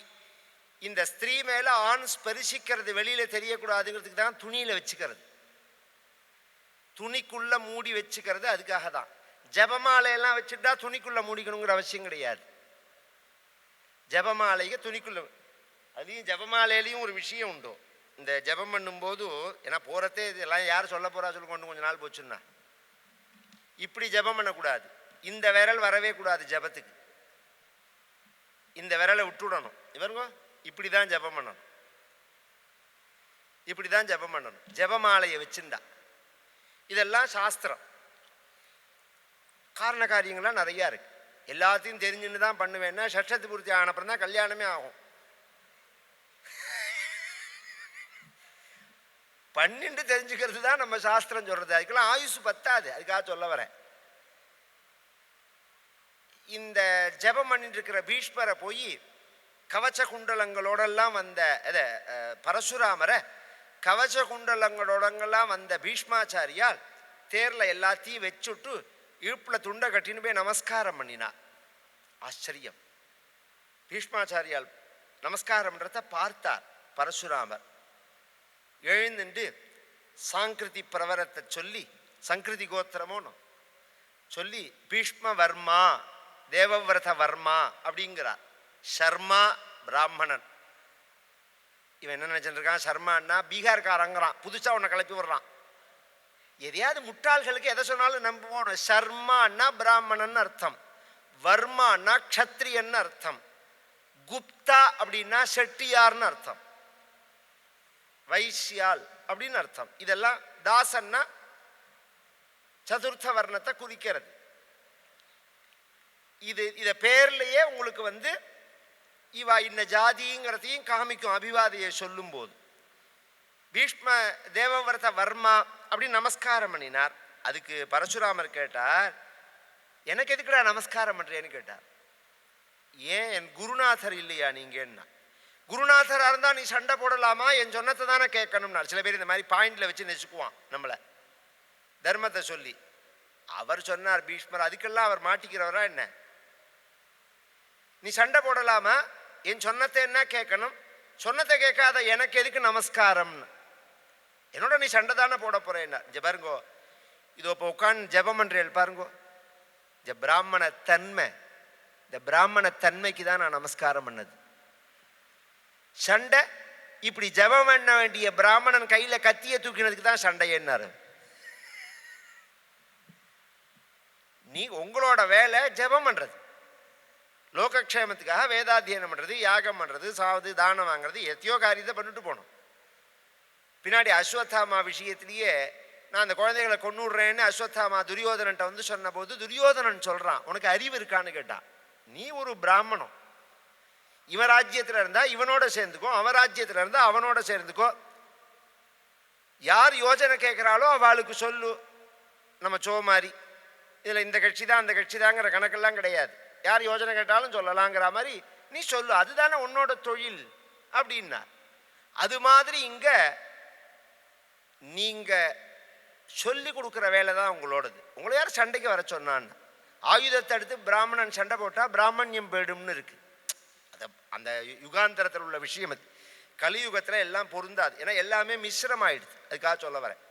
இந்த ஸ்திரீ மேலே ஆண் ஸ்பரிசிக்கிறது வெளியில் தெரியக்கூடாதுங்கிறதுக்கு தான் துணியில் வச்சுக்கிறது, துணிக்குள்ளே மூடி வச்சுக்கிறது. அதுக்காக தான் ஜபமாலையெல்லாம் வச்சுட்டா துணிக்குள்ளே மூடிக்கணுங்கிற அவசியம் கிடையாது. ஜபமாலையை துணிக்குள்ள, அதையும் ஜபமாலையிலையும் ஒரு விஷயம் உண்டு. இந்த ஜபம் பண்ணும்போது, ஏன்னா போகிறதே இதெல்லாம் யார் சொல்ல போகிறா சொல்லி கொண்டு கொஞ்சம் நாள் போச்சுன்னா, இப்படி ஜபம் பண்ணக்கூடாது. இந்த விரல் வரவே கூடாது ஜபத்துக்கு. இந்த விரலை விட்டுடணும். இவருங்க இப்படி தான் ஜபம் பண்ணணும், இப்படி தான் ஜபம் பண்ணணும் ஜபமாலையை வச்சுண்டா. இதெல்லாம் சாஸ்திரம். காரண காரியங்கள்லாம் நிறையா இருக்கு. எல்லாத்தையும் தெரிஞ்சுன்னு தான் பண்ணுவேன்னா ஷஷ்டத்து பூர்த்தி ஆனப்புறம் தான் கல்யாணமே ஆகும். பண்ணிட்டு தெரிஞ்சுக்கிறது தான் நம்ம சாஸ்திரம் சொல்றது. அதுக்கெல்லாம் ஆயுசு பத்தாது. அதுக்காக சொல்ல வரேன். இந்த ஜபம் பண்ணிட்டு இருக்கிற பீஷ்மரை போய் கவச்ச குண்டலங்களோடெல்லாம் வந்த பரசுராமரை கவச்ச குண்டலங்களோடங்கெல்லாம் வந்த பீஷ்மாச்சாரியால் தேரில் எல்லாத்தையும் வச்சுட்டு இழுப்பில் துண்டை கட்டின்னு போய் நமஸ்காரம் பண்ணினார். ஆச்சரியம். பீஷ்மாச்சாரியால் நமஸ்காரம்ன்றத பார்த்தார் பரசுராமர். எழுந்துண்டு சாங்கிருதி பிரவரத்தை சொல்லி, சங்கிருதி கோத்திரமோன்னு சொல்லி பீஷ்ம வர்மா, தேவவிரத வர்மா அப்படிங்கிறார். சர்மா பிராமணன். இவன் என்ன நினைச்சிருக்கான், சர்மான்னா பீகார்காரங்கிறான். புதுசாக உன்னை கிளப்பி விடுறான். எதையாவது முட்டாள்களுக்கு எதை சொன்னாலும் நம்புவோம். சர்மான்னா பிராமணன் அர்த்தம், வர்மான்னா க்ஷத்ரியன்னு அர்த்தம், குப்தா அப்படின்னா செட்டியார்னு அர்த்தம், வைசியால் அப்படின்னு அர்த்தம். இதெல்லாம் தாசன்னா சதுர்த்த வர்ணத்தை குறிக்கிறது. இதை பேர்லயே உங்களுக்கு இவா இன்ன ஜாதிங்கிறதையும் காமிக்கும் அபிவாதையை சொல்லும் போது. பீஷ்ம தேவவிரத வர்மா அப்படின்னு நமஸ்காரம் பண்ணினார். அதுக்கு பரசுராமர் கேட்டார், எனக்கு எதுக்குடா நமஸ்காரம் பண்றேன்னு கேட்டார். ஏன் என் குருநாதர் இல்லையா நீங்கன்னா? குருநாதராக இருந்தால் நீ சண்டை போடலாமா, என் சொன்னத்தை தானே கேட்கணும்னா. சில பேர் இந்த மாதிரி பாயிண்ட்ல வச்சு நெச்சுக்குவான் நம்மளை, தர்மத்தை சொல்லி. அவர் சொன்னார் பீஷ்மர், அதுக்கெல்லாம் அவர் மாட்டிக்கிறவரா என்ன? நீ சண்டை போடலாமா, என் சொன்னத்தை என்ன கேட்கணும், சொன்னத்தை கேட்காத எனக்கு எதுக்கு நமஸ்காரம்னு. என்னோட நீ சண்டை தானே போட போறேன்னா. பாருங்கோ, இதோ இப்போ உட்காந்து ஜெபம் பண்றேன் பாருங்கோ, இந்த பிராமண தன்மை, இந்த பிராமண தன்மைக்கு தான் நான் நமஸ்காரம் பண்ணது. சண்டை இப்படி ஜெபம் பண்ண வேண்டிய பிராமணன் கையில கத்திய தூக்கினதுக்கு தான் சண்டை என்னாரு. நீ உங்களோட வேலை ஜெபம் பண்றது, லோகக்ஷேமத்துக்காக வேதாத்தியனம் பண்றது, யாகம் பண்றது, சாவது தானம் வாங்குறது, எத்தையோ காரியத்தை பண்ணிட்டு போகணும். பின்னாடி அஸ்வத்தாமா விஷயத்திலேயே நான் அந்த குழந்தைகளை கொண்டு விடுறேன்னு அஸ்வத்தாமா துரியோதனன்ட்ட வந்து சொன்ன போது துரியோதனன் சொல்றான், உனக்கு அறிவு இருக்கான்னு கேட்டான். நீ ஒரு பிராமணன், இவன் ராஜ்யத்தில் இருந்தா இவனோட சேர்ந்துக்கோ, அவன் ராஜ்யத்தில் இருந்தா அவனோட சேர்ந்துக்கோ, யார் யோஜனை கேட்கிறாளோ அவளுக்கு சொல்லு. நம்ம சோமாரி இதில் இந்த கட்சி தான் அந்த கட்சி தாங்கிற கணக்கெல்லாம் கிடையாது. யார் யோஜனை கேட்டாலும் சொல்லலாங்கிற மாதிரி நீ சொல்லு, அதுதானே உன்னோட தொழில் அப்படின்னா. அது மாதிரி இங்க நீங்க சொல்லி கொடுக்குற வேலை தான் உங்களோடது. உங்களை யார் சண்டைக்கு வர சொன்னான்னு? ஆயுதத்தை எடுத்து பிராமணன் சண்டை போட்டா பிராமணியம் போயிடும்னு இருக்கு. அந்த யுகாந்தரத்தில் உள்ள விஷயம் அது. கலியுகத்தில் எல்லாம் பொருந்தாது, ஏன்னா எல்லாமே மிஸ்ரமாயிடுது. அதுக்காக சொல்ல வரேன்.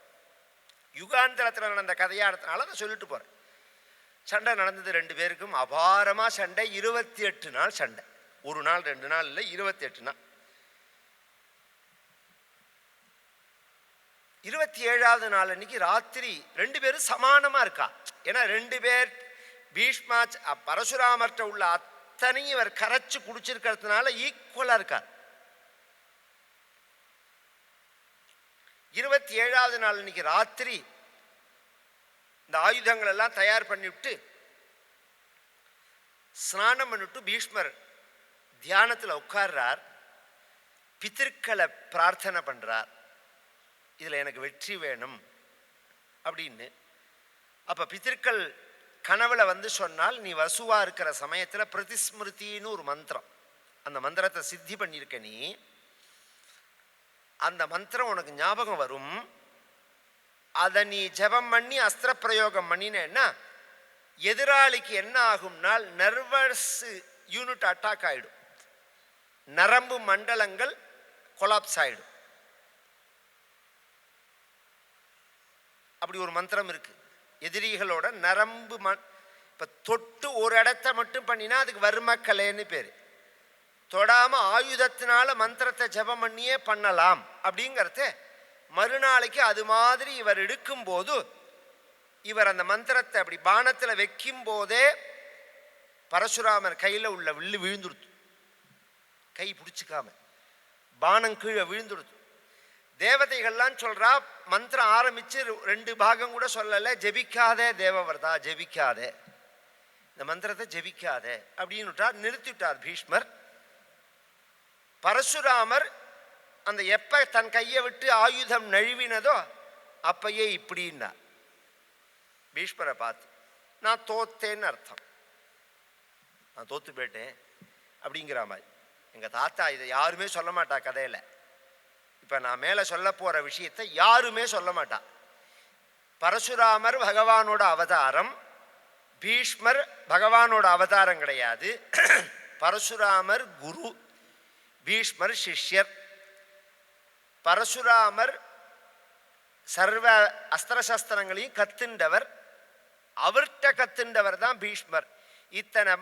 யுகாந்தரத்தில் நடந்த கதையானதுனால அதை சொல்லிட்டு போறேன். சண்டை நடந்தது 2 பேருக்கும் அபாரமா சண்டை. 28 நாள் சண்டை, ஒரு நாள் 2 நாள் இல்லை, 28 நாள். 27வது நாள் அன்னைக்கு ராத்திரி 2 பேரும் சமானமா இருக்கா. ஏன்னா 2 பேர் பீஷ்மா பரசுராமர்கிட்ட உள்ள அத்தனையும் இவர் கரைச்சு குடிச்சிருக்கிறதுனால ஈக்குவலா இருக்கார். 27வது நாள் அன்னைக்கு ராத்திரி இந்த ஆயுதங்கள் எல்லாம் தயார் பண்ணிவிட்டு ஸ்நானம் பண்ணிட்டு பீஷ்மர் தியானத்தில் உட்கார்றார். பித்திருக்களை பிரார்த்தனை பண்றார், இதுல எனக்கு வெற்றி வேணும் அப்படின்னு. அப்ப பித்திருக்கள் கனவுல வந்து சொன்னால், நீ வசுவா இருக்கிற சமயத்துல பிரதிஸ்மிருத்தின்னு ஒரு மந்திரம், அந்த மந்திரத்தை சித்தி பண்ணியிருக்க நீ, அந்த மந்திரம் உனக்கு ஞாபகம் வரும். அதை நீ ஜெபம் பண்ணி அஸ்திர பிரயோகம் பண்ணினேன்னா எதிராளிக்கு என்ன ஆகும்னால் நர்வஸ் யூனிட் அட்டாக் ஆயிடும், நரம்பு மண்டலங்கள் கொலாப்ஸ் ஆயிடும். அப்படி ஒரு மந்திரம் இருக்கு. எதிரிகளோட நரம்பு இப்ப தொட்டு ஒரு இடத்த மட்டும் பண்ணினா அதுக்கு வர்மக்கலைன்னு பேரு. தொடாம ஆயுதத்தினால மந்திரத்தை ஜெபம் பண்ணியே பண்ணலாம் அப்படிங்கிறத மறுநாளைக்கு அது மாதிரி இவர் எடுக்கும் போது, இவர் அந்த மந்திரத்தை அப்படி பானத்துல வைக்கும் போதே பரசுராமர் கையில உள்ள வில்லு விழுந்துடுத்து. கை பிடிச்சிக்காம பானம் கீழே விழுந்துடுத்து. தேவதைகள்லாம் சொல்றா, மந்திரம் ஆரம்பிச்சு 2 பாகம் கூட சொல்லல, ஜெபிக்காதே தேவவர்தா, ஜெபிக்காதே, இந்த மந்திரத்தை ஜெபிக்காதே அப்படின்னு நிறுத்திவிட்டார் பீஷ்மர். பரசுராமர் அந்த எப்ப தன் கையை விட்டு ஆயுதம் நழுவினதோ அப்பயே இப்படின்னா பீஷ்மரை பார்த்து, நான் தோத்தேன்னு அர்த்தம், நான் தோத்து போயிட்டேன் அப்படிங்கிற மாதிரி. எங்க தாத்தா இதை யாருமே சொல்ல மாட்டா கதையில. இப்ப நான் மேல சொல்ல போற விஷயத்தை யாருமே சொல்ல மாட்டா. பரசுராமர் பகவானோட அவதாரம், பீஷ்மர் பகவானோட அவதாரம் கிடையாது. பரசுராமர் குரு, பீஷ்மர் சிஷ்யர். பரசுராமர் சர்வ அஸ்திரசஸ்திரங்களையும் கத்துண்டவர், அவர்கிட்ட கத்துண்டவர் தான் பீஷ்மர். இத்தனை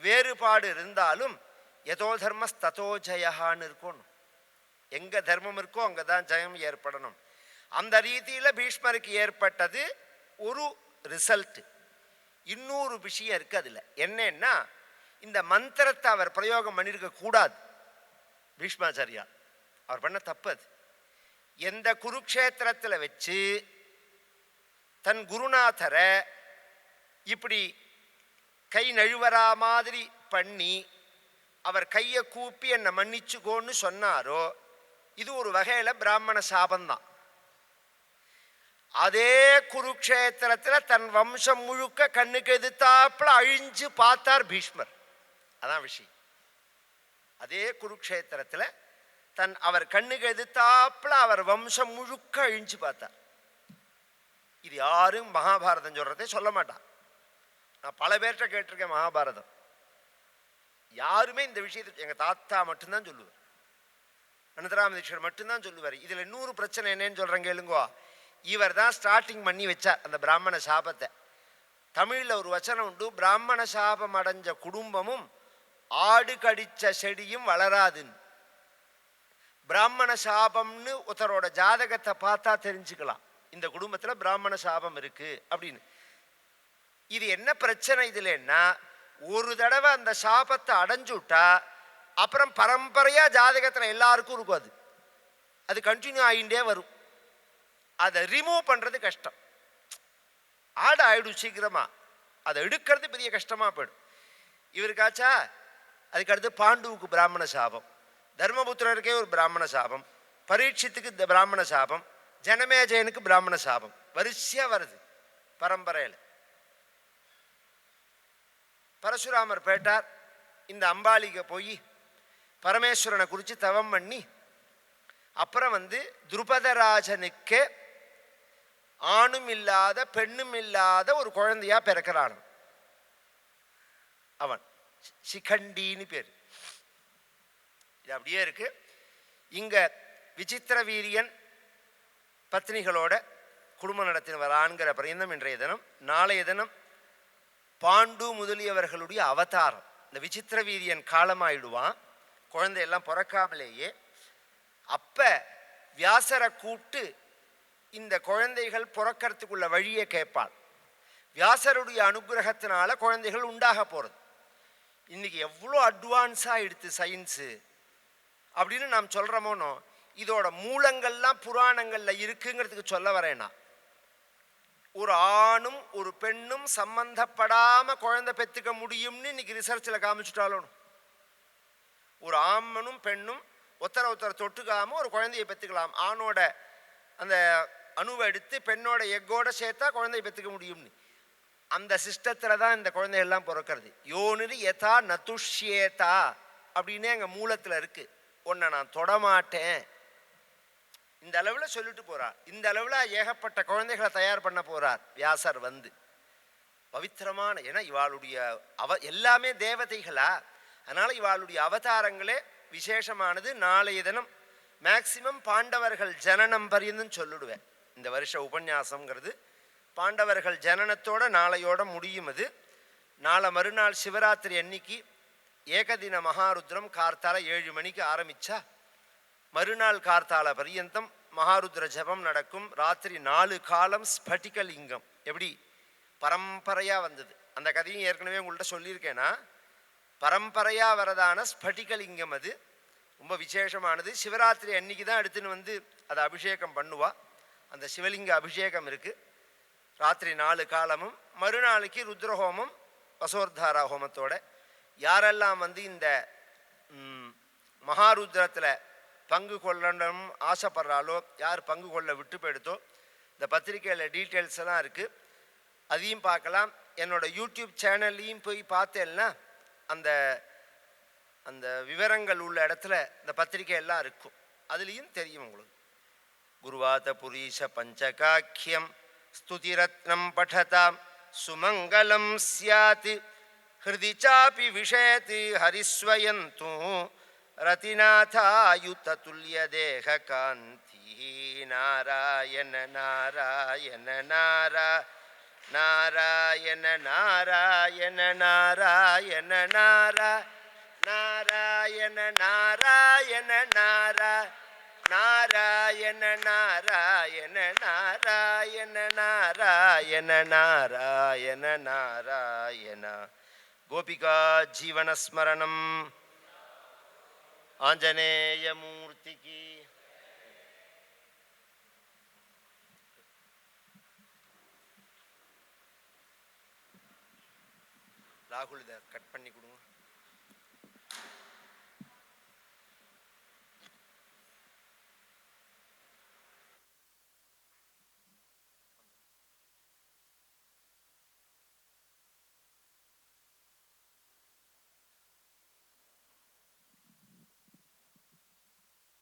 வேறுபாடு இருந்தாலும் எதோ தர்மஸ் ததோ ஜெயஹான்னு இருக்கணும். எங்க தர்மம் இருக்கோ அங்கதான் ஜெயம் ஏற்படணும். அந்த ரீதியில பீஷ்மருக்கு ஏற்பட்டது ஒரு ரிசல்ட். இன்னொரு விஷயம் இருக்கு அதுல. என்னன்னா, இந்த மந்திரத்தை அவர் பிரயோகம் பண்ணிருக்க கூடாது. பீஷ்மாச்சாரியா அவர் பண்ண தப்பு அது. எந்த குருக்ஷேத்திரத்தில் வச்சு தன் குருநாதரை இப்படி கை நழுவரா மாதிரி பண்ணி அவர் கையை கூப்பி என்னை மன்னிச்சுக்கோன்னு சொன்னாரோ, இது ஒரு வகையில பிராமண சாபம்தான். அதே குருக்ஷேத்திரத்தில் தன் வம்சம் முழுக்க கண்ணுக்கு எதிர்த்தாப்புல அழிஞ்சு பார்த்தார் பீஷ்மர். அதான் விஷயம். அதே குருக்ஷேத்திரத்தில் அவர் கண்ணுக்கு எதிர்த்தாப்புல அவர் வம்சம் முழுக்க அழிஞ்சு பார்த்தார். இது யாரும் மகாபாரதம் சொல்றதே சொல்ல மாட்டான். நான் பல பேர்கிட்ட கேட்டிருக்கேன் மகாபாரதம். யாருமே இந்த விஷயத்தை எங்க தாத்தா மட்டும்தான் சொல்லுவார், அனந்தராமதீஸ்வரர் மட்டும்தான் சொல்லுவார். இதுல இன்னொரு பிரச்சனை என்னன்னு சொல்றேன் கேளுங்கோ. இவர் தான் ஸ்டார்டிங் பண்ணி வச்சார் அந்த பிராமண சாபத்தை. தமிழ்ல ஒரு வச்சனம் உண்டு, பிராமண சாபம் அடைஞ்ச குடும்பமும் ஆடு கடிச்ச செடியும் வளராதுன்னு. பிராமண சாபம்னு ஒருத்தரோட ஜாதகத்தை பார்த்தா தெரிஞ்சுக்கலாம் இந்த குடும்பத்துல பிராமண சாபம் இருக்கு அப்படின்னு. இது என்ன பிரச்சனை இதுலன்னா, ஒரு தடவை அந்த சாபத்தை அடைஞ்சு விட்டா அப்புறம் பரம்பரையா ஜாதகத்துல எல்லாருக்கும் இருக்கும். அது கண்டினியூ ஆகிண்டே வரும். அதை ரிமூவ் பண்றது கஷ்டம். ஆடு ஆயிடும் சீக்கிரமா, அதை எடுக்கிறது பெரிய கஷ்டமா போயிடும். இவருக்காச்சா அதுக்கு அடுத்து பாண்டுவுக்கு பிராமண சாபம், தர்மபுத்திரருக்கே ஒரு பிராமண சாபம், பரீட்சித்துக்கு பிராமண சாபம், ஜனமேஜயனுக்கு பிராமண சாபம், வரிசையா வருது பரம்பரையில். பரசுராமர் பேட்டார் இந்த அம்பாலிகை போய் பரமேஸ்வரனை குறித்து தவம் பண்ணி அப்புறம் துருபதராஜனுக்கு ஆணும் இல்லாத பெண்ணும் இல்லாத ஒரு குழந்தையா பிறக்கிறான். அவன் சிகண்டின்னு பேர். இது அப்படியே இருக்கு. இங்க விசித்திர வீரியன் பத்னிகளோட குடும்பம் நடத்தினவரான்கிற பரியந்தம் இன்றைய தினம். நாளைய தினம் பாண்டு முதலியவர்களுடைய அவதாரம். இந்த விசித்திர வீரியன் காலமாயிடுவான், குழந்தையெல்லாம் பிறக்காமலேயே. அப்ப வியாசரை கூப்பிட்டு இந்த குழந்தைகள் பிறக்கிறதுக்குள்ள வழியை கேட்பாள். வியாசருடைய அனுகிரகத்தினால குழந்தைகள் உண்டாக போறது. இன்னைக்கு எவ்வளோ அட்வான்ஸா எடுத்து சயின்ஸு அப்படின்னு நாம் சொல்றோமோனோ, இதோட மூலங்கள்லாம் புராணங்கள்ல இருக்குங்கிறதுக்கு சொல்ல வரேனா. ஒரு ஆணும் ஒரு பெண்ணும் சம்பந்தப்படாம குழந்தை பெற்றுக்க முடியும்னு இன்னைக்கு ரிசர்ச்சில் காமிச்சுட்டாலும், ஒரு ஆமனும் பெண்ணும் ஒருத்தரை தொட்டுக்காம ஒரு குழந்தையை பெற்றுக்கலாம். ஆணோட அந்த அணுவை எடுத்து பெண்ணோட எக்கோட சேர்த்தா குழந்தையை பெற்றுக்க முடியும்னு அந்த சிஸ்டத்தில் தான் இந்த குழந்தையெல்லாம் பிறக்கிறது. யோனிரு யதா நதுஷ்யேதா அப்படின்னே எங்கள் மூலத்தில் இருக்கு. உன்னை நான் தொடமாட்டேன் இந்த அளவில் சொல்லிட்டு போறார். இந்த அளவில் ஏகப்பட்ட குழந்தைகளை தயார் பண்ண போறார் வியாசர். பவித்திரமான, ஏன்னா இவாளுடைய எல்லாமே தேவதைகளா, அதனால இவாளுடைய அவதாரங்களே விசேஷமானது. நாளைய தினம் மேக்சிமம் பாண்டவர்கள் ஜனனம் பரியந்தும் சொல்லிடுவேன். இந்த வருஷ உபன்யாசம்ங்கிறது பாண்டவர்கள் ஜனனத்தோட நாளையோட முடியும். அது நாளை மறுநாள் சிவராத்திரி அன்னைக்கு ஏகதின மகாருத்ரம் கார்த்தால 7 மணிக்கு ஆரம்பிச்சா மறுநாள் கார்த்தால பரியந்தம் மகாருத்ர ஜபம் நடக்கும். ராத்திரி 4 காலம் ஸ்பட்டிகலிங்கம் எப்படி பரம்பரையா வந்தது. அந்த கதையும் ஏற்கனவே உங்கள்கிட்ட சொல்லியிருக்கேன்னா, பரம்பரையா வரதான ஸ்பட்டிகலிங்கம் அது ரொம்ப விசேஷமானது. சிவராத்திரி அன்னைக்கு தான் எடுத்துன்னு அதை அபிஷேகம் பண்ணுவா. அந்த சிவலிங்க அபிஷேகம் இருக்கு ராத்திரி 4 காலமும். மறுநாளைக்கு ருத்ரஹோமம் வசோர்தாரா ஹோமத்தோட. யாரெல்லாம் இந்த மகாருத்ரத்தில் பங்கு கொள்ளணும் ஆசைப்படுறாலோ, யார் பங்கு கொள்ள விட்டு போயிடுத்தோ, இந்த பத்திரிக்கையில் டீட்டெயில்ஸ் எல்லாம் இருக்குது, அதையும் பார்க்கலாம். என்னோட யூடியூப் சேனல்லையும் போய் பார்த்தேன்னா அந்த அந்த விவரங்கள் உள்ள இடத்துல இந்த பத்திரிக்கை எல்லாம் இருக்கும், அதுலேயும் தெரியும் உங்களுக்கு. குருவாத புரீஷ பஞ்சகாக்கியம் ஸ்துதிரத்னம் படதாம் சுமங்கலம் ஸ்யாத் ஹிருதி சாபி விஷயத் ஹரிஸ்வயந்து ரதிநாதாயுத துல்லிய தேக காந்தி. நாராயண நாராயண நாரா நாராயண நாராயண நாராயண நாரா நாராயண நாராயண நாரா நாராயண நாராயண நாராயண நாராயண நாராயண நாராயண. கோபிகா ஜீவனஸ்மரணம். ஆஞ்சநேய மூர்த்திக்கு. ராகுல் இதை கட் பண்ணி கொடுங்க.